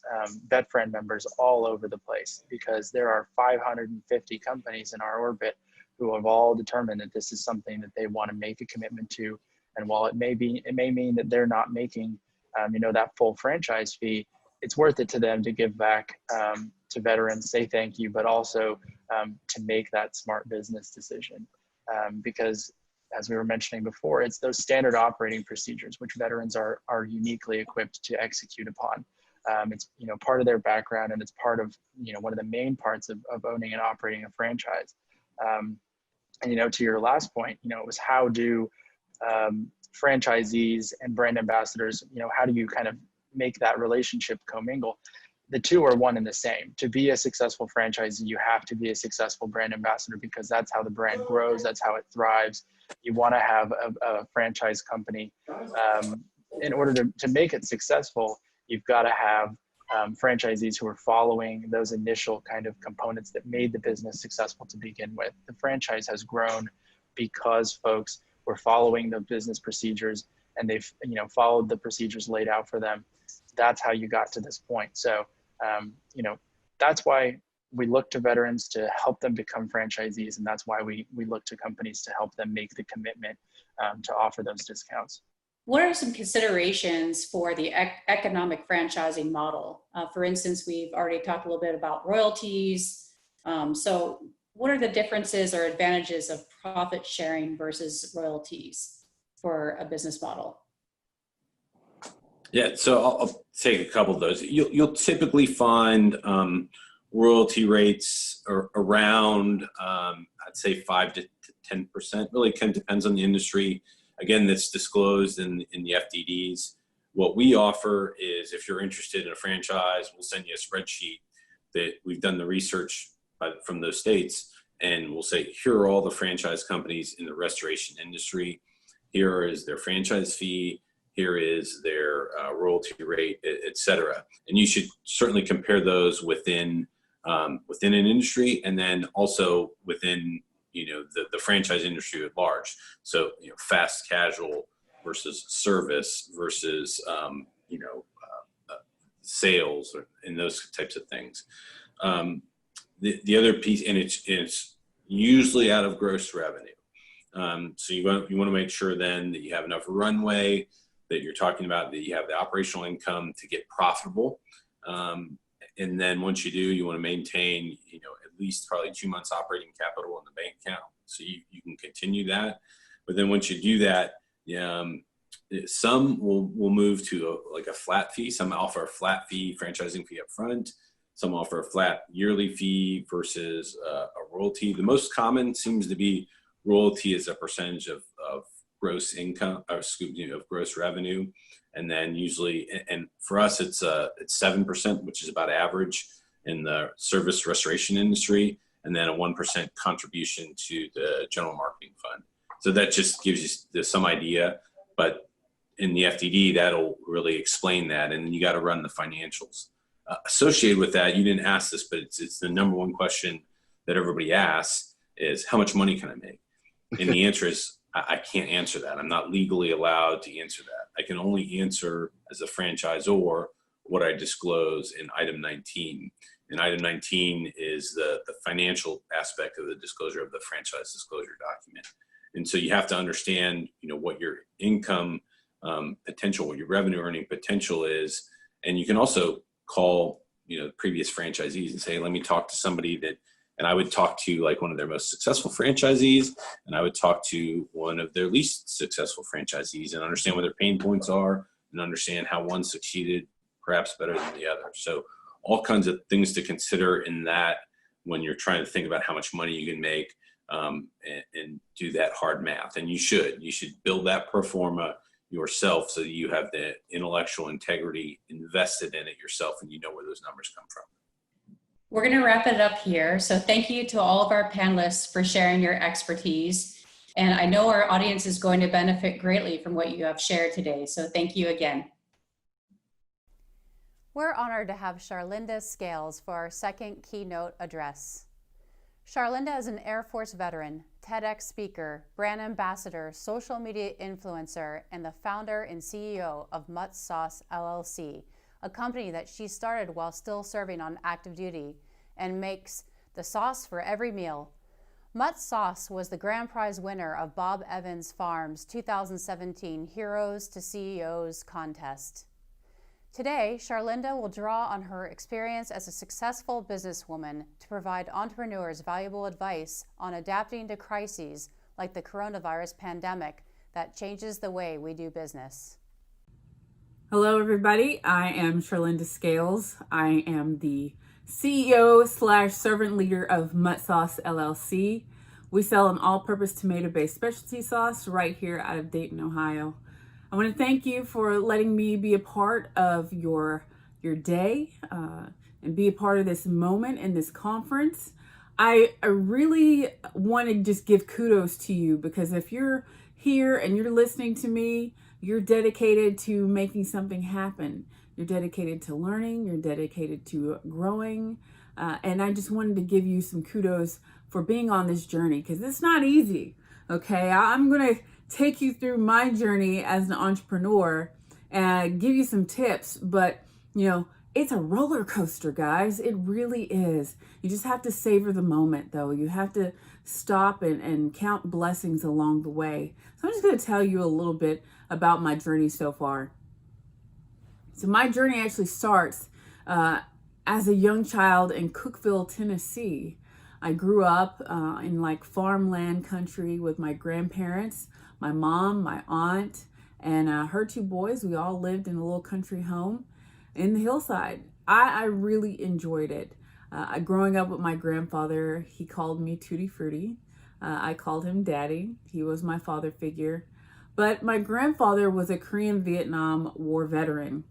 VetFriend members all over the place because there are 550 companies in our orbit who have all determined that this is something that they want to make a commitment to. And while it may mean that they're not making, that full franchise fee, it's worth it to them to give back to veterans, say thank you, but also to make that smart business decision. Because as we were mentioning before, it's those standard operating procedures which veterans are uniquely equipped to execute upon. It's part of their background, and it's part of one of the main parts of owning and operating a franchise. And to your last point, it was how do franchisees and brand ambassadors, how do you kind of make that relationship commingle? The two are one and the same. To be a successful franchisee, you have to be a successful brand ambassador because that's how the brand grows, that's how it thrives. You want to have a franchise company. In order to make it successful, you've got to have franchisees who are following those initial kind of components that made the business successful to begin with. The franchise has grown because folks were following the business procedures and they've followed the procedures laid out for them. That's how you got to this point. So, that's why we look to veterans to help them become franchisees. And that's why we look to companies to help them make the commitment to offer those discounts. What are some considerations for the economic franchising model? For instance, we've already talked a little bit about royalties. So what are the differences or advantages of profit sharing versus royalties for a business model? Yeah, so I'll take a couple of those. You'll typically find royalty rates are around, I'd say 5 to 10%. Really kind of depends on the industry. Again, that's disclosed in the FDDs. What we offer is if you're interested in a franchise, we'll send you a spreadsheet that we've done the research from those states, and we'll say, here are all the franchise companies in the restoration industry. Here is their franchise fee. Here is their royalty rate, et cetera. And you should certainly compare those within an industry, and then also within the franchise industry at large. So fast casual versus service versus sales and those types of things. The other piece, and it's usually out of gross revenue. So you want to make sure then that you have enough runway, that you're talking about, that you have the operational income to get profitable. And then once you do, you want to maintain, at least probably 2 months operating capital in the bank account. So you can continue that. But then once you do that, some will move to a flat fee. Some offer a flat fee, franchising fee up front. Some offer a flat yearly fee versus a royalty. The most common seems to be royalty as a percentage of gross income, or of gross revenue. And then usually, and for us, it's 7%, which is about average in the service restoration industry, and then a 1% contribution to the general marketing fund. So that just gives you some idea, but in the FDD, that'll really explain that. And then you got to run the financials. Associated with that, you didn't ask this, but it's the number one question that everybody asks is, how much money can I make? And the answer is, I can't answer that. I'm not legally allowed to answer that. I can only answer as a franchisor what I disclose in item 19. And item 19 is the financial aspect of the disclosure of the franchise disclosure document. And so you have to understand, what your income potential, what your revenue earning potential is. And you can also call, previous franchisees and say, let me talk to somebody and I would talk to one of their most successful franchisees, and I would talk to one of their least successful franchisees and understand what their pain points are and understand how one succeeded perhaps better than the other. So all kinds of things to consider in that when you're trying to think about how much money you can make. and do that hard math. And you should build that pro forma yourself so that you have the intellectual integrity invested in it yourself and you know where those numbers come from. We're going to wrap it up here. So thank you to all of our panelists for sharing your expertise. And I know our audience is going to benefit greatly from what you have shared today. So thank you again. We're honored to have Charlynda Scales for our second keynote address. Charlynda is an Air Force veteran, TEDx speaker, brand ambassador, social media influencer, and the founder and CEO of Mutt Sauce LLC, a company that she started while still serving on active duty and makes the sauce for every meal. Mutt Sauce was the grand prize winner of Bob Evans Farm's 2017 Heroes to CEOs contest. Today, Charlynda will draw on her experience as a successful businesswoman to provide entrepreneurs valuable advice on adapting to crises like the coronavirus pandemic that changes the way we do business. Hello, everybody. I am Charlynda Scales. I am the CEO/servant leader of Mutt Sauce LLC. We sell an all-purpose tomato-based specialty sauce right here out of Dayton, Ohio. I want to thank you for letting me be a part of your day and be a part of this moment in this conference. I really want to just give kudos to you because if you're here and you're listening to me, you're dedicated to making something happen. You're dedicated to learning, you're dedicated to growing, and I just wanted to give you some kudos for being on this journey because it's not easy, okay? I'm going to take you through my journey as an entrepreneur and give you some tips, but it's a roller coaster, guys. It really is. You just have to savor the moment, though. You have to stop and count blessings along the way. So I'm just going to tell you a little bit about my journey so far. So my journey actually starts as a young child in Cookeville, Tennessee. I grew up in like farmland country with my grandparents, my mom, my aunt, and her two boys. We all lived in a little country home in the hillside. I really enjoyed it. Growing up with my grandfather, he called me Tutti Frutti. I called him Daddy. He was my father figure. But my grandfather was a Korean Vietnam War veteran.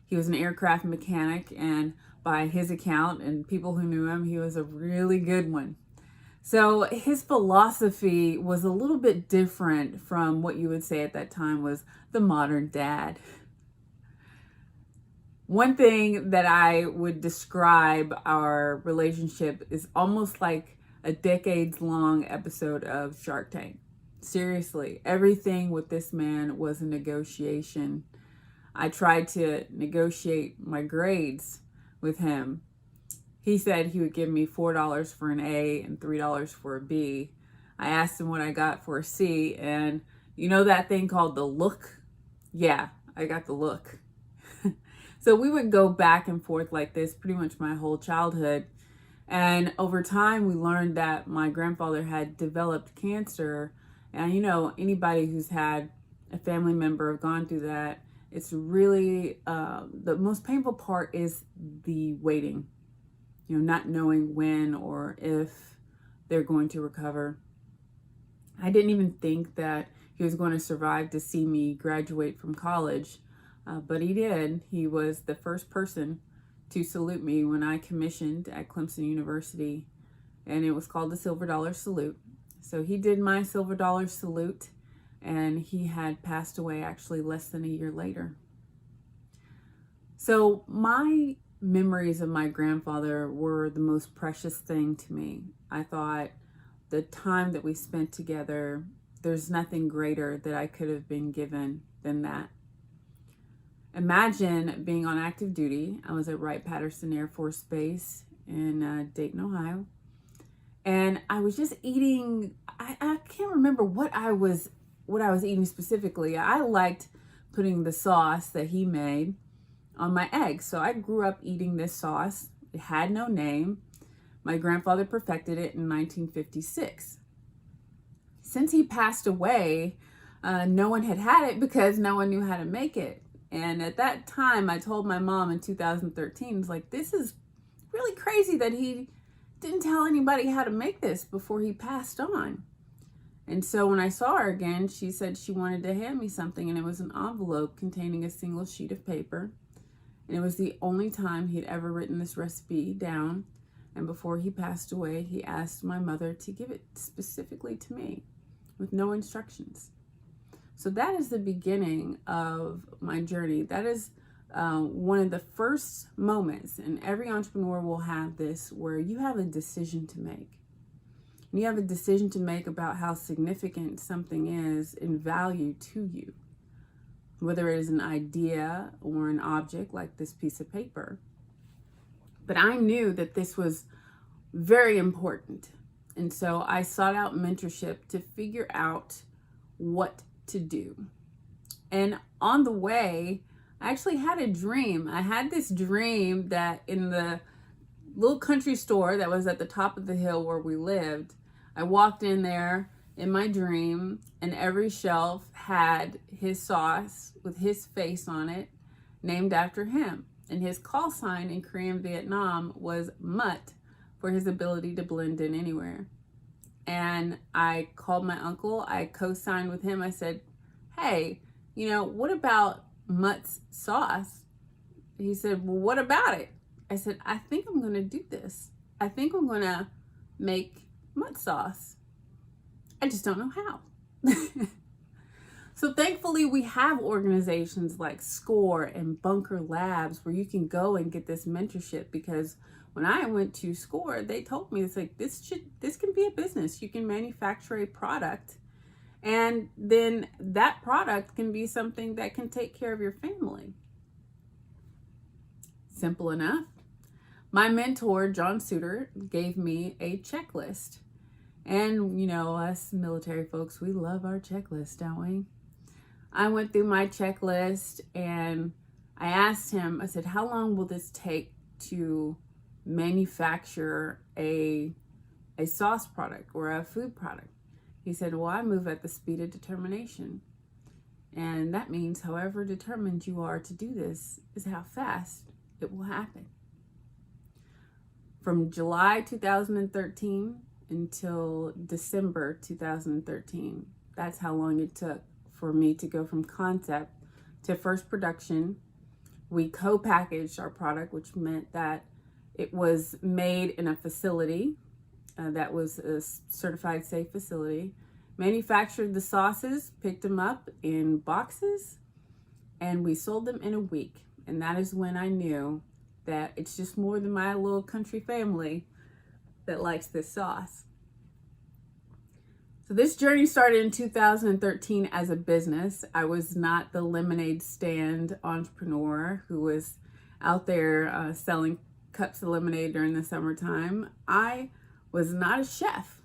He was an aircraft mechanic, and by his account and people who knew him, he was a really good one. So his philosophy was a little bit different from what you would say at that time was the modern dad. One thing that I would describe our relationship is almost like a decades-long episode of Shark Tank. Seriously, everything with this man was a negotiation. I tried to negotiate my grades with him. He said he would give me $4 for an A and $3 for a B. I asked him what I got for a C, and you know that thing called the look? Yeah, I got the look. So we would go back and forth like this pretty much my whole childhood. And over time, we learned that my grandfather had developed cancer. And anybody who's had a family member have gone through that, it's really, the most painful part is the waiting. Not knowing when or if they're going to recover. I didn't even think that he was going to survive to see me graduate from college, but he did. He was the first person to salute me when I commissioned at Clemson University, and it was called the Silver Dollar Salute. So he did my Silver Dollar Salute, and he had passed away actually less than a year later. So my memories of my grandfather were the most precious thing to me. I thought the time that we spent together, there's nothing greater that I could have been given than that. Imagine being on active duty. I was at Wright-Patterson Air Force Base in Dayton, Ohio. And I was just eating, I can't remember what I was eating specifically. I liked putting the sauce that he made on my eggs. So I grew up eating this sauce. It had no name. My grandfather perfected it in 1956. Since he passed away, no one had it because no one knew how to make it. And at that time, I told my mom in 2013, it's like, this is really crazy that he didn't tell anybody how to make this before he passed on. And so when I saw her again, she said she wanted to hand me something, and it was an envelope containing a single sheet of paper. And it was the only time he'd ever written this recipe down. And before he passed away, he asked my mother to give it specifically to me with no instructions. So that is the beginning of my journey. That is one of the first moments, and every entrepreneur will have this, where you have a decision to make. And you have a decision to make about how significant something is in value to you, whether it is an idea or an object like this piece of paper. But I knew that this was very important. And so I sought out mentorship to figure out what to do. And on the way, I actually had a dream. I had this dream that in the little country store that was at the top of the hill where we lived, I walked in there in my dream, and every shelf had his sauce with his face on it, named after him. And his call sign in Korean Vietnam was Mutt, for his ability to blend in anywhere. And I called my uncle, I co-signed with him. I said, hey, what about Mutt's sauce? He said, well, what about it? I said, I think I'm gonna do this. I think I'm gonna make Mutt sauce. I just don't know how. So thankfully we have organizations like SCORE and Bunker Labs where you can go and get this mentorship, because when I went to SCORE, they told me, it's like, this can be a business. You can manufacture a product, and then that product can be something that can take care of your family. Simple enough. My mentor, John Suter, gave me a checklist. And us military folks, we love our checklist, don't we? I went through my checklist and I asked him, I said, how long will this take to manufacture a sauce product or a food product? He said, well, I move at the speed of determination. And that means however determined you are to do this is how fast it will happen. From July 2013 until December 2013, that's how long it took for me to go from concept to first production. We co-packaged our product, which meant that it was made in a facility that was a certified safe facility, manufactured the sauces, picked them up in boxes, and we sold them in a week. And that is when I knew that it's just more than my little country family that likes this sauce. So this journey started in 2013 as a business. I was not the lemonade stand entrepreneur who was out there selling cups of lemonade during the summertime. I was not a chef.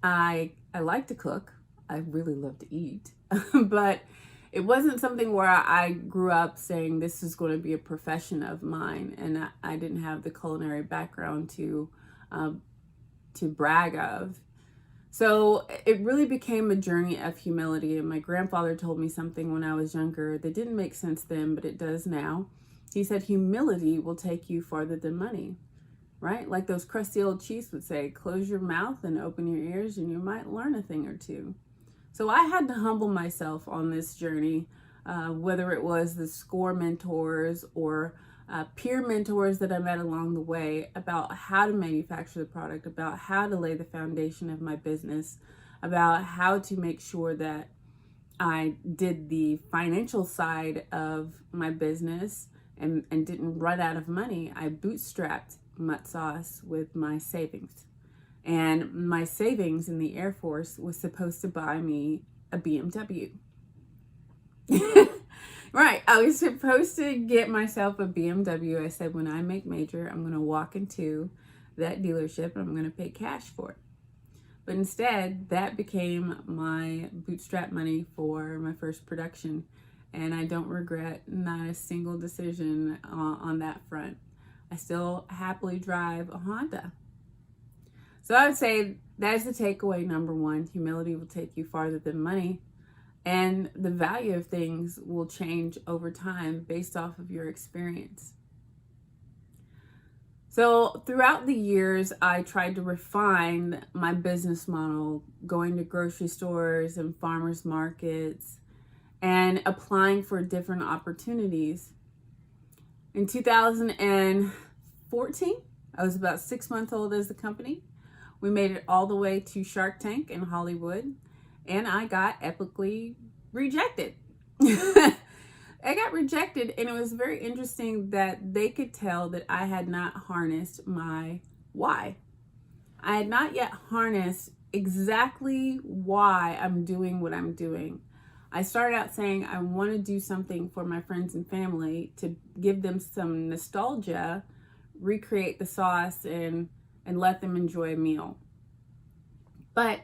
I like to cook. I really love to eat, but it wasn't something where I grew up saying this is going to be a profession of mine, and I didn't have the culinary background to brag of. So it really became a journey of humility. And my grandfather told me something when I was younger that didn't make sense then, but it does now. He said, humility will take you farther than money, right? Like those crusty old chiefs would say, close your mouth and open your ears and you might learn a thing or two. So I had to humble myself on this journey, whether it was the SCORE mentors or peer mentors that I met along the way, about how to manufacture the product, about how to lay the foundation of my business, about how to make sure that I did the financial side of my business and didn't run out of money. I bootstrapped Mutt Sauce with my savings. And my savings in the Air Force was supposed to buy me a BMW. Right, I was supposed to get myself a BMW. I said, when I make major, I'm going to walk into that dealership and I'm going to pay cash for it. But instead, that became my bootstrap money for my first production. And I don't regret not a single decision on that front. I still happily drive a Honda. So I would say that's the takeaway number one. Humility will take you farther than money. And the value of things will change over time based off of your experience. So throughout the years, I tried to refine my business model, going to grocery stores and farmers markets and applying for different opportunities. In 2014, I was about 6 months old as the company. We made it all the way to Shark Tank in Hollywood, and I got epically rejected. I got rejected, and it was very interesting that they could tell that I had not harnessed my why. I had not yet harnessed exactly why I'm doing what I'm doing. I started out saying I want to do something for my friends and family to give them some nostalgia, recreate the sauce, and let them enjoy a meal. But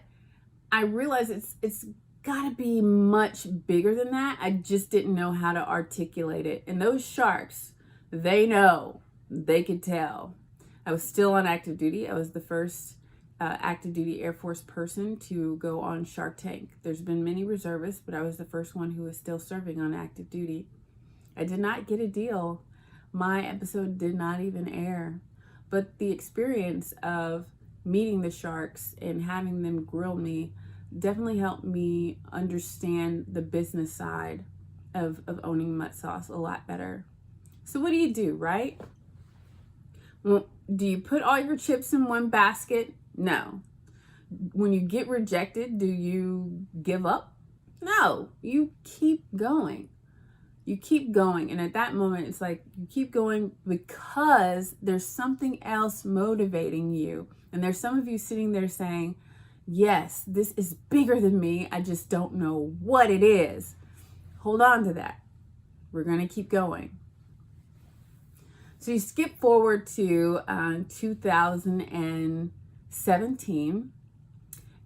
I realized it's gotta be much bigger than that. I just didn't know how to articulate it. And those sharks, they know, they could tell. I was still on active duty. I was the first active duty Air Force person to go on Shark Tank. There's been many reservists, but I was the first one who was still serving on active duty. I did not get a deal. My episode did not even air. But the experience of meeting the sharks and having them grill me definitely helped me understand the business side of owning Mutt Sauce a lot better. So what do, right? Well, do you put all your chips in one basket? No. When you get rejected, do you give up? No, you keep going. You keep going. And at that moment, it's like you keep going because there's something else motivating you. And there's some of you sitting there saying, yes, this is bigger than me. I just don't know what it is. Hold on to that. We're going to keep going. So you skip forward to 2017,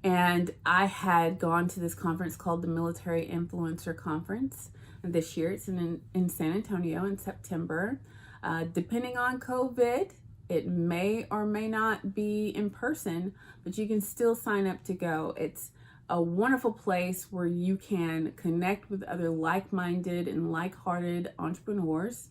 and I had gone to this conference called the Military Influencer Conference. And this year it's in San Antonio in September. Depending on COVID, it may or may not be in person, but you can still sign up to go. It's a wonderful place where you can connect with other like-minded and like-hearted entrepreneurs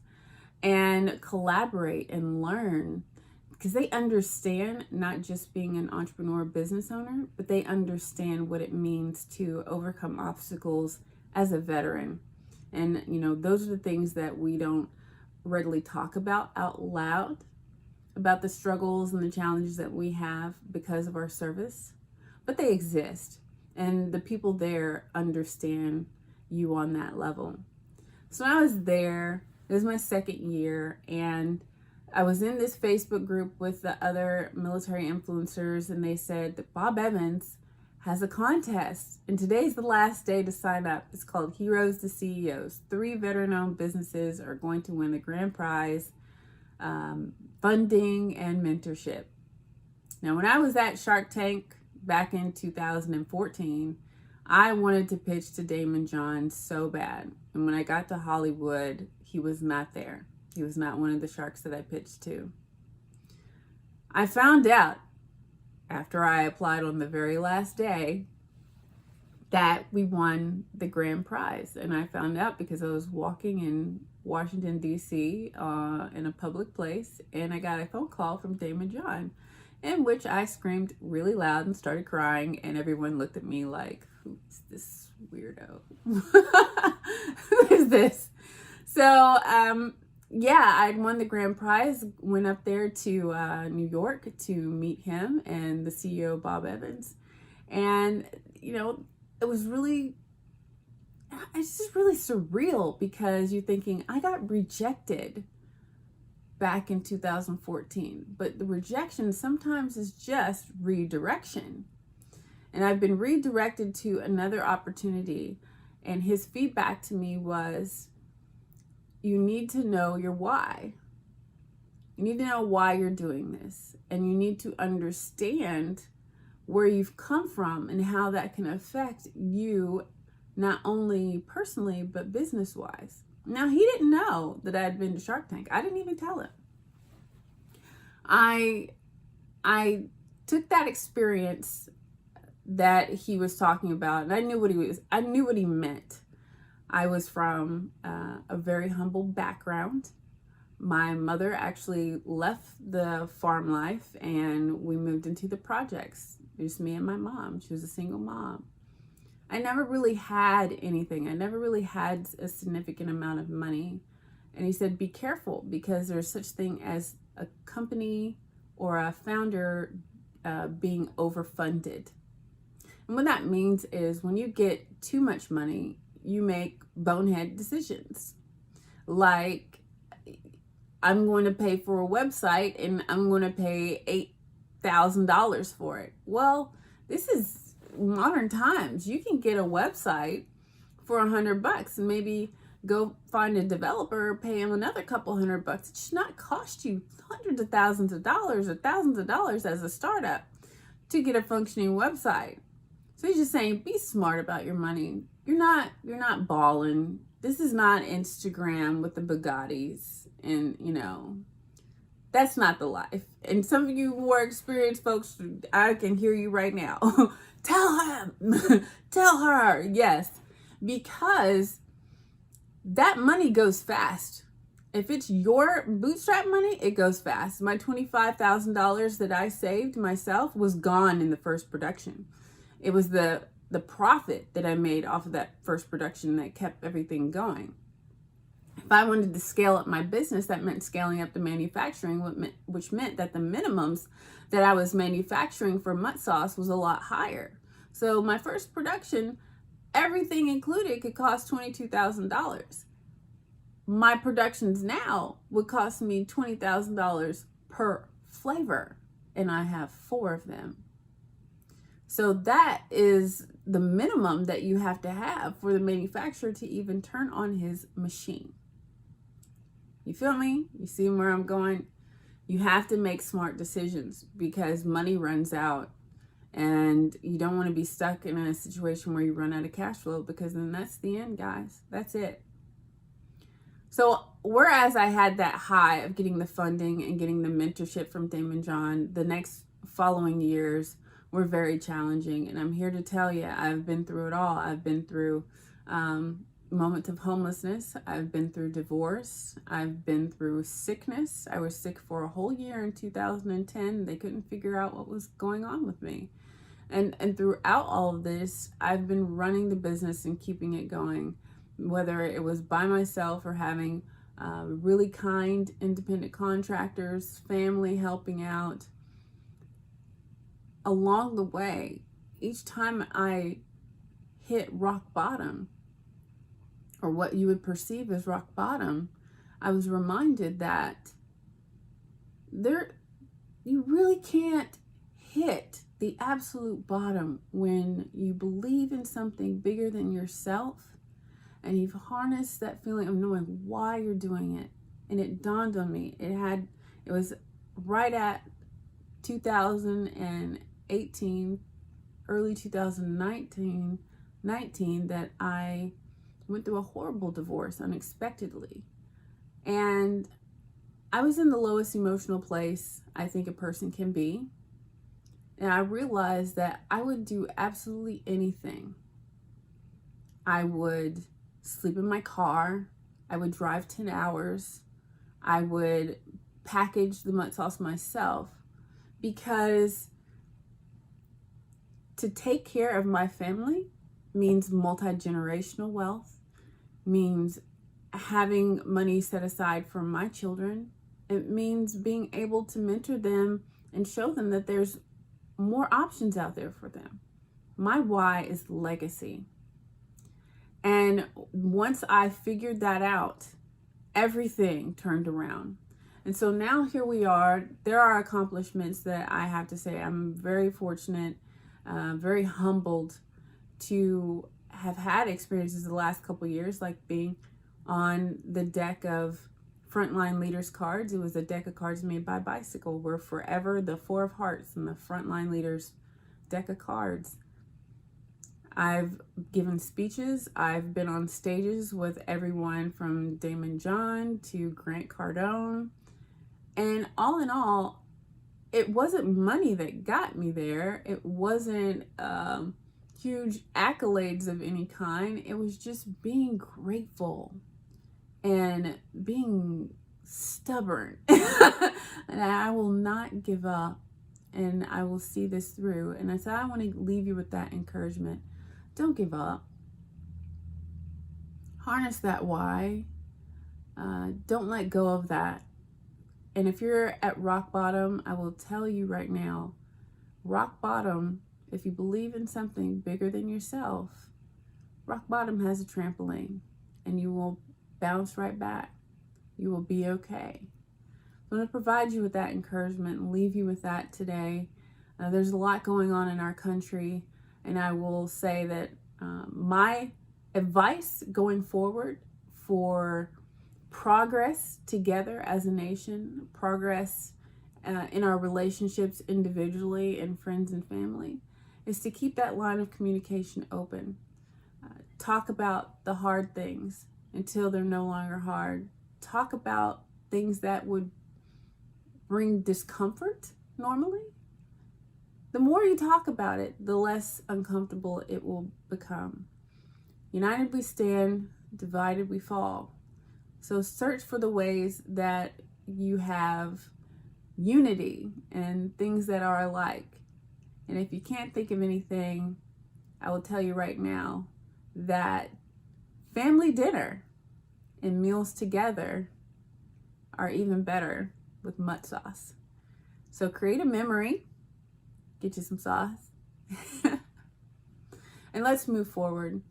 and collaborate and learn, because they understand not just being an entrepreneur business owner, but they understand what it means to overcome obstacles as a veteran. And, you know, those are the things that we don't readily talk about out loud, about the struggles and the challenges that we have because of our service, but they exist, and the people there understand you on that level. So when I was there, it was my second year, and I was in this Facebook group with the other military influencers, and they said that Bob Evans has a contest, and today's the last day to sign up. It's called Heroes to CEOs. 3 veteran-owned businesses are going to win the grand prize, funding and mentorship. Now, when I was at Shark Tank back in 2014, I wanted to pitch to Damon John so bad. And when I got to Hollywood, he was not there. He was not one of the sharks that I pitched to. I found out after I applied on the very last day that we won the grand prize. And I found out because I was walking in Washington, D.C. In a public place, and I got a phone call from Damon John, in which I screamed really loud and started crying, and everyone looked at me like, who's this weirdo? Who is this? So, yeah, I'd won the grand prize, went up there to New York to meet him and the CEO, Bob Evans. And, you know, it's just really surreal, because you're thinking, I got rejected back in 2014, but the rejection sometimes is just redirection. And I've been redirected to another opportunity, and his feedback to me was, you need to know your why. You need to know why you're doing this, and you need to understand where you've come from and how that can affect you, not only personally, but business-wise. Now, he didn't know that I had been to Shark Tank. I didn't even tell him. I took that experience that he was talking about, and I knew what he meant. I was from a very humble background. My mother actually left the farm life and we moved into the projects. Just me and my mom. She was a single mom. I never really had anything. I never really had a significant amount of money. And he said, be careful, because there's such thing as a company or a founder being overfunded. And what that means is when you get too much money, you make bonehead decisions. Like, I'm going to pay for a website and I'm going to pay $8,000 for it. Well, this is modern times. You can get a website for $100 and maybe go find a developer, pay him another couple $100. It should not cost you hundreds of thousands of dollars or thousands of dollars as a startup to get a functioning website. So he's just saying, be smart about your money. You're not balling. This is not Instagram with the Bugattis. And, you know, that's not the life. And some of you more experienced folks, I can hear you right now. Tell him, tell her, yes, because that money goes fast. If it's your bootstrap money, it goes fast. My $25,000 that I saved myself was gone in the first production. It was the profit that I made off of that first production that kept everything going. If I wanted to scale up my business, that meant scaling up the manufacturing, which meant that the minimums that I was manufacturing for Mutt sauce was a lot higher. So my first production, everything included, could cost $22,000. My productions now would cost me $20,000 per flavor, and I have 4 of them. So that is the minimum that you have to have for the manufacturer to even turn on his machine. You feel me? You see where I'm going? You have to make smart decisions because money runs out, and you don't want to be stuck in a situation where you run out of cash flow, because then that's the end, guys. That's it. So whereas I had that high of getting the funding and getting the mentorship from Damon John, the next following years were very challenging. And I'm here to tell you, I've been through it all. I've been through moments of homelessness. I've been through divorce. I've been through sickness. I was sick for a whole year in 2010. They couldn't figure out what was going on with me. And throughout all of this, I've been running the business and keeping it going, whether it was by myself or having really kind independent contractors, family helping out. Along the way, each time I hit rock bottom, or what you would perceive as rock bottom, I was reminded that you really can't hit the absolute bottom when you believe in something bigger than yourself and you've harnessed that feeling of knowing why you're doing it. And it dawned on me. It was right at 2018, early 2019 that I went through a horrible divorce unexpectedly. And I was in the lowest emotional place I think a person can be. And I realized that I would do absolutely anything. I would sleep in my car. I would drive 10 hours. I would package the Mutt sauce myself, because to take care of my family means multi-generational wealth, means having money set aside for my children. It means being able to mentor them and show them that there's more options out there for them. My why is legacy. And once I figured that out, everything turned around. And so now here we are. There are accomplishments that I have to say I'm very fortunate, very humbled to have had experiences the last couple of years, like being on the deck of Frontline Leaders cards. It was a deck of cards made by Bicycle. We're forever the 4 of Hearts in the Frontline Leaders deck of cards. I've given speeches. I've been on stages with everyone from Damon John to Grant Cardone. And all in all, it wasn't money that got me there. It wasn't huge accolades of any kind. It was just being grateful and being stubborn and I will not give up and I will see this through. And I said, I want to leave you with that encouragement. Don't give up. Harness that why. Don't let go of that. And if you're at rock bottom, I will tell you right now, rock bottom, if you believe in something bigger than yourself, rock bottom has a trampoline and you will bounce right back. You will be okay. I'm going to provide you with that encouragement and leave you with that today. There's a lot going on in our country, and I will say that my advice going forward for progress together as a nation, progress in our relationships individually and friends and family, is to keep that line of communication open. Talk about the hard things until they're no longer hard. Talk about things that would bring discomfort normally. The more you talk about it, the less uncomfortable it will become. United we stand, divided we fall. So search for the ways that you have unity and things that are alike. And if you can't think of anything, I will tell you right now that family dinner and meals together are even better with mud sauce. So create a memory, get you some sauce, and let's move forward.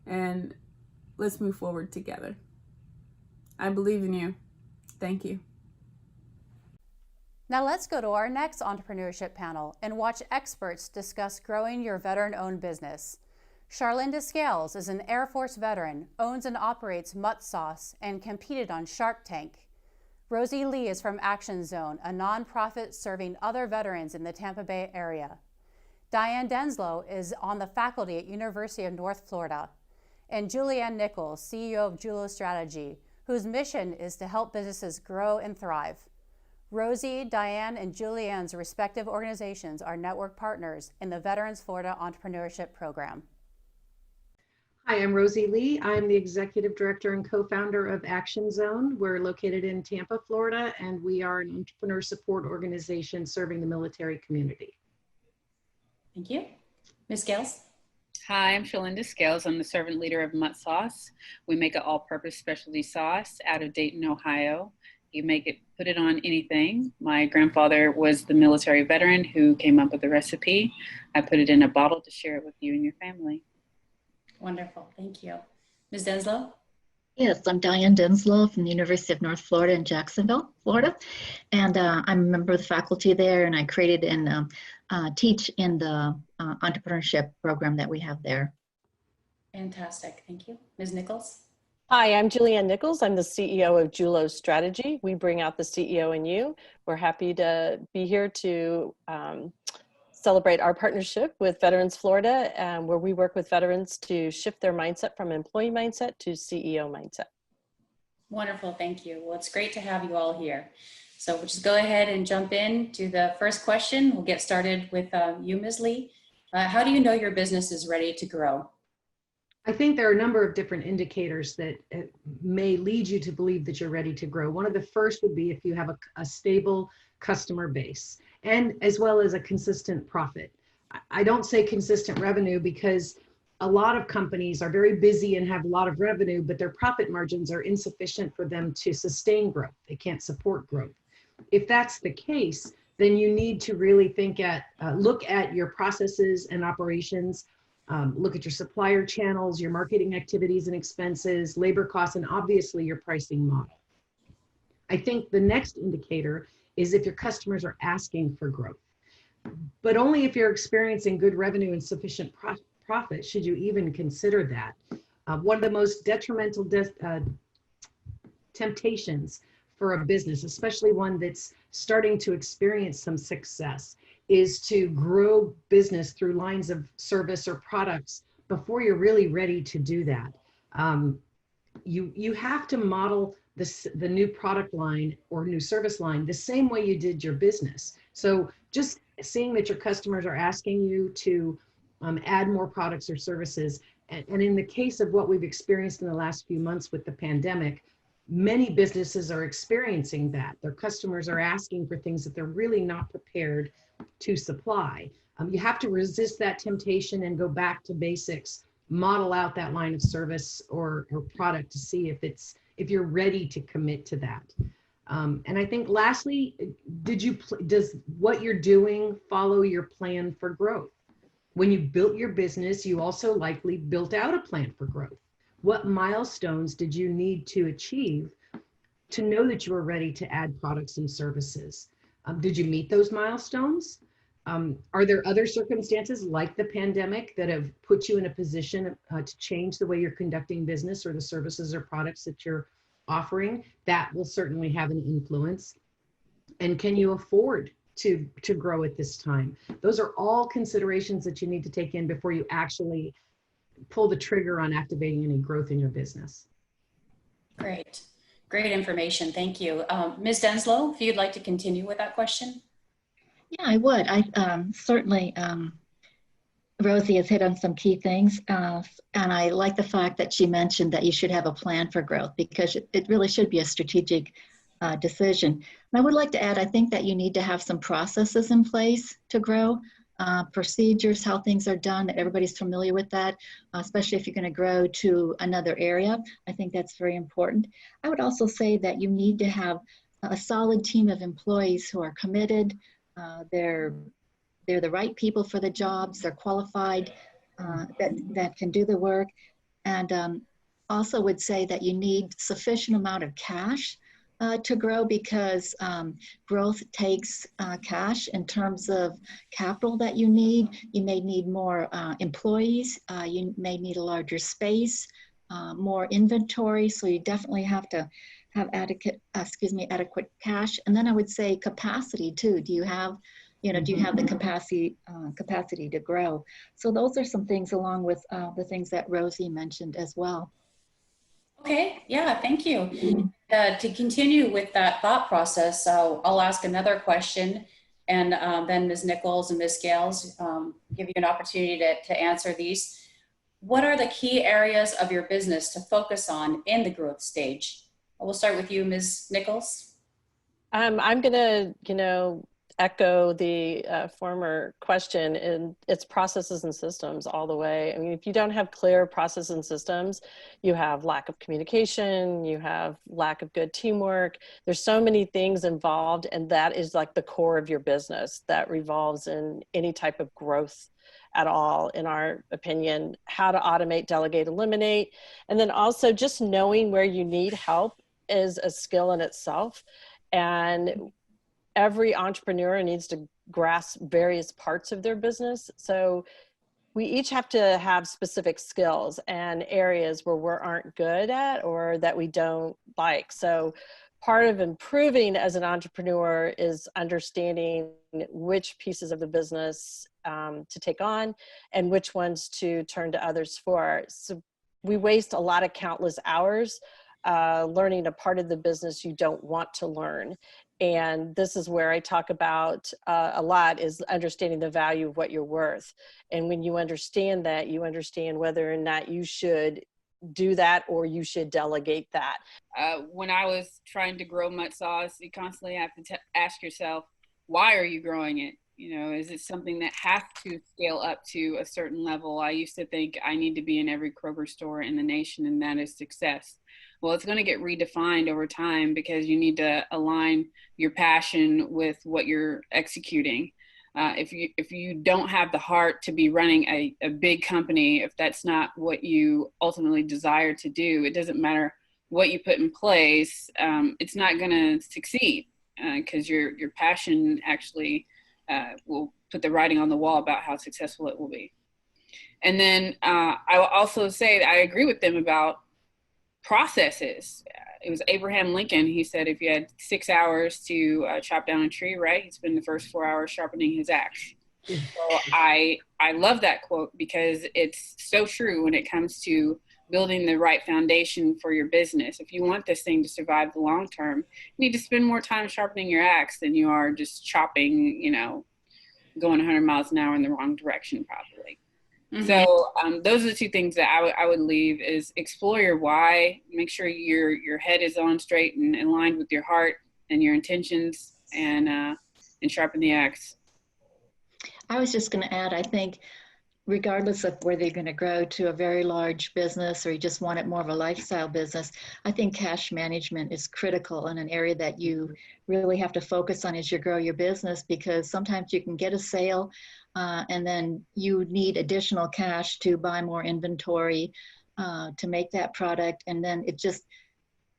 And let's move forward together. I believe in you. Thank you. Now let's go to our next entrepreneurship panel and watch experts discuss growing your veteran-owned business. Charlynda Scales is an Air Force veteran, owns and operates Mutt Sauce, and competed on Shark Tank. Rosie Lee is from Action Zone, a nonprofit serving other veterans in the Tampa Bay area. Diane Denslow is on the faculty at University of North Florida. And Julianne Nichols, CEO of Julo Strategy, whose mission is to help businesses grow and thrive. Rosie, Diane, and Julianne's respective organizations are network partners in the Veterans Florida Entrepreneurship Program. Hi, I'm Rosie Lee. I'm the Executive Director and co-founder of Action Zone. We're located in Tampa, Florida, and we are an entrepreneur support organization serving the military community. Thank you. Ms. Scales? Hi, I'm Charlynda Scales. I'm the servant leader of Mutt Sauce. We make an all-purpose specialty sauce out of Dayton, Ohio. You make it, put it on anything. My grandfather was the military veteran who came up with the recipe. I put it in a bottle to share it with you and your family. Wonderful, thank you. Ms. Denslow? Yes, I'm Diane Denslow from the University of North Florida in Jacksonville, Florida. And I'm a member of the faculty there, and I created and teach in the entrepreneurship program that we have there. Fantastic, thank you. Ms. Nichols? Hi, I'm Julianne Nichols. I'm the CEO of Julo Strategy. We bring out the CEO in you. We're happy to be here to celebrate our partnership with Veterans Florida, where we work with veterans to shift their mindset from employee mindset to CEO mindset. Wonderful, thank you. Well, it's great to have you all here. So we'll just go ahead and jump in to the first question. We'll get started with you, Ms. Lee. How do you know your business is ready to grow? I think there are a number of different indicators that may lead you to believe that you're ready to grow. One of the first would be if you have a stable customer base, and as well as a consistent profit. I don't say consistent revenue because a lot of companies are very busy and have a lot of revenue, but their profit margins are insufficient for them to sustain growth. They can't support growth. If that's the case, then you need to really look at your processes and operations, look at your supplier channels, your marketing activities and expenses, labor costs, and obviously your pricing model. I think the next indicator is if your customers are asking for growth, but only if you're experiencing good revenue and sufficient profit should you even consider that. One of the most detrimental temptations for a business, especially one that's starting to experience some success, is to grow business through lines of service or products before you're really ready to do that. You have to model the new product line or new service line the same way you did your business. So just seeing that your customers are asking you to add more products or services, and in the case of what we've experienced in the last few months with the pandemic, Many businesses are experiencing that. Their customers are asking for things that they're really not prepared to supply. You have to resist that temptation and go back to basics, model out that line of service or product to see if you're ready to commit to that. And I think lastly, does what you're doing follow your plan for growth? When you built your business, you also likely built out a plan for growth. What milestones did you need to achieve to know that you were ready to add products and services? Did you meet those milestones? Are there other circumstances like the pandemic that have put you in a position to change the way you're conducting business or the services or products that you're offering? That will certainly have an influence. And can you afford to grow at this time? Those are all considerations that you need to take in before you actually pull the trigger on activating any growth in your business. Great. Great information. Thank you. Ms. Denslow, if you'd like to continue with that question. Yeah, I would. I certainly, Rosie has hit on some key things. And I like the fact that she mentioned that you should have a plan for growth, because it really should be a strategic decision. And I would like to add, I think that you need to have some processes in place to grow. Procedures, how things are done, that everybody's familiar with that, especially if you're going to grow to another area. I think that's very important. I would also say that you need to have a solid team of employees who are committed. They're the right people for the jobs. They're qualified, that can do the work. And also would say that you need sufficient amount of cash to grow, because growth takes cash in terms of capital that you need. You may need more employees. You may need a larger space, more inventory. So you definitely have to have adequate cash. And then I would say capacity too. Do you have the capacity to grow? So those are some things, along with the things that Rosie mentioned as well. Okay, yeah, thank you. To continue with that thought process, I'll ask another question, and then Ms. Nichols and Ms. Gales give you an opportunity to answer these. What are the key areas of your business to focus on in the growth stage? We'll start with you, Ms. Nichols. I'm going to, echo the former question, and it's processes and systems all the way. I mean, if you don't have clear processes and systems, you have lack of communication, you have lack of good teamwork. There's so many things involved, and that is like the core of your business that revolves in any type of growth at all, in our opinion. How to automate, delegate, eliminate, and then also just knowing where you need help is a skill in itself. And every entrepreneur needs to grasp various parts of their business. So we each have to have specific skills and areas where we aren't good at or that we don't like. So part of improving as an entrepreneur is understanding which pieces of the business to take on and which ones to turn to others for. So we waste a lot of countless hours learning a part of the business you don't want to learn. And this is where I talk about a lot, is understanding the value of what you're worth. And when you understand that, you understand whether or not you should do that or you should delegate that. When I was trying to grow Mutt Sauce, you constantly have to ask yourself, why are you growing it? Is it something that has to scale up to a certain level? I used to think I need to be in every Kroger store in the nation, and that is success. Well, it's going to get redefined over time, because you need to align your passion with what you're executing. If you don't have the heart to be running a big company, if that's not what you ultimately desire to do, it doesn't matter what you put in place. It's not going to succeed, because your passion actually will put the writing on the wall about how successful it will be. And then I will also say that I agree with them about processes. It was Abraham Lincoln. He said if you had 6 hours to chop down a tree, right, he'd spend the first 4 hours sharpening his axe. So I love that quote, because it's so true when it comes to building the right foundation for your business. If you want this thing to survive the long term, you need to spend more time sharpening your axe than you are just chopping, going 100 miles an hour in the wrong direction probably. So those are the two things that I would leave is explore your why, make sure your head is on straight and aligned with your heart and your intentions, and sharpen the axe. I was just going to add, I think regardless of whether you're going to grow to a very large business or you just want it more of a lifestyle business, I think cash management is critical and an area that you really have to focus on as you grow your business, because sometimes you can get a sale and then you need additional cash to buy more inventory to make that product. And then it just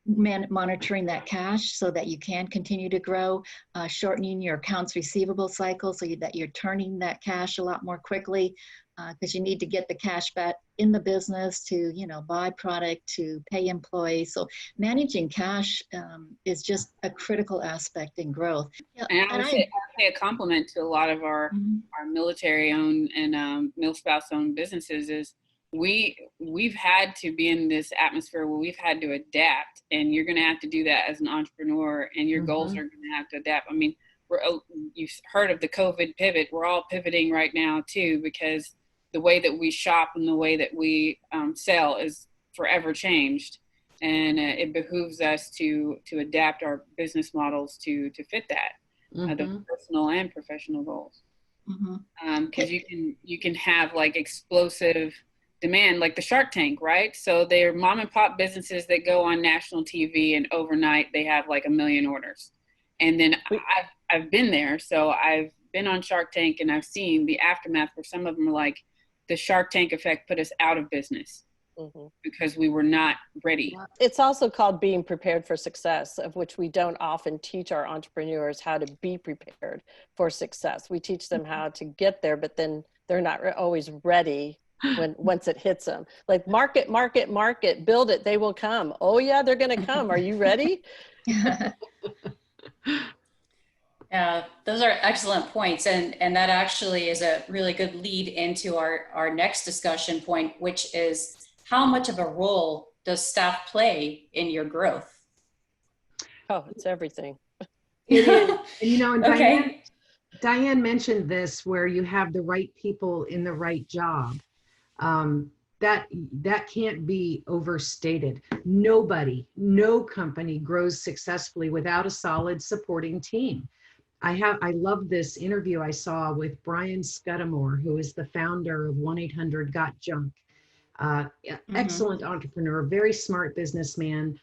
monitoring that cash so that you can continue to grow, shortening your accounts receivable cycle so that you're turning that cash a lot more quickly, because you need to get the cash back in the business to, you know, buy product, to pay employees. So managing cash is just a critical aspect in growth. Yeah, and I would say a compliment to a lot of our military-owned and mil-spouse-owned businesses is we've had to be in this atmosphere where we've had to adapt, and you're going to have to do that as an entrepreneur, and your goals are going to have to adapt. I mean, you've heard of the COVID pivot. We're all pivoting right now too, because the way that we shop and the way that we sell is forever changed, and it behooves us to adapt our business models to fit that, the personal and professional goals. Because you can have like explosive demand, like the Shark Tank, right? So they're mom and pop businesses that go on national TV, and overnight they have like 1 million orders. And then I've been there, so I've been on Shark Tank, and I've seen the aftermath where some of them are like, the Shark Tank effect put us out of business because we were not ready. It's also called being prepared for success, of which we don't often teach our entrepreneurs how to be prepared for success. We teach them how to get there, but then they're not always ready once it hits them. Like market, build it, they will come. Oh yeah, they're going to come. Are you ready? Yeah, those are excellent points. And that actually is a really good lead into our next discussion point, which is how much of a role does staff play in your growth? Oh, it's everything. It is. And, you know, and Okay. Diane mentioned this, where you have the right people in the right job. That can't be overstated. No company grows successfully without a solid supporting team. I love this interview I saw with Brian Scudamore, who is the founder of 1-800-GOT-JUNK. Excellent entrepreneur, very smart businessman.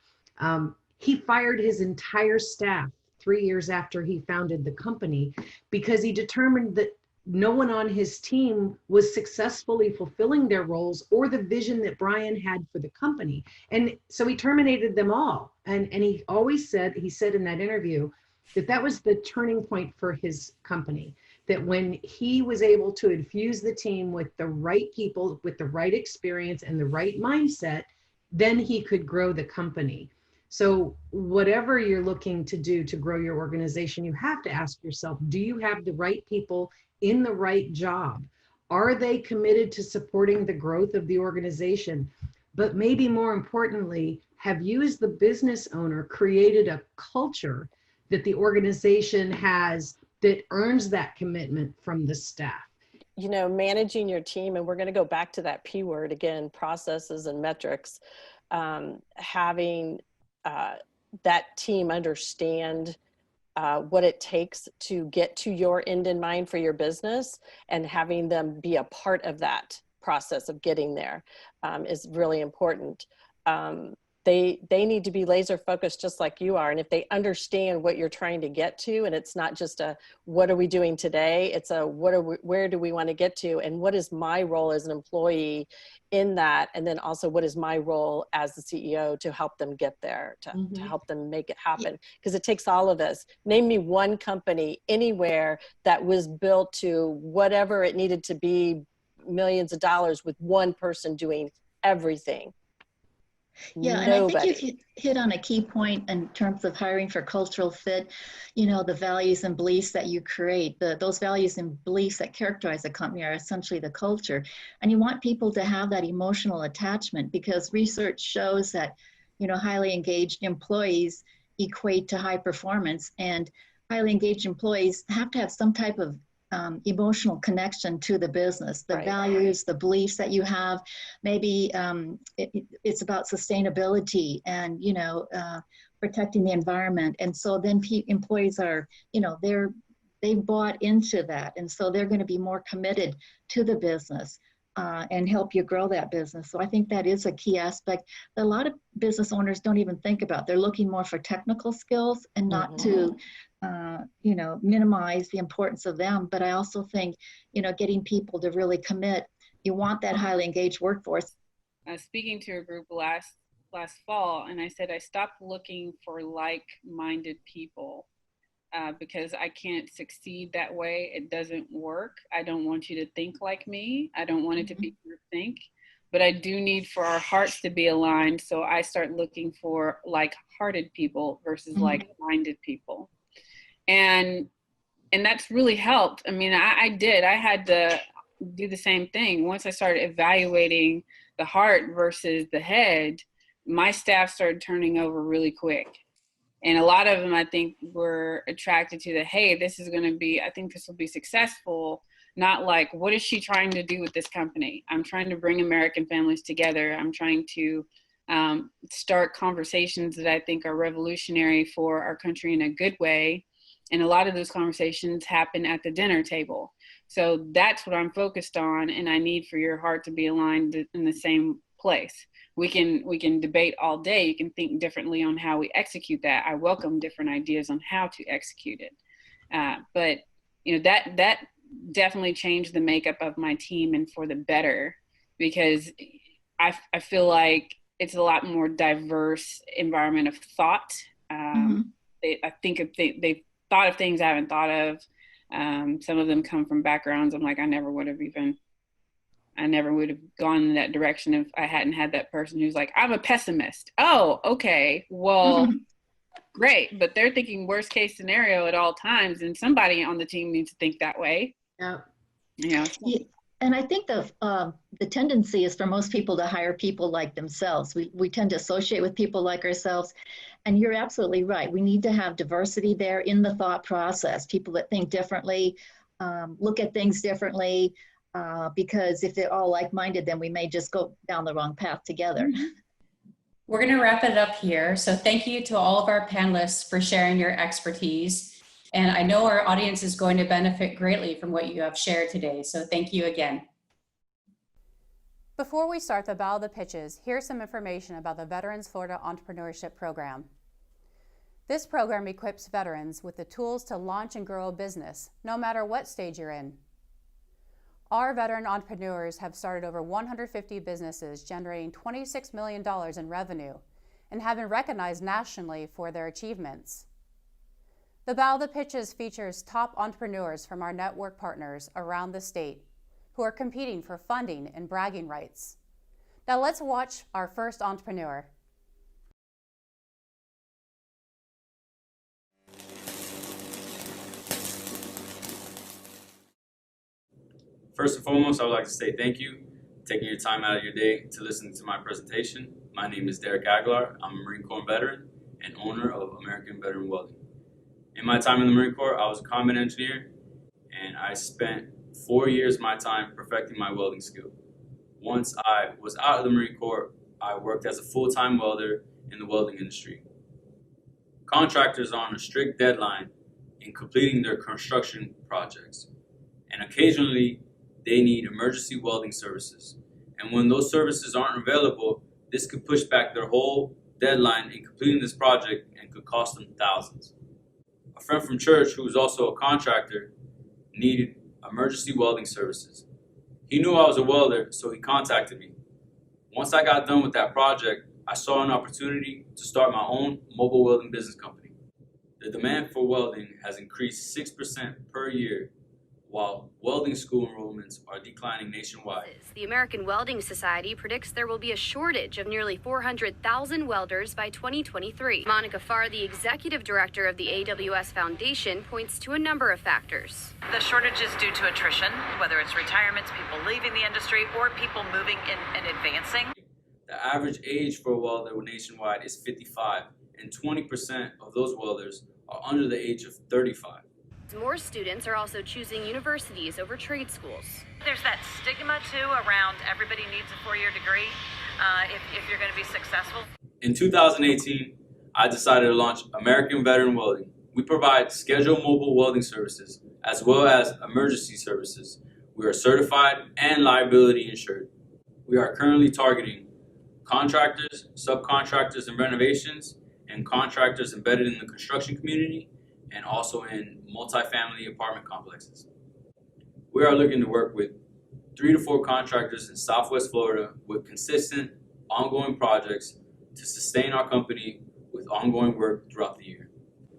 He fired his entire staff 3 years after he founded the company because he determined that no one on his team was successfully fulfilling their roles or the vision that Brian had for the company. And so he terminated them all. And he always said, he said in that interview, that was the turning point for his company, that when he was able to infuse the team with the right people, with the right experience and the right mindset, then he could grow the company. So whatever you're looking to do to grow your organization, you have to ask yourself, do you have the right people in the right job? Are they committed to supporting the growth of the organization? But maybe more importantly, have you as the business owner created a culture that the organization has that earns that commitment from the staff? You know, managing your team, and we're going to go back to that P word again, processes and metrics, having that team understand what it takes to get to your end in mind for your business, and having them be a part of that process of getting there is really important. They need to be laser focused just like you are. And if they understand what you're trying to get to, and it's not just a, what are we doing today? It's a, where do we want to get to? And what is my role as an employee in that? And then also, what is my role as the CEO to help them get there, to help them make it happen? Because it takes all of us. Name me one company anywhere that was built to whatever it needed to be, millions of dollars, with one person doing everything. Yeah, and I think you hit on a key point in terms of hiring for cultural fit. You know, the values and beliefs that you create, those values and beliefs that characterize a company are essentially the culture. And you want people to have that emotional attachment, because research shows that, you know, highly engaged employees equate to high performance, and highly engaged employees have to have some type of emotional connection to the business, the values, the beliefs that you have. Maybe it's about sustainability and, you know, protecting the environment. And so then employees are, you know, they've bought into that. And so they're going to be more committed to the business and help you grow that business. So I think that is a key aspect that a lot of business owners don't even think about. They're looking more for technical skills and not to, you know, minimize the importance of them. But I also think, you know, getting people to really commit, you want that highly engaged workforce. I was speaking to a group last fall, and I said I stopped looking for like-minded people because I can't succeed that way. It doesn't work. I don't want you to think like me. I don't want it to be your think, but I do need for our hearts to be aligned. So I start looking for like-hearted people versus like-minded people. And that's really helped. I mean, I had to do the same thing. Once I started evaluating the heart versus the head, my staff started turning over really quick. And a lot of them, I think, were attracted to the, hey, this is going to be, I think this will be successful. Not like, what is she trying to do with this company? I'm trying to bring American families together. I'm trying to start conversations that I think are revolutionary for our country in a good way. And a lot of those conversations happen at the dinner table. So that's what I'm focused on. And I need for your heart to be aligned in the same place. We can debate all day. You can think differently on how we execute that. I welcome different ideas on how to execute it. But you know, that definitely changed the makeup of my team and for the better, because I feel like it's a lot more diverse environment of thought. I think they've thought of things I haven't thought of. Some of them come from backgrounds I'm like, I never would have gone in that direction if I hadn't had that person who's like, I'm a pessimist. Oh, okay. Well, great. But they're thinking worst case scenario at all times. And somebody on the team needs to think that way. Yeah. You know? And I think the tendency is for most people to hire people like themselves. We tend to associate with people like ourselves. And you're absolutely right. We need to have diversity there in the thought process. People that think differently, look at things differently. Because if they're all like-minded, then we may just go down the wrong path together. We're going to wrap it up here. So thank you to all of our panelists for sharing your expertise. And I know our audience is going to benefit greatly from what you have shared today. So thank you again. Before we start the Battle of the Pitches, here's some information about the Veterans Florida Entrepreneurship Program. This program equips veterans with the tools to launch and grow a business, no matter what stage you're in. Our veteran entrepreneurs have started over 150 businesses, generating $26 million in revenue, and have been recognized nationally for their achievements. The Battle of the Pitches features top entrepreneurs from our network partners around the state who are competing for funding and bragging rights. Now let's watch our first entrepreneur. First and foremost, I would like to say thank you for taking your time out of your day to listen to my presentation. My name is Derek Aguilar. I'm a Marine Corps veteran and owner of American Veteran Welding. In my time in the Marine Corps, I was a combat engineer, and I spent 4 years of my time perfecting my welding skill. Once I was out of the Marine Corps, I worked as a full-time welder in the welding industry. Contractors are on a strict deadline in completing their construction projects, and occasionally they need emergency welding services. And when those services aren't available, this could push back their whole deadline in completing this project and could cost them thousands. A friend from church, who was also a contractor, needed emergency welding services. He knew I was a welder, so he contacted me. Once I got done with that project, I saw an opportunity to start my own mobile welding business company. The demand for welding has increased 6% per year, while welding school enrollments are declining nationwide. The American Welding Society predicts there will be a shortage of nearly 400,000 welders by 2023. Monica Farr, the executive director of the AWS Foundation, points to a number of factors. The shortage is due to attrition, whether it's retirements, people leaving the industry, or people moving in and advancing. The average age for a welder nationwide is 55, and 20% of those welders are under the age of 35. More students are also choosing universities over trade schools. There's that stigma too around everybody needs a 4-year degree if you're going to be successful. In 2018, I decided to launch American Veteran Welding. We provide scheduled mobile welding services as well as emergency services. We are certified and liability insured. We are currently targeting contractors, subcontractors in renovations, and contractors embedded in the construction community and also in multifamily apartment complexes. We are looking to work with 3 to 4 contractors in Southwest Florida with consistent, ongoing projects to sustain our company with ongoing work throughout the year.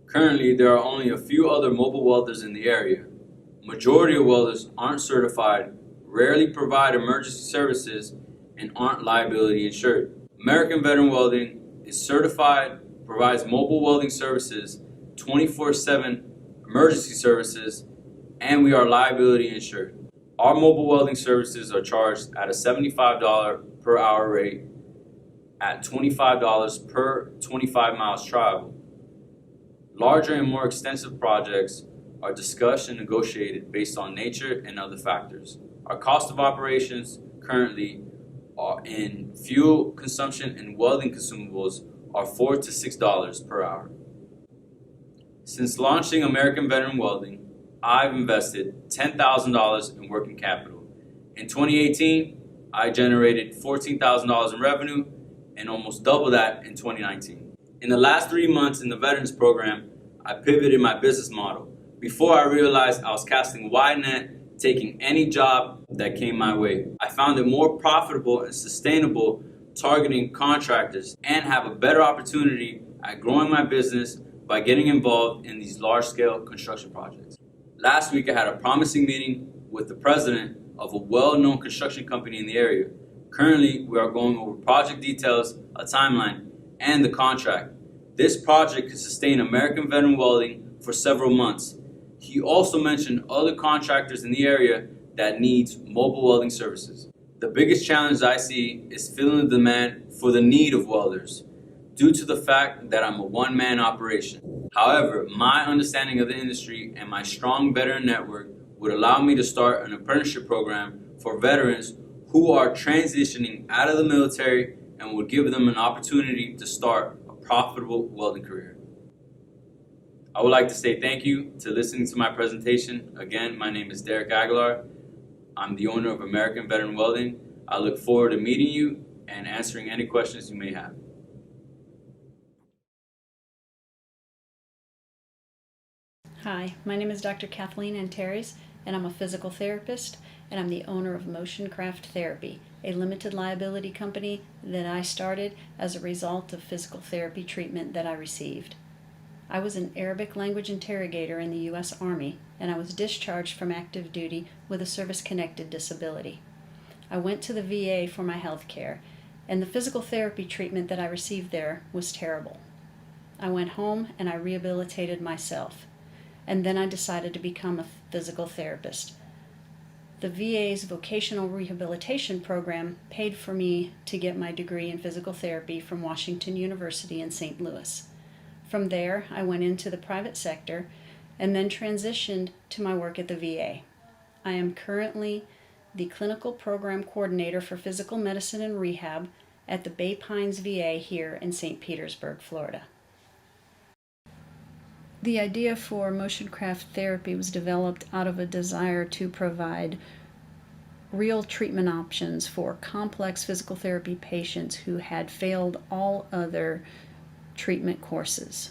Currently, there are only a few other mobile welders in the area. Majority of welders aren't certified, rarely provide emergency services, and aren't liability insured. American Veteran Welding is certified, provides mobile welding services, 24/7 emergency services, and we are liability insured. Our mobile welding services are charged at a $75 per hour rate at $25 per 25 miles traveled. Larger and more extensive projects are discussed and negotiated based on nature and other factors. Our cost of operations currently are in fuel consumption and welding consumables are $4 to $6 per hour. Since launching American Veteran Welding, I've invested $10,000 in working capital. In 2018, I generated $14,000 in revenue and almost double that in 2019. In the last 3 months in the Veterans Program, I pivoted my business model. Before I realized I was casting a wide net, taking any job that came my way. I found it more profitable and sustainable targeting contractors and have a better opportunity at growing my business by getting involved in these large-scale construction projects. Last week, I had a promising meeting with the president of a well-known construction company in the area. Currently, we are going over project details, a timeline, and the contract. This project could sustain American Veteran Welding for several months. He also mentioned other contractors in the area that needs mobile welding services. The biggest challenge I see is filling the demand for the need of welders due to the fact that I'm a one-man operation. However, my understanding of the industry and my strong veteran network would allow me to start an apprenticeship program for veterans who are transitioning out of the military and would give them an opportunity to start a profitable welding career. I would like to say thank you to listening to my presentation. Again, my name is Derek Aguilar. I'm the owner of American Veteran Welding. I look forward to meeting you and answering any questions you may have. Hi, my name is Dr. Kathleen Antares, and I'm a physical therapist, and I'm the owner of Motioncraft Therapy, a limited liability company that I started as a result of physical therapy treatment that I received. I was an Arabic language interrogator in the U.S. Army, and I was discharged from active duty with a service-connected disability. I went to the VA for my health care, and the physical therapy treatment that I received there was terrible. I went home and I rehabilitated myself, and then I decided to become a physical therapist. The VA's vocational rehabilitation program paid for me to get my degree in physical therapy from Washington University in St. Louis. From there, I went into the private sector and then transitioned to my work at the VA. I am currently the clinical program coordinator for physical medicine and rehab at the Bay Pines VA here in St. Petersburg, Florida. The idea for Motioncraft Therapy was developed out of a desire to provide real treatment options for complex physical therapy patients who had failed all other treatment courses.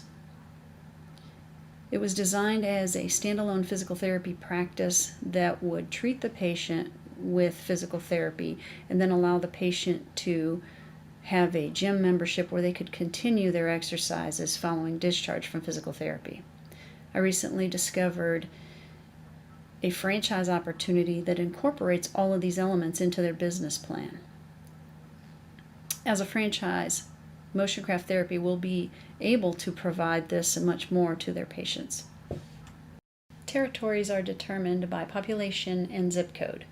It was designed as a standalone physical therapy practice that would treat the patient with physical therapy and then allow the patient to have a gym membership where they could continue their exercises following discharge from physical therapy. I recently discovered a franchise opportunity that incorporates all of these elements into their business plan. As a franchise, Motioncraft Therapy will be able to provide this and much more to their patients. Territories are determined by population and zip code.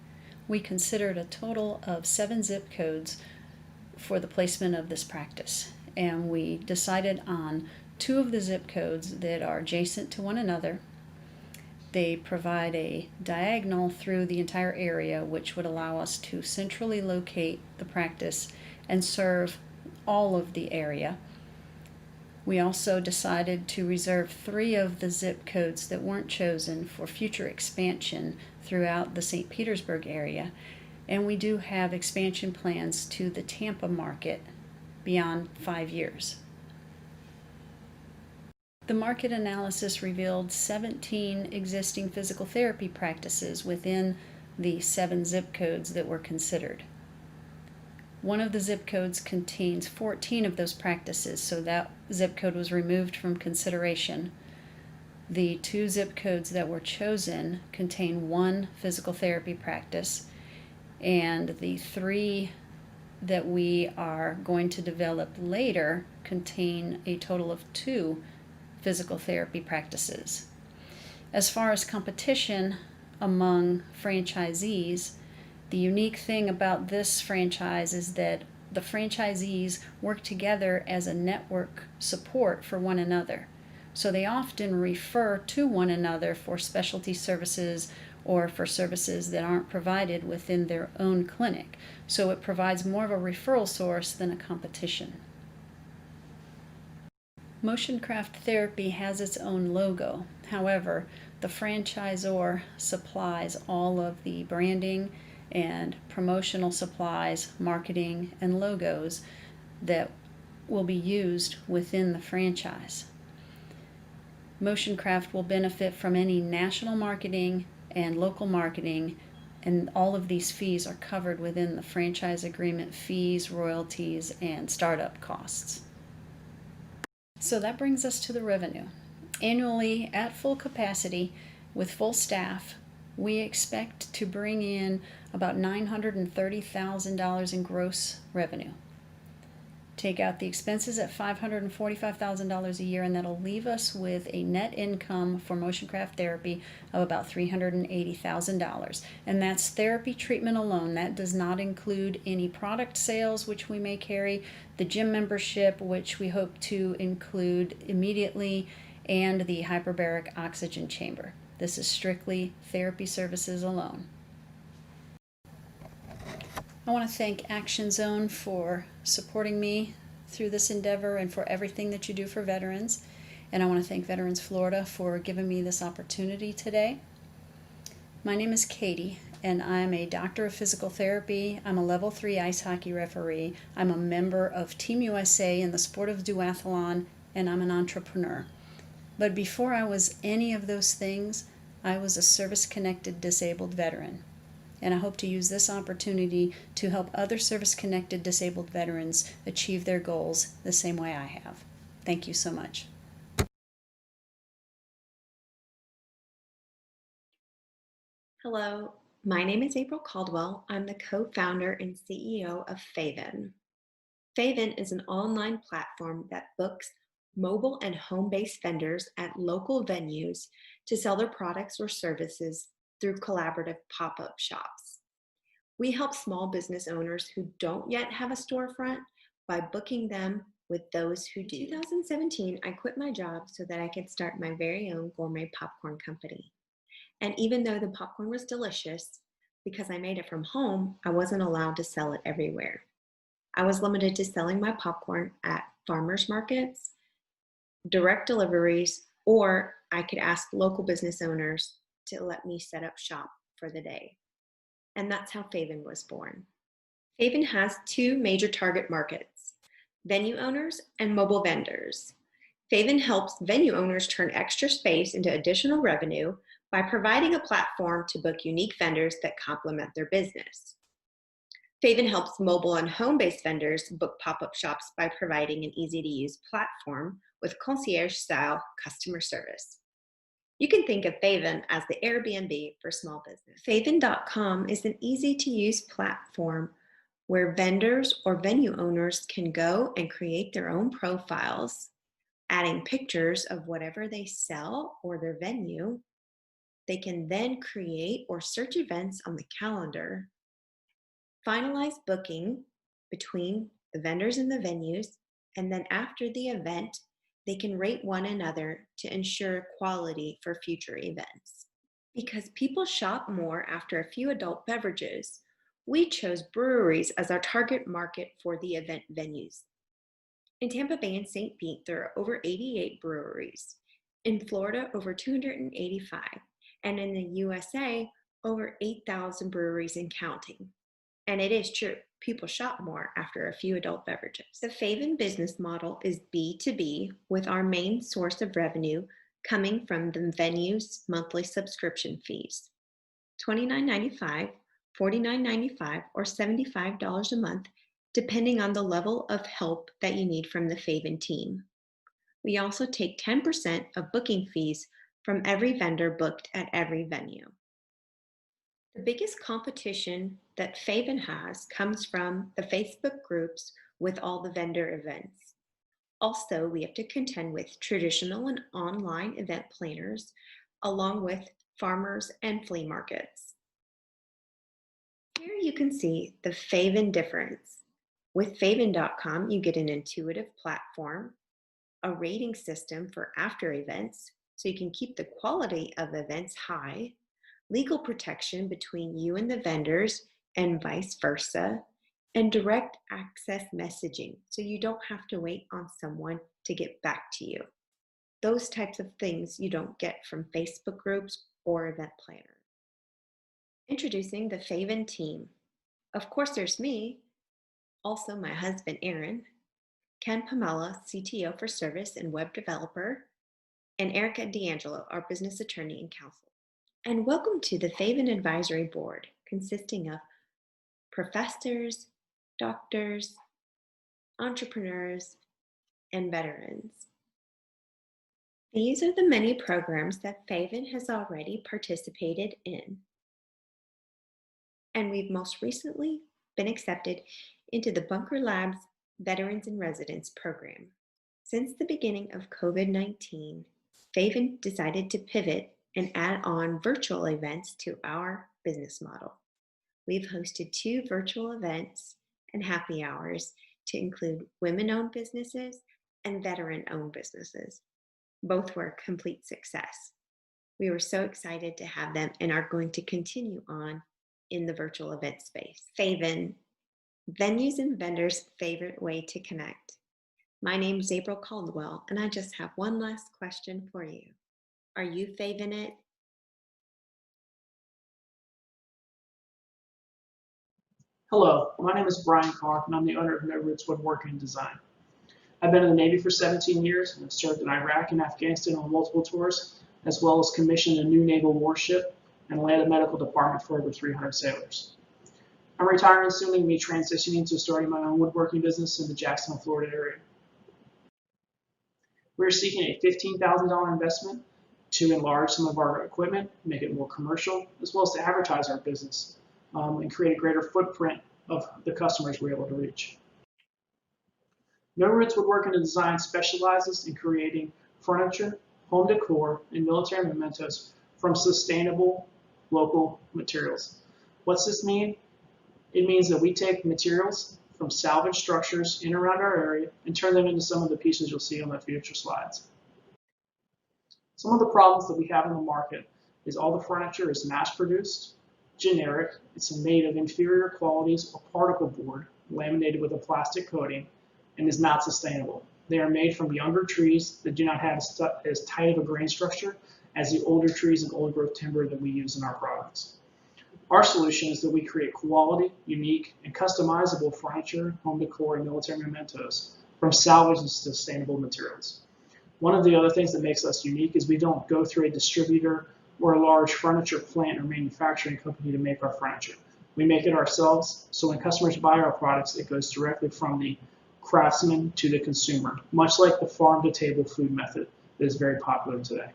We considered a total of 7 zip codes for the placement of this practice, and we decided on 2 of the zip codes that are adjacent to one another They provide a diagonal through the entire area, which would allow us to centrally locate the practice and serve all of the area. We also decided to reserve 3 of the zip codes that weren't chosen for future expansion throughout the St. Petersburg area, and we do have expansion plans to the Tampa market beyond 5 years. The market analysis revealed 17 existing physical therapy practices within the 7 zip codes that were considered. One of the zip codes contains 14 of those practices, so that zip code was removed from consideration. The 2 zip codes that were chosen contain 1 physical therapy practice, and the 3 that we are going to develop later contain a total of 2 physical therapy practices. As far as competition among franchisees, the unique thing about this franchise is that the franchisees work together as a network support for one another. So they often refer to one another for specialty services or for services that aren't provided within their own clinic. So it provides more of a referral source than a competition. Motion Craft Therapy has its own logo. However, the franchisor supplies all of the branding and promotional supplies, marketing, and logos that will be used within the franchise. Motion Craft will benefit from any national marketing and local marketing, and all of these fees are covered within the franchise agreement fees, royalties, and startup costs. So that brings us to the revenue. Annually, at full capacity, with full staff, we expect to bring in about $930,000 in gross revenue. Take out the expenses at $545,000 a year, and that'll leave us with a net income for Motion Craft Therapy of about $380,000. And that's therapy treatment alone. That does not include any product sales, which we may carry, the gym membership, which we hope to include immediately, and the hyperbaric oxygen chamber. This is strictly therapy services alone. I want to thank Action Zone for supporting me through this endeavor and for everything that you do for veterans. And I want to thank Veterans Florida for giving me this opportunity today. My name is Katie, and I'm a doctor of physical therapy. I'm a level 3 ice hockey referee. I'm a member of Team USA in the sport of duathlon, and I'm an entrepreneur. But before I was any of those things, I was a service-connected disabled veteran. And I hope to use this opportunity to help other service-connected disabled veterans achieve their goals the same way I have. Thank you so much. Hello, my name is April Caldwell. I'm the co-founder and CEO of Faven. Faven is an online platform that books mobile and home-based vendors at local venues to sell their products or services through collaborative pop-up shops. We help small business owners who don't yet have a storefront by booking them with those who do. In 2017, I quit my job so that I could start my very own gourmet popcorn company. And even though the popcorn was delicious, because I made it from home, I wasn't allowed to sell it everywhere. I was limited to selling my popcorn at farmers markets, direct deliveries, or I could ask local business owners to let me set up shop for the day. And that's how Faven was born. Faven has 2 major target markets, venue owners and mobile vendors. Faven helps venue owners turn extra space into additional revenue by providing a platform to book unique vendors that complement their business. Faven helps mobile and home-based vendors book pop-up shops by providing an easy-to-use platform with concierge-style customer service. You can think of Faven as the Airbnb for small business. Faven.com is an easy-to-use platform where vendors or venue owners can go and create their own profiles, adding pictures of whatever they sell or their venue. They can then create or search events on the calendar, finalize booking between the vendors and the venues, and then after the event, they can rate one another to ensure quality for future events. Because people shop more after a few adult beverages, we chose breweries as our target market for the event venues. In Tampa Bay and St. Pete, there are over 88 breweries. In Florida, over 285. And in the USA, over 8,000 breweries and counting. And it is true, people shop more after a few adult beverages. The Faven business model is B2B, with our main source of revenue coming from the venue's monthly subscription fees. $29.95, $49.95, or $75 a month, depending on the level of help that you need from the Faven team. We also take 10% of booking fees from every vendor booked at every venue. The biggest competition that Faven has comes from the Facebook groups with all the vendor events. Also, we have to contend with traditional and online event planners, along with farmers and flea markets. Here you can see the Faven difference. With Faven.com, you get an intuitive platform, a rating system for after events, so you can keep the quality of events high, legal protection between you and the vendors and vice versa, and direct access messaging, so you don't have to wait on someone to get back to you. Those types of things you don't get from Facebook groups or event planners. Introducing the Faven team. Of course, there's me, also my husband, Aaron, Ken Pamela, CTO for Service and Web Developer, and Erica D'Angelo, our business attorney and counsel. And welcome to the Faven Advisory Board, consisting of professors, doctors, entrepreneurs, and veterans. These are the many programs that Faven has already participated in. And we've most recently been accepted into the Bunker Labs Veterans in Residence program. Since the beginning of COVID-19, Faven decided to pivot and add on virtual events to our business model. We've hosted 2 virtual events and happy hours to include women-owned businesses and veteran-owned businesses. Both were a complete success. We were so excited to have them and are going to continue on in the virtual event space. Faven, venues and vendors' favorite way to connect. My name is April Caldwell, and I just have one last question for you. Are you Faven it? Hello, my name is Brian Carr, and I'm the owner of No Roots Woodworking and Design. I've been in the Navy for 17 years and have served in Iraq and Afghanistan on multiple tours, as well as commissioned a new naval warship and led a medical department for over 300 sailors. I'm retiring soon and be transitioning to starting my own woodworking business in the Jacksonville, Florida area. We're seeking a $15,000 investment to enlarge some of our equipment, make it more commercial, as well as to advertise our business and create a greater footprint of the customers we're able to reach. No Roots Woodworking and Design specializes in creating furniture, home decor, and military mementos from sustainable local materials. What's this mean? It means that we take materials from salvaged structures in and around our area and turn them into some of the pieces you'll see on the future slides. Some of the problems that we have in the market is all the furniture is mass-produced, generic, it's made of inferior qualities or particle board, laminated with a plastic coating, and is not sustainable. They are made from younger trees that do not have as tight of a grain structure as the older trees and old growth timber that we use in our products. Our solution is that we create quality, unique, and customizable furniture, home decor, and military mementos from salvaged and sustainable materials. One of the other things that makes us unique is we don't go through a distributor or a large furniture plant or manufacturing company to make our furniture. We make it ourselves, so when customers buy our products, it goes directly from the craftsman to the consumer, much like the farm-to-table food method that is very popular today.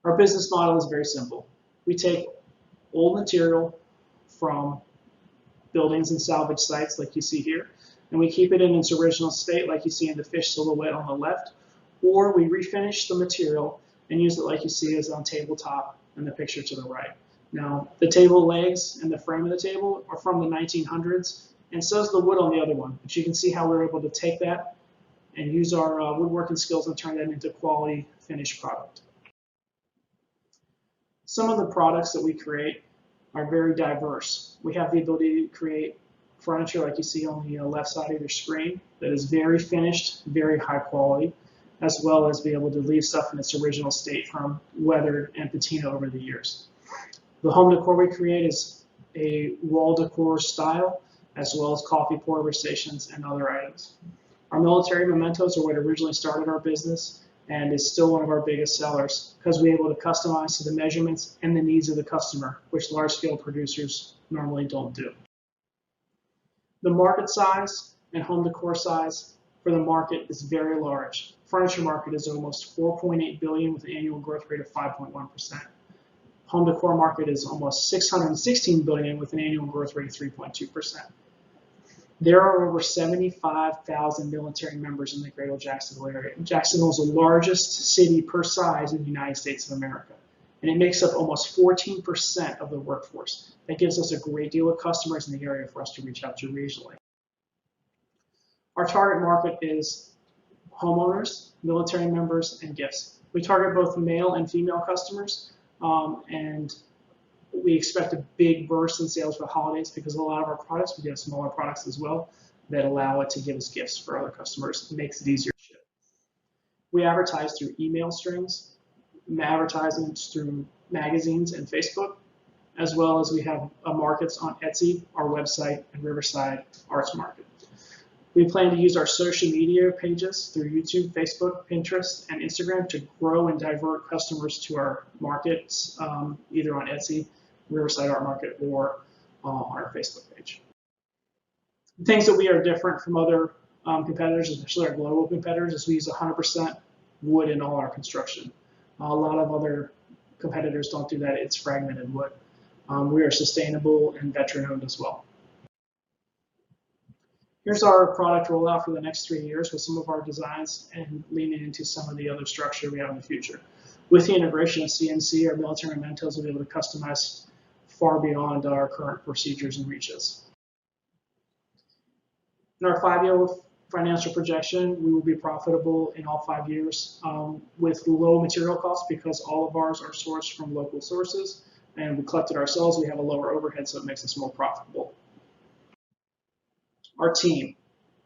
Our business model is very simple. We take old material from buildings and salvage sites like you see here, and we keep it in its original state like you see in the fish silhouette on the left, or we refinish the material and use it like you see as on tabletop in the picture to the right. Now, the table legs and the frame of the table are from the 1900s, and so is the wood on the other one. But you can see how we're able to take that and use our woodworking skills and turn that into quality finished product. Some of the products that we create are very diverse. We have the ability to create furniture like you see on the left side of your screen that is very finished, very high quality, as well as be able to leave stuff in its original state from weathered and patina over the years. The home decor we create is a wall decor style, as well as coffee pour stations and other items. Our military mementos are what originally started our business and is still one of our biggest sellers because we're able to customize to the measurements and the needs of the customer, which large-scale producers normally don't do. The market size and home decor size for the market is very large. Furniture market is almost 4.8 billion with an annual growth rate of 5.1%. Home decor market is almost 616 billion with an annual growth rate of 3.2%. There are over 75,000 military members in the Greater Jacksonville area. Jacksonville is the largest city per size in the United States of America, and it makes up almost 14% of the workforce. That gives us a great deal of customers in the area for us to reach out to regionally. Our target market is homeowners, military members, and gifts. We target both male and female customers, and we expect a big burst in sales for the holidays because a lot of our products, we have smaller products as well that allow it to give us gifts for other customers. It makes it easier to ship. We advertise through email strings, advertisements through magazines and Facebook, as well as we have markets on Etsy, our website, and Riverside Arts Market. We plan to use our social media pages through YouTube, Facebook, Pinterest, and Instagram to grow and divert customers to our markets, either on Etsy, Riverside Art Market, or on our Facebook page. The things that we are different from other competitors, especially our global competitors, is we use 100% wood in all our construction. A lot of other competitors don't do that. It's fragmented wood. We are sustainable and veteran-owned as well. Here's our product rollout for the next 3 years with some of our designs and leaning into some of the other structure we have in the future. With the integration of CNC, our military mementos will be able to customize far beyond our current procedures and reaches. In our 5-year financial projection, we will be profitable in all 5 years with low material costs because all of ours are sourced from local sources and we collect it ourselves. We have a lower overhead, so it makes us more profitable. Our team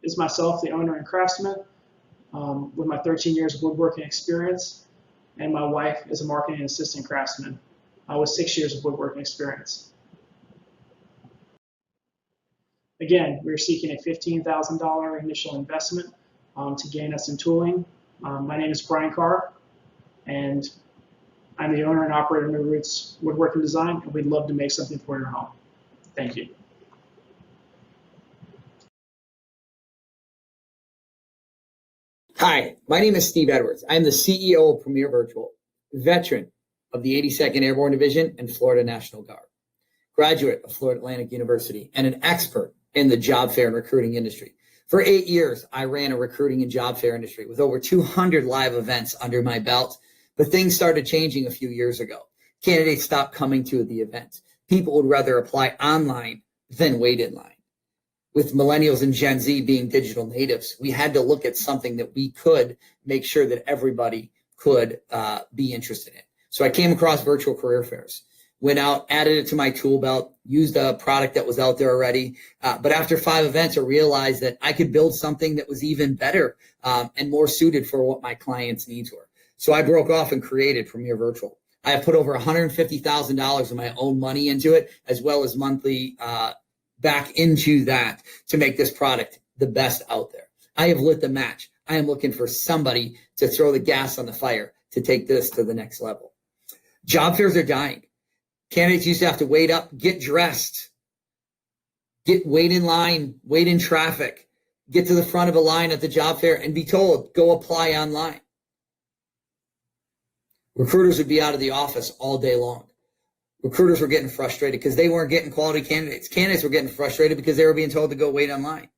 is myself, the owner and craftsman, with my 13 years of woodworking experience, and my wife is a marketing assistant craftsman with 6 years of woodworking experience. Again, we're seeking a $15,000 initial investment to gain us in tooling. My name is Brian Carr, and I'm the owner and operator of New Roots Woodworking Design, and we'd love to make something for your home. Thank you. Hi, my name is Steve Edwards. I'm the CEO of Premier Virtual, veteran of the 82nd Airborne Division and Florida National Guard, graduate of Florida Atlantic University, and an expert in the job fair and recruiting industry. For 8 years, I ran a recruiting and job fair industry with over 200 live events under my belt, but things started changing a few years ago. Candidates stopped coming to the events. People would rather apply online than wait in line. With millennials and Gen Z being digital natives, we had to look at something that we could make sure that everybody could be interested in. So I came across virtual career fairs, went out, added it to my tool belt, used a product that was out there already. But after 5 events, I realized that I could build something that was even better and more suited for what my clients' needs were. So I broke off and created Premier Virtual. I have put over $150,000 of my own money into it, as well as monthly back into that to make this product the best out there. I have lit the match. I am looking for somebody to throw the gas on the fire to take this to the next level. Job fairs are dying. Candidates used to have to wait up, get dressed, wait in line, wait in traffic, get to the front of a line at the job fair and be told, go apply online. Recruiters would be out of the office all day long. Recruiters were getting frustrated because they weren't getting quality candidates. Candidates were getting frustrated because they were being told to go wait online.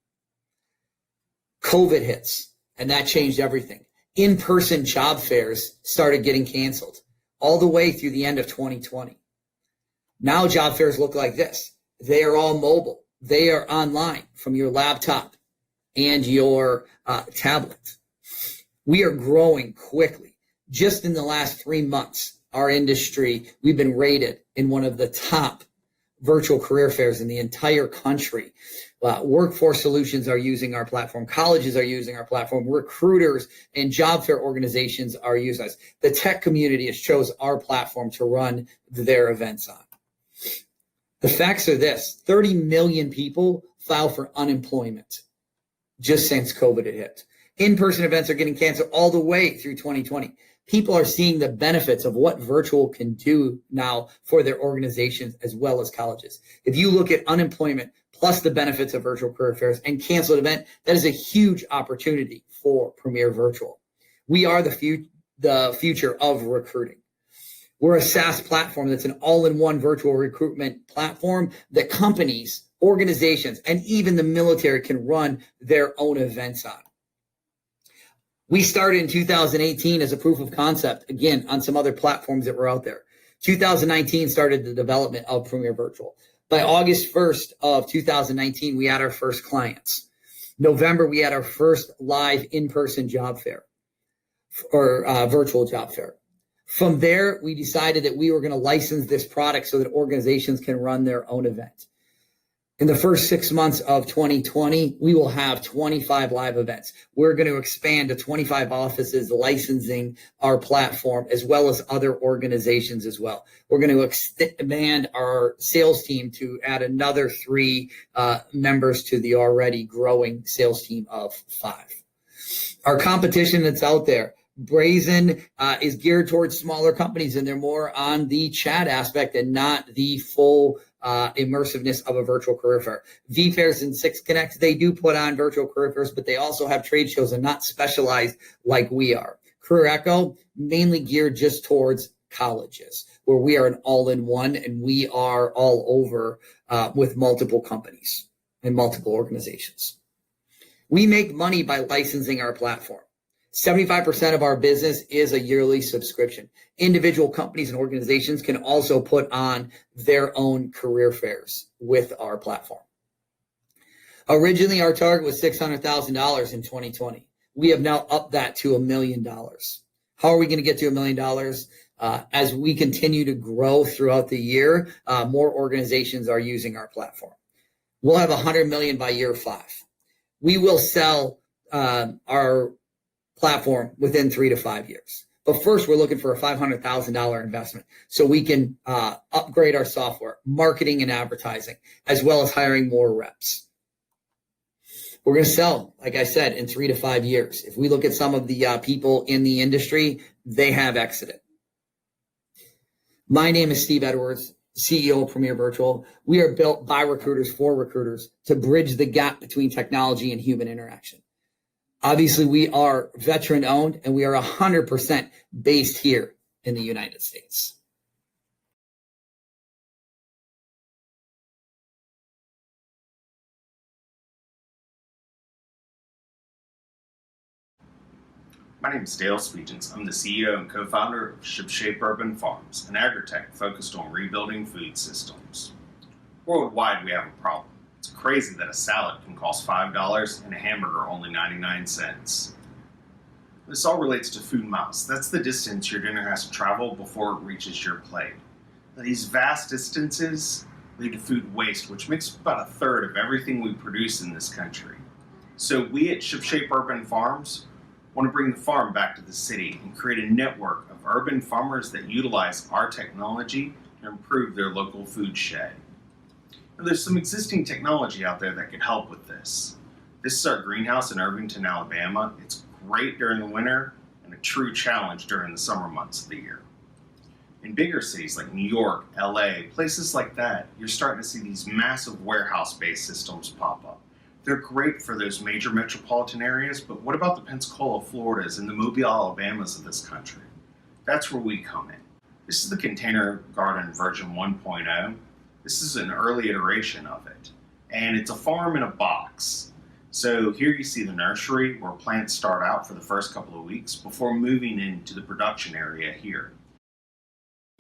COVID hits, and that changed everything. In-person job fairs started getting canceled all the way through the end of 2020. Now job fairs look like this. They are all mobile. They are online from your laptop and your tablet. We are growing quickly. Just in the last 3 months, our industry, we've been rated in one of the top virtual career fairs in the entire country. Workforce Solutions are using our platform. Colleges are using our platform. Recruiters and job fair organizations are using us. The tech community has chose our platform to run their events on. The facts are this: 30 million people file for unemployment just since COVID had hit. In-person events are getting canceled all the way through 2020. People are seeing the benefits of what virtual can do now for their organizations as well as colleges. If you look at unemployment plus the benefits of virtual career fairs and canceled event, that is a huge opportunity for Premier Virtual. We are the future of recruiting. We're a SaaS platform that's an all-in-one virtual recruitment platform that companies, organizations, and even the military can run their own events on. We started in 2018 as a proof of concept, again, on some other platforms that were out there. 2019 started the development of Premier Virtual. By August 1st of 2019, we had our first clients. November, we had our first live in-person job fair or virtual job fair. From there, we decided that we were going to license this product so that organizations can run their own event. In the first 6 months of 2020, we will have 25 live events. We're going to expand to 25 offices licensing our platform as well as other organizations as well. We're going to expand our sales team to add another 3 members to the already growing sales team of 5. Our competition that's out there, Brazen, is geared towards smaller companies, and they're more on the chat aspect and not the full immersiveness of a virtual career fair. VFairs and Six Connects, they do put on virtual career fairs, but they also have trade shows and not specialized like we are. Career Echo, mainly geared just towards colleges, where we are an all-in-one and we are all over with multiple companies and multiple organizations. We make money by licensing our platform. 75% of our business is a yearly subscription. Individual companies and organizations can also put on their own career fairs with our platform. Originally, our target was $600,000 in 2020. We have now upped that to $1 million. How are we going to get to $1 million? As we continue to grow throughout the year, more organizations are using our platform. We'll have $100 million by year 5. We will sell our platform within 3 to 5 years. But first, we're looking for a $500,000 investment so we can upgrade our software, marketing and advertising, as well as hiring more reps. We're going to sell, like I said, in 3 to 5 years. If we look at some of the people in the industry, they have exited. My name is Steve Edwards, CEO of Premier Virtual. We are built by recruiters for recruiters to bridge the gap between technology and human interaction. Obviously, we are veteran-owned, and we are 100% based here in the United States. My name is Dale Speechens. I'm the CEO and co-founder of ShipShape Urban Farms, an agritech focused on rebuilding food systems. Worldwide, we have a problem. It's crazy that a salad can cost $5 and a hamburger only 99 cents. This all relates to food miles. That's the distance your dinner has to travel before it reaches your plate. Now, these vast distances lead to food waste, which makes up about 1/3 of everything we produce in this country. So we at ShipShape Urban Farms want to bring the farm back to the city and create a network of urban farmers that utilize our technology to improve their local food shed. Now, there's some existing technology out there that could help with this. This is our greenhouse in Irvington, Alabama. It's great during the winter and a true challenge during the summer months of the year. In bigger cities like New York, LA, places like that, you're starting to see these massive warehouse-based systems pop up. They're great for those major metropolitan areas, but what about the Pensacola, Floridas, and the Mobile, Alabamas of this country? That's where we come in. This is the Container Garden version 1.0. This is an early iteration of it, and it's a farm in a box. So here you see the nursery where plants start out for the first couple of weeks before moving into the production area here.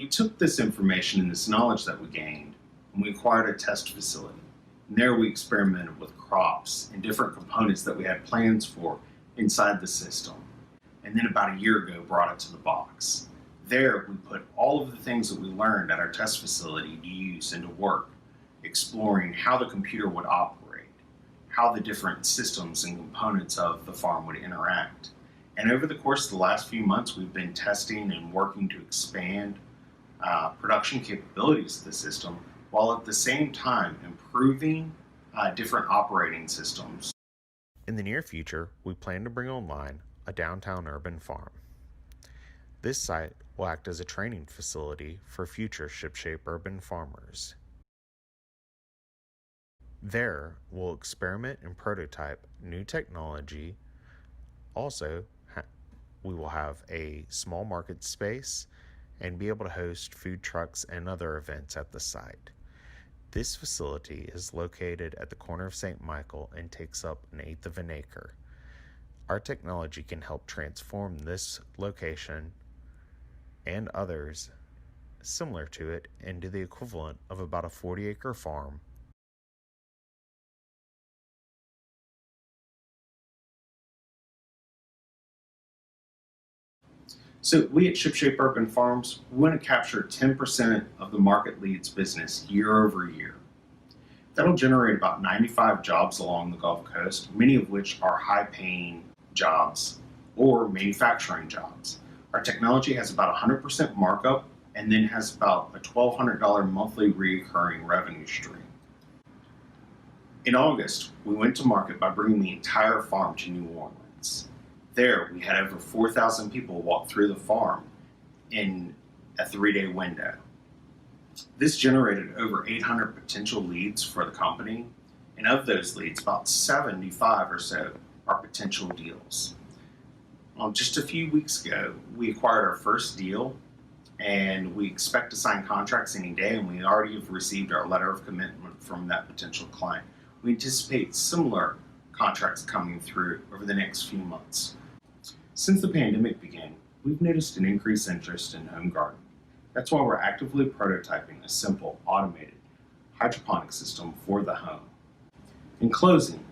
We took this information and this knowledge that we gained, and we acquired a test facility. And there we experimented with crops and different components that we had plans for inside the system. And then about a year ago brought it to the box. There, we put all of the things that we learned at our test facility to use into work, exploring how the computer would operate, how the different systems and components of the farm would interact. And over the course of the last few months, we've been testing and working to expand production capabilities of the system, while at the same time improving different operating systems. In the near future, we plan to bring online a downtown urban farm. This site will act as a training facility for future ShipShape urban farmers. There, we'll experiment and prototype new technology. Also, we will have a small market space and be able to host food trucks and other events at the site. This facility is located at the corner of St. Michael and takes up 1/8 of an acre. Our technology can help transform this location and others similar to it into the equivalent of about a 40-acre farm. So we at ShipShape Urban Farms want to capture 10% of the market leads business year over year. That'll generate about 95 jobs along the Gulf Coast, many of which are high-paying jobs or manufacturing jobs. Our technology has about 100% markup and then has about a $1,200 monthly recurring revenue stream. In August, we went to market by bringing the entire farm to New Orleans. There, we had over 4,000 people walk through the farm in a 3-day window. This generated over 800 potential leads for the company, and of those leads, about 75 or so are potential deals. Just a few weeks ago, we acquired our first deal, and we expect to sign contracts any day, and we already have received our letter of commitment from that potential client. We anticipate similar contracts coming through over the next few months. Since the pandemic began, we've noticed an increased interest in home gardening. That's why we're actively prototyping a simple, automated hydroponic system for the home. In closing,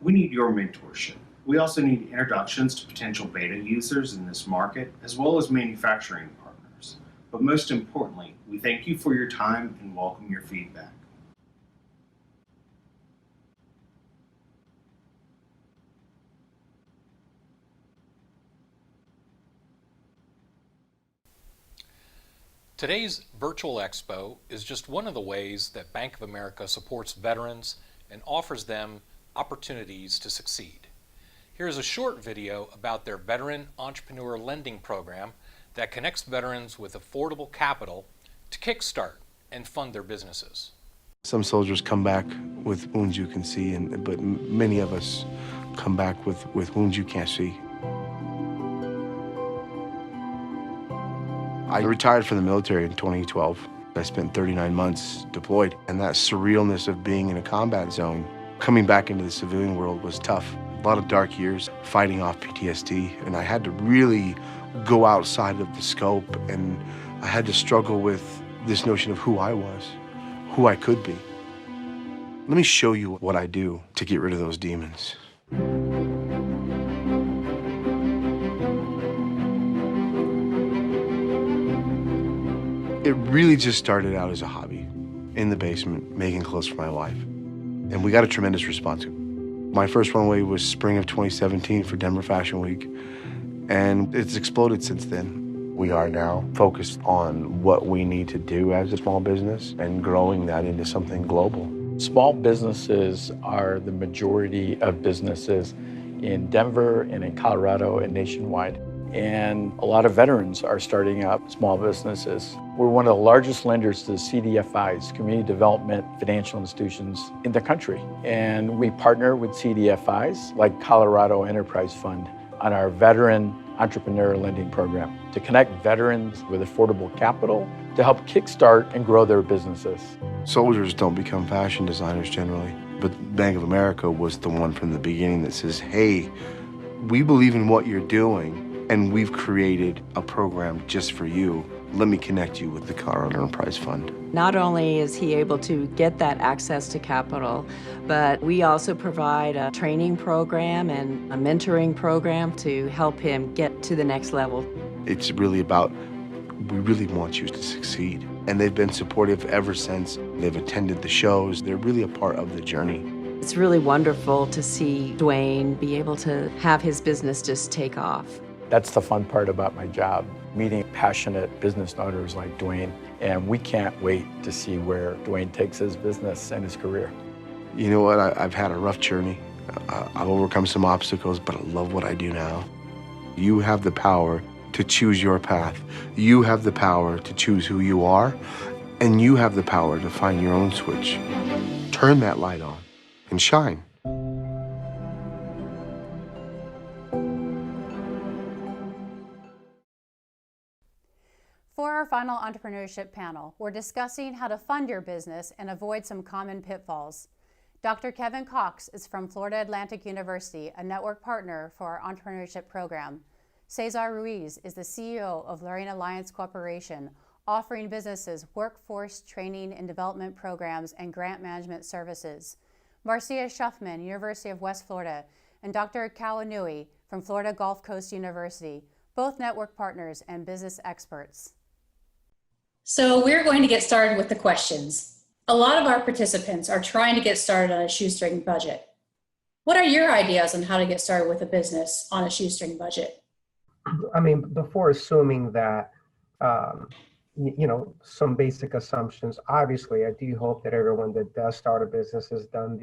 we need your mentorship. We also need introductions to potential beta users in this market, as well as manufacturing partners. But most importantly, we thank you for your time and welcome your feedback. Today's virtual expo is just one of the ways that Bank of America supports veterans and offers them opportunities to succeed. Here's a short video about their Veteran Entrepreneur Lending Program that connects veterans with affordable capital to kickstart and fund their businesses. Some soldiers come back with wounds you can see, but many of us come back with wounds you can't see. I retired from the military in 2012. I spent 39 months deployed, and that surrealness of being in a combat zone, coming back into the civilian world was tough. A lot of dark years fighting off PTSD, and I had to really go outside of the scope, and I had to struggle with this notion of who I was, who I could be. Let me show you what I do to get rid of those demons. It really just started out as a hobby in the basement, making clothes for my wife. And we got a tremendous response. My first runway was spring of 2017 for Denver Fashion Week, and it's exploded since then. We are now focused on what we need to do as a small business and growing that into something global. Small businesses are the majority of businesses in Denver and in Colorado and nationwide. And a lot of veterans are starting up small businesses. We're one of the largest lenders to CDFIs, community development financial institutions in the country. And we partner with CDFIs like Colorado Enterprise Fund on our Veteran Entrepreneur Lending Program to connect veterans with affordable capital to help kickstart and grow their businesses. Soldiers don't become fashion designers generally, but Bank of America was the one from the beginning that says, hey, we believe in what you're doing, and we've created a program just for you. Let me connect you with the Colorado Enterprise Fund. Not only is he able to get that access to capital, but we also provide a training program and a mentoring program to help him get to the next level. It's really about, we really want you to succeed. And they've been supportive ever since. They've attended the shows. They're really a part of the journey. It's really wonderful to see Dwayne be able to have his business just take off. That's the fun part about my job, meeting passionate business owners like Dwayne. And we can't wait to see where Dwayne takes his business and his career. You know what? I've had a rough journey. I've overcome some obstacles, but I love what I do now. You have the power to choose your path. You have the power to choose who you are, and you have the power to find your own switch. Turn that light on and shine. For our final entrepreneurship panel, we're discussing how to fund your business and avoid some common pitfalls. Dr. Kevin Cox is from Florida Atlantic University, a network partner for our entrepreneurship program. Cesar Ruiz is the CEO of Learning Alliance Corporation, offering businesses workforce training and development programs and grant management services. Marcia Schuffman, University of West Florida, and Dr. Kawanui from Florida Gulf Coast University, both network partners and business experts. So we're going to get started with the questions. A lot of our participants are trying to get started on a shoestring budget. What are your ideas on how to get started with a business on a shoestring budget? I mean, before assuming that, some basic assumptions, obviously, I do hope that everyone that does start a business has done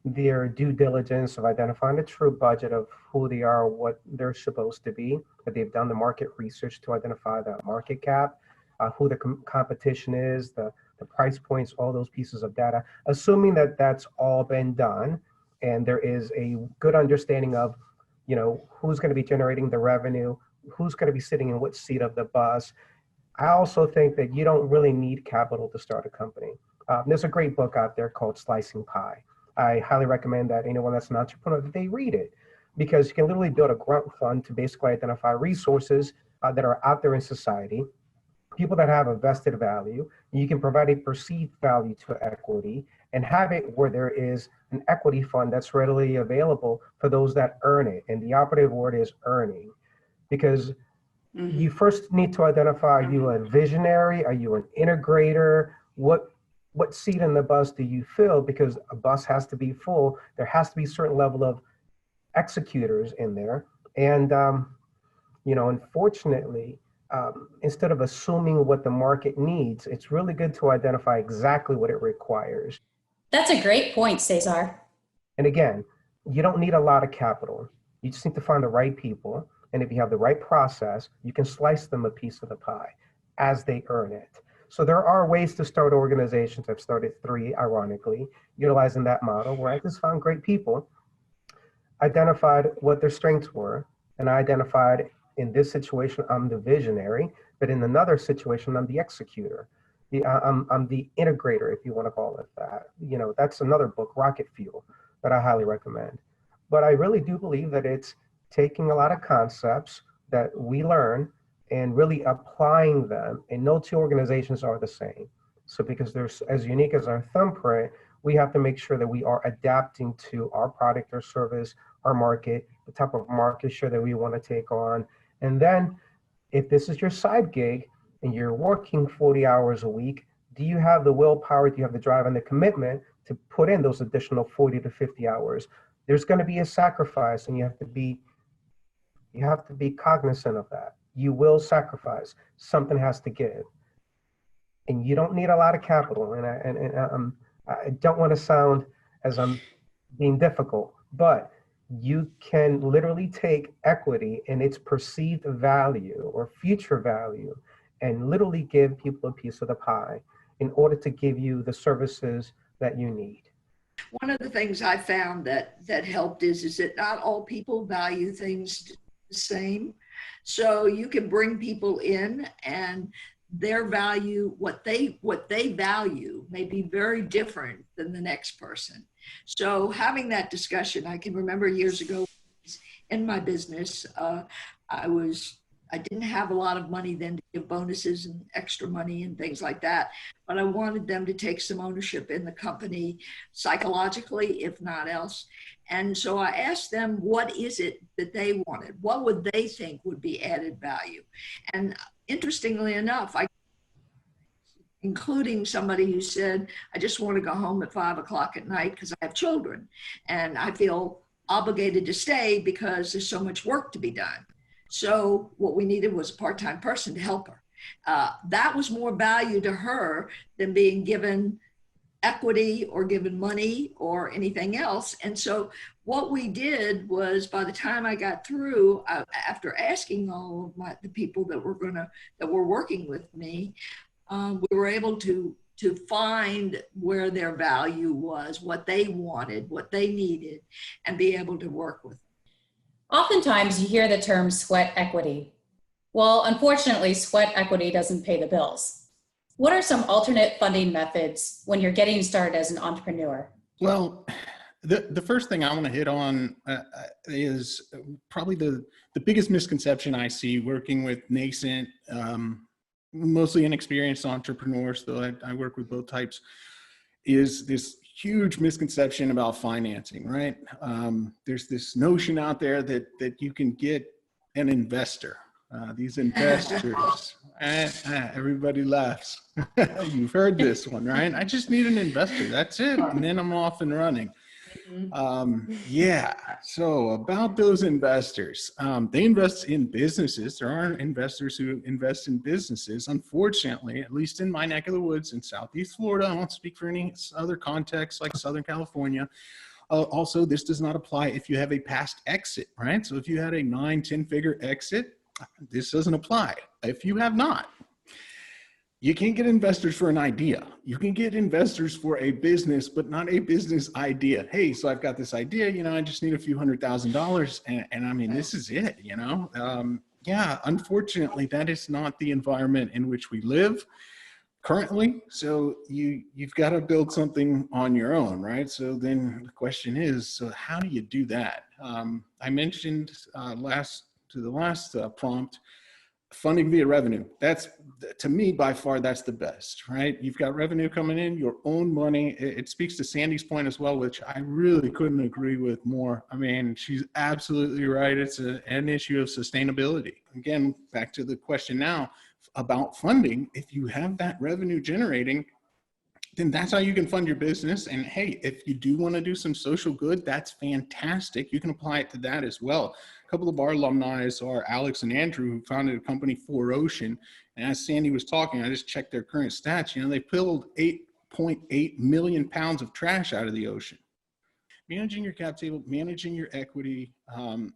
their due diligence of identifying the true budget of who they are, what they're supposed to be, that they've done the market research to identify the market cap, who the competition is, the price points, all those pieces of data. Assuming that that's all been done and there is a good understanding of, who's going to be generating the revenue, who's going to be sitting in which seat of the bus. I also think that you don't really need capital to start a company. There's a great book out there called Slicing Pie. I highly recommend that anyone that's an entrepreneur, that they read it, because you can literally build a grant fund to basically identify resources that are out there in society, people that have a vested value. You can provide a perceived value to equity and have it where there is an equity fund that's readily available for those that earn it. And the operative word is earning, because you first need to identify, are you a visionary? Are you an integrator? What seat in the bus do you fill? Because a bus has to be full. There has to be a certain level of executors in there. And, unfortunately, instead of assuming what the market needs, it's really good to identify exactly what it requires. That's a great point, Cesar. And again, you don't need a lot of capital. You just need to find the right people. And if you have the right process, you can slice them a piece of the pie as they earn it. So there are ways to start organizations. I've started 3, ironically, utilizing that model, where I just found great people, identified what their strengths were, and I identified, in this situation, I'm the visionary, but in another situation, I'm the executor. I'm the integrator, if you want to call it that. That's another book, Rocket Fuel, that I highly recommend. But I really do believe that it's taking a lot of concepts that we learn and really applying them, and no two organizations are the same. So because they're as unique as our thumbprint, we have to make sure that we are adapting to our product or service, our market, the type of market share that we want to take on. And then if this is your side gig and you're working 40 hours a week, do you have the willpower, do you have the drive and the commitment to put in those additional 40 to 50 hours? There's going to be a sacrifice, and you have to be cognizant of that. You will sacrifice. Something has to give. And you don't need a lot of capital. And I don't want to sound as I'm being difficult, but you can literally take equity and its perceived value or future value and literally give people a piece of the pie in order to give you the services that you need. One of the things I found that helped is that not all people value things the same. So you can bring people in, and their value, what they value may be very different than the next person. So having that discussion, I can remember years ago in my business, I was I didn't have a lot of money then to give bonuses and extra money and things like that, but I wanted them to take some ownership in the company psychologically, if not else. And so I asked them, what is it that they wanted? What would they think would be added value? And interestingly enough, including somebody who said, I just want to go home at 5 o'clock at night because I have children and I feel obligated to stay because there's so much work to be done. So what we needed was a part-time person to help her. That was more value to her than being given equity or given money or anything else. And so what we did was, by the time I got through, after asking all of the people that were working with me, we were able to find where their value was, what they wanted, what they needed, and be able to work with them. Oftentimes you hear the term sweat equity. Well, unfortunately, sweat equity doesn't pay the bills. What are some alternate funding methods when you're getting started as an entrepreneur? Well, the first thing I want to hit on is probably the biggest misconception I see working with nascent, mostly inexperienced entrepreneurs, though I work with both types, is this huge misconception about financing, right? There's this notion out there that you can get an investor. These investors, everybody laughs. You've heard this one, right? I just need an investor, that's it, and then I'm off and running. Yeah, so about those investors, they invest in businesses. There are investors who invest in businesses. Unfortunately, at least in my neck of the woods in Southeast Florida, I won't speak for any other context like Southern California. Also, this does not apply if you have a past exit, right? So if you had a 9-10 figure exit, this doesn't apply. If you have not, you can't get investors for an idea. You can get investors for a business, but not a business idea. Hey, so I've got this idea, I just need a few $100,000 and I mean, this is it, yeah, unfortunately, that is not the environment in which we live currently. So you've got to build something on your own, right? So then the question is, so how do you do that? I mentioned the last prompt, funding via revenue. That's, to me, by far, that's the best, right? You've got revenue coming in, your own money. It speaks to Sandy's point as well, which I really couldn't agree with more. I mean, she's absolutely right. It's an issue of sustainability. Again, back to the question now about funding. If you have that revenue generating, then that's how you can fund your business. And hey, if you do want to do some social good, that's fantastic. You can apply it to that as well. A couple of our alumni are Alex and Andrew, who founded a company, 4Ocean. And as Sandy was talking, I just checked their current stats. They pulled 8.8 million pounds of trash out of the ocean. Managing your cap table, managing your equity,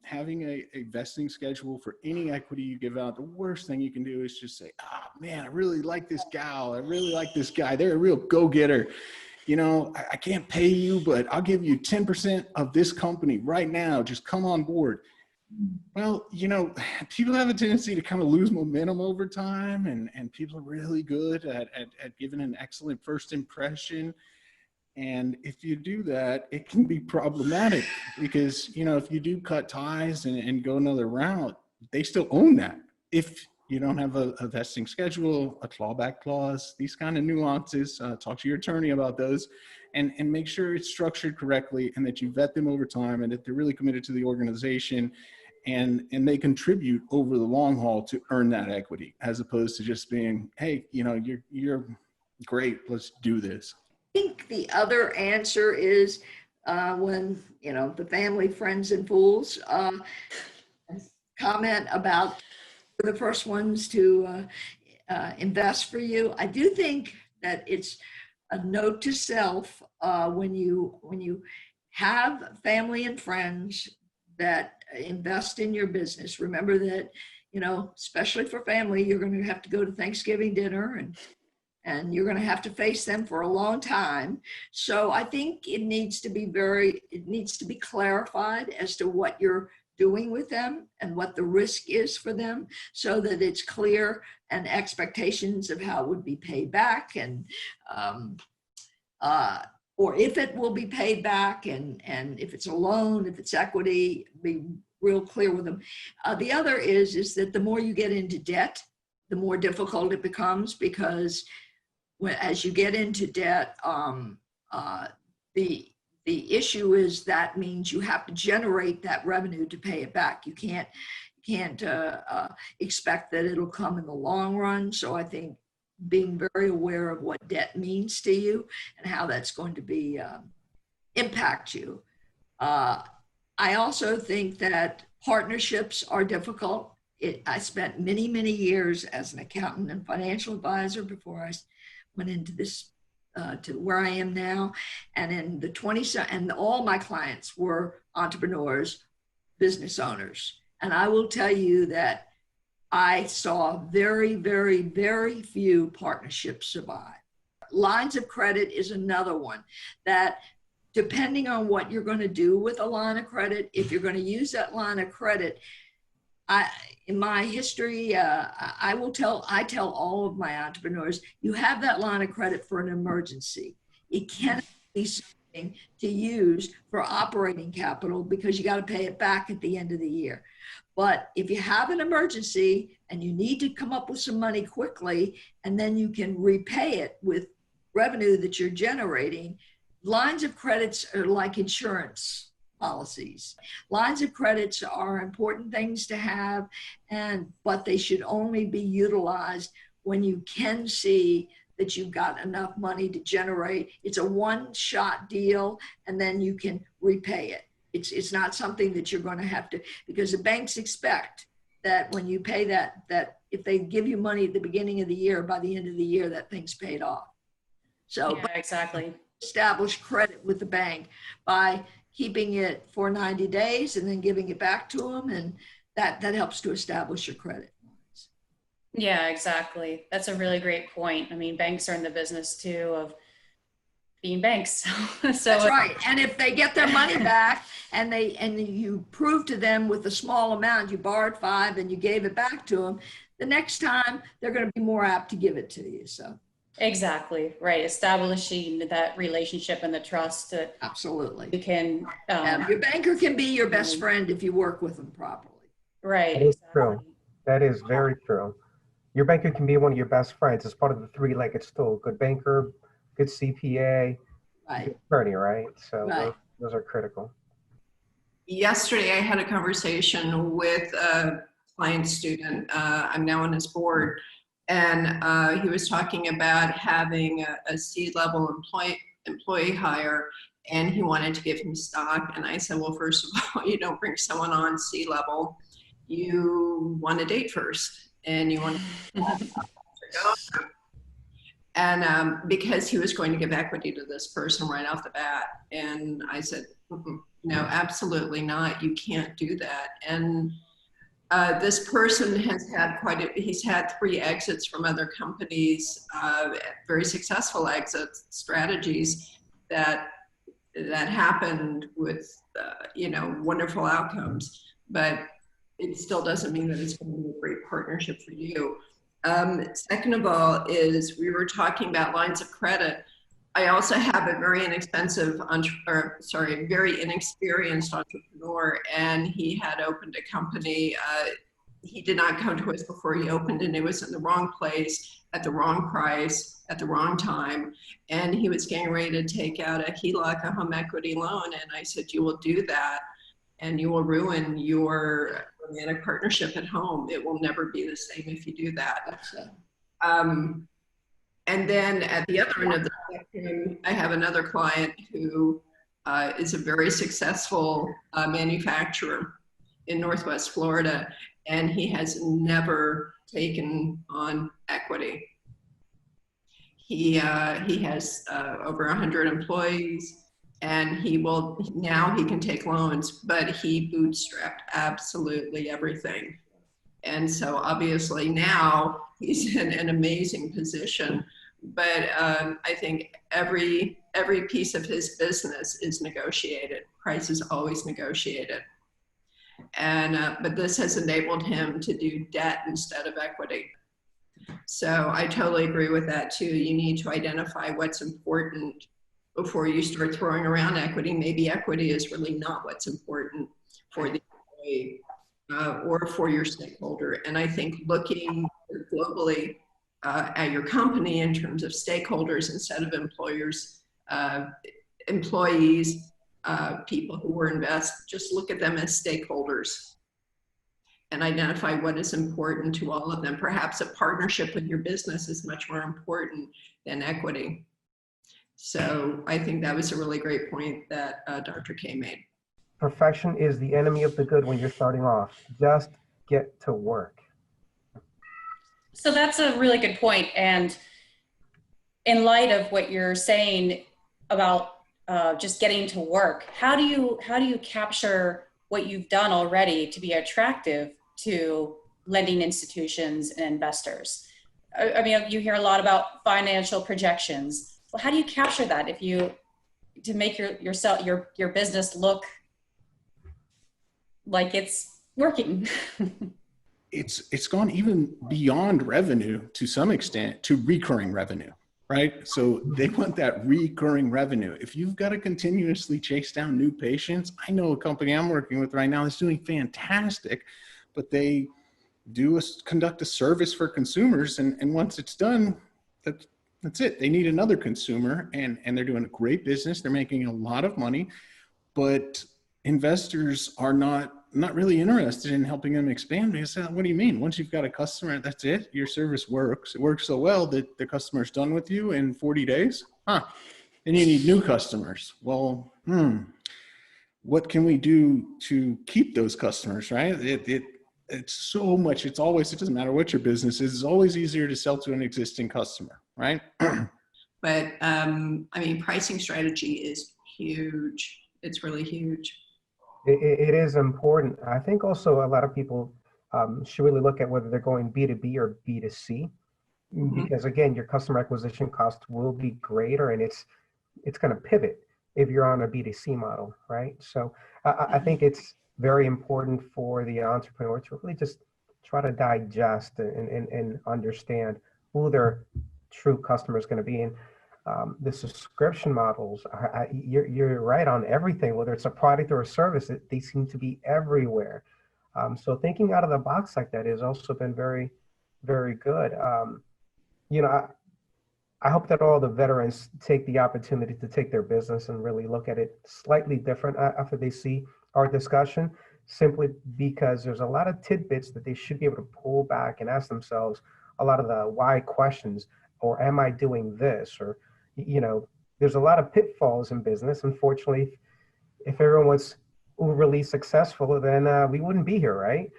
having a vesting schedule for any equity you give out. The worst thing you can do is just say, man, I really like this gal. I really like this guy. They're a real go-getter. I can't pay you, but I'll give you 10% of this company right now. Just come on board. Well, people have a tendency to kind of lose momentum over time, and people are really good at giving an excellent first impression. And if you do that, it can be problematic because, if you do cut ties and go another route, they still own that. If you don't have a vesting schedule, a clawback clause, these kind of nuances, talk to your attorney about those and make sure it's structured correctly and that you vet them over time and that they're really committed to the organization and they contribute over the long haul to earn that equity, as opposed to just being, hey, you're great, let's do this. I think the other answer is when, the family, friends, and fools comment about the first ones to invest for you. I do think that it's a note to self when you have family and friends that invest in your business. Remember that, especially for family, you're going to have to go to Thanksgiving dinner and you're going to have to face them for a long time. So I think it needs to be clarified as to what you're doing with them and what the risk is for them, so that it's clear and expectations of how it would be paid back and or if it will be paid back, and if it's a loan, if it's equity, be real clear with them. The other is that the more you get into debt, the more difficult it becomes, because as you get into debt, the issue is that means you have to generate that revenue to pay it back. You can't expect that it'll come in the long run. So I think being very aware of what debt means to you and how that's going to be impact you. I also think that partnerships are difficult. I spent many, many years as an accountant and financial advisor before I went into this to where I am now. And in the and all my clients were entrepreneurs, business owners. And I will tell you that I saw very, very, very few partnerships survive. Lines of credit is another one that, depending on what you're going to do with a line of credit, if you're going to use that line of credit, in my history, I tell all of my entrepreneurs, you have that line of credit for an emergency. It can't be something to use for operating capital because you got to pay it back at the end of the year. But if you have an emergency and you need to come up with some money quickly, and then you can repay it with revenue that you're generating, lines of credits are like insurance policies. Lines of credits are important things to have, but they should only be utilized when you can see that you've got enough money to generate. It's a one-shot deal, and then you can repay it. It's not something that you're going to have to, because the banks expect that when you pay that if they give you money at the beginning of the year, by the end of the year, that thing's paid off. So yeah, exactly. Establish credit with the bank by keeping it for 90 days and then giving it back to them, and that helps to establish your credit. Yeah, exactly. That's a really great point. I mean, banks are in the business too of being banks. That's right. And if they get their money back and you prove to them with a small amount, you borrowed $5 and you gave it back to them, the next time they're going to be more apt to give it to you. So exactly right. Establishing that relationship and the trust. Absolutely. You can. Your banker can be your best friend if you work with them properly. Right. That is true. That is very true. Your banker can be one of your best friends. It's part of the three-legged stool. Good banker, good CPA, right. Good attorney, right? So right. Those are critical. Yesterday, I had a conversation with a client student. I'm now on his board, and he was talking about having a C-level employee hire, and he wanted to give him stock. And I said, well, first of all, you don't bring someone on C-level. You want to date first, and you want to go. And because he was going to give equity to this person right off the bat. And I said, no, absolutely not. You can't do that. And this person has had he's had 3 exits from other companies, very successful exit strategies that happened with, wonderful outcomes. But it still doesn't mean that it's going to be a great partnership for you. Second of all is we were talking about lines of credit. I also have a very very inexperienced entrepreneur, and he had opened a company. He did not come to us before he opened, and it was in the wrong place, at the wrong price, at the wrong time. And he was getting ready to take out a HELOC, a home equity loan. And I said, you will do that, and you will ruin your romantic partnership at home. It will never be the same if you do that. And then at the other end of the spectrum, I have another client who is a very successful manufacturer in Northwest Florida, and he has never taken on equity. He has over 100 employees. And now he can take loans, but he bootstrapped absolutely everything. And so obviously now he's in an amazing position, but I think every piece of his business is negotiated. Price is always negotiated. And, but this has enabled him to do debt instead of equity. So I totally agree with that too. You need to identify what's important before you start throwing around equity. Maybe equity is really not what's important for the employee or for your stakeholder. And I think looking globally at your company in terms of stakeholders instead of employers, employees, people who were invest, just look at them as stakeholders and identify what is important to all of them. Perhaps a partnership with your business is much more important than equity. So I think that was a really great point that Dr. K made. Perfection is the enemy of the good when you're starting off. Just get to work. So that's a really good point. And in light of what you're saying about just getting to work, how do you capture what you've done already to be attractive to lending institutions and investors? I mean, you hear a lot about financial projections. Well, how do you capture that to make your business look like it's working? It's gone even beyond revenue to some extent to recurring revenue, right? So they want that recurring revenue. If you've got to continuously chase down new patients, I know a company I'm working with right now that's doing fantastic, but they conduct a service for consumers, and once it's done, that's it. They need another consumer, and they're doing a great business. They're making a lot of money, but investors are not really interested in helping them expand because what do you mean? Once you've got a customer, that's it? Your service works. It works so well that the customer's done with you in 40 days? Then you need new customers. Well, what can we do to keep those customers, right? It's so much, it doesn't matter what your business is, it's always easier to sell to an existing customer, right? But I mean, pricing strategy is huge. It's really huge. It is important. I think also a lot of people should really look at whether they're going B2B or B2C, because again, your customer acquisition cost will be greater, and it's going to pivot if you're on a B2C model, right? So I think it's very important for the entrepreneur to really just try to digest and understand who their true customer is going to be. And the subscription models, you're right on everything, whether it's a product or a service, they seem to be everywhere. So thinking out of the box like that has also been very, very good. You know, I hope that all the veterans take the opportunity to take their business and really look at it slightly different after they see our discussion, simply because there's a lot of tidbits that they should be able to pull back and ask themselves a lot of the why questions, or am I doing this? Or, you know, there's a lot of pitfalls in business. Unfortunately, if everyone was overly successful, then we wouldn't be here, right?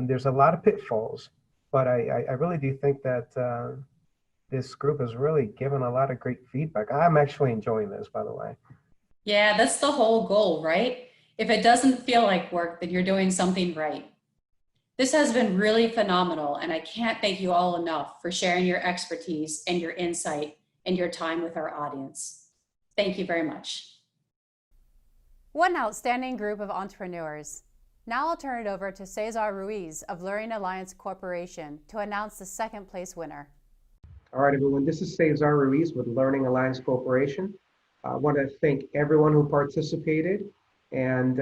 There's a lot of pitfalls, but I really do think that this group has really given a lot of great feedback. I'm actually enjoying this, by the way. Yeah, that's the whole goal, right? If it doesn't feel like work, then you're doing something right. This has been really phenomenal, and I can't thank you all enough for sharing your expertise and your insight and your time with our audience. Thank you very much. What an outstanding group of entrepreneurs. Now I'll turn it over to Cesar Ruiz of Learning Alliance Corporation to announce the second place winner. All right, everyone, this is Cesar Ruiz with Learning Alliance Corporation. I want to thank everyone who participated. And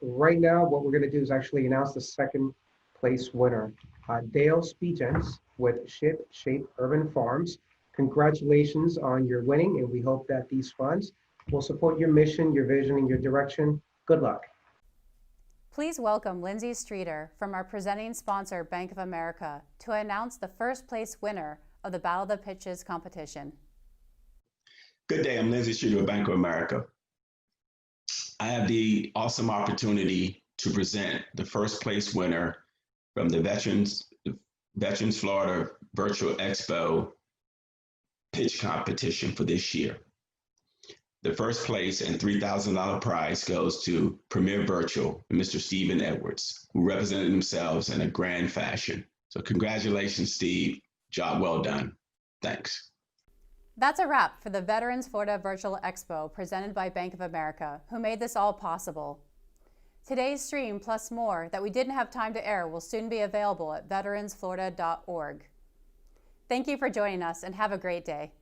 right now, what we're going to do is actually announce the second place winner, Dale Spegens with Ship Shape Urban Farms. Congratulations on your winning, and we hope that these funds will support your mission, your vision, and your direction. Good luck. Please welcome Lindsay Streeter from our presenting sponsor, Bank of America, to announce the first place winner of the Battle of the Pitches competition. Good day, I'm Lindsay Streeter with Bank of America. I have the awesome opportunity to present the first place winner from the Veterans Florida Virtual Expo pitch competition for this year. The first place and $3,000 prize goes to Premier Virtual and Mr. Stephen Edwards, who represented themselves in a grand fashion. So congratulations, Steve. Job well done. Thanks. That's a wrap for the Veterans Florida Virtual Expo presented by Bank of America, who made this all possible. Today's stream, plus more that we didn't have time to air, will soon be available at veteransflorida.org. Thank you for joining us, and have a great day.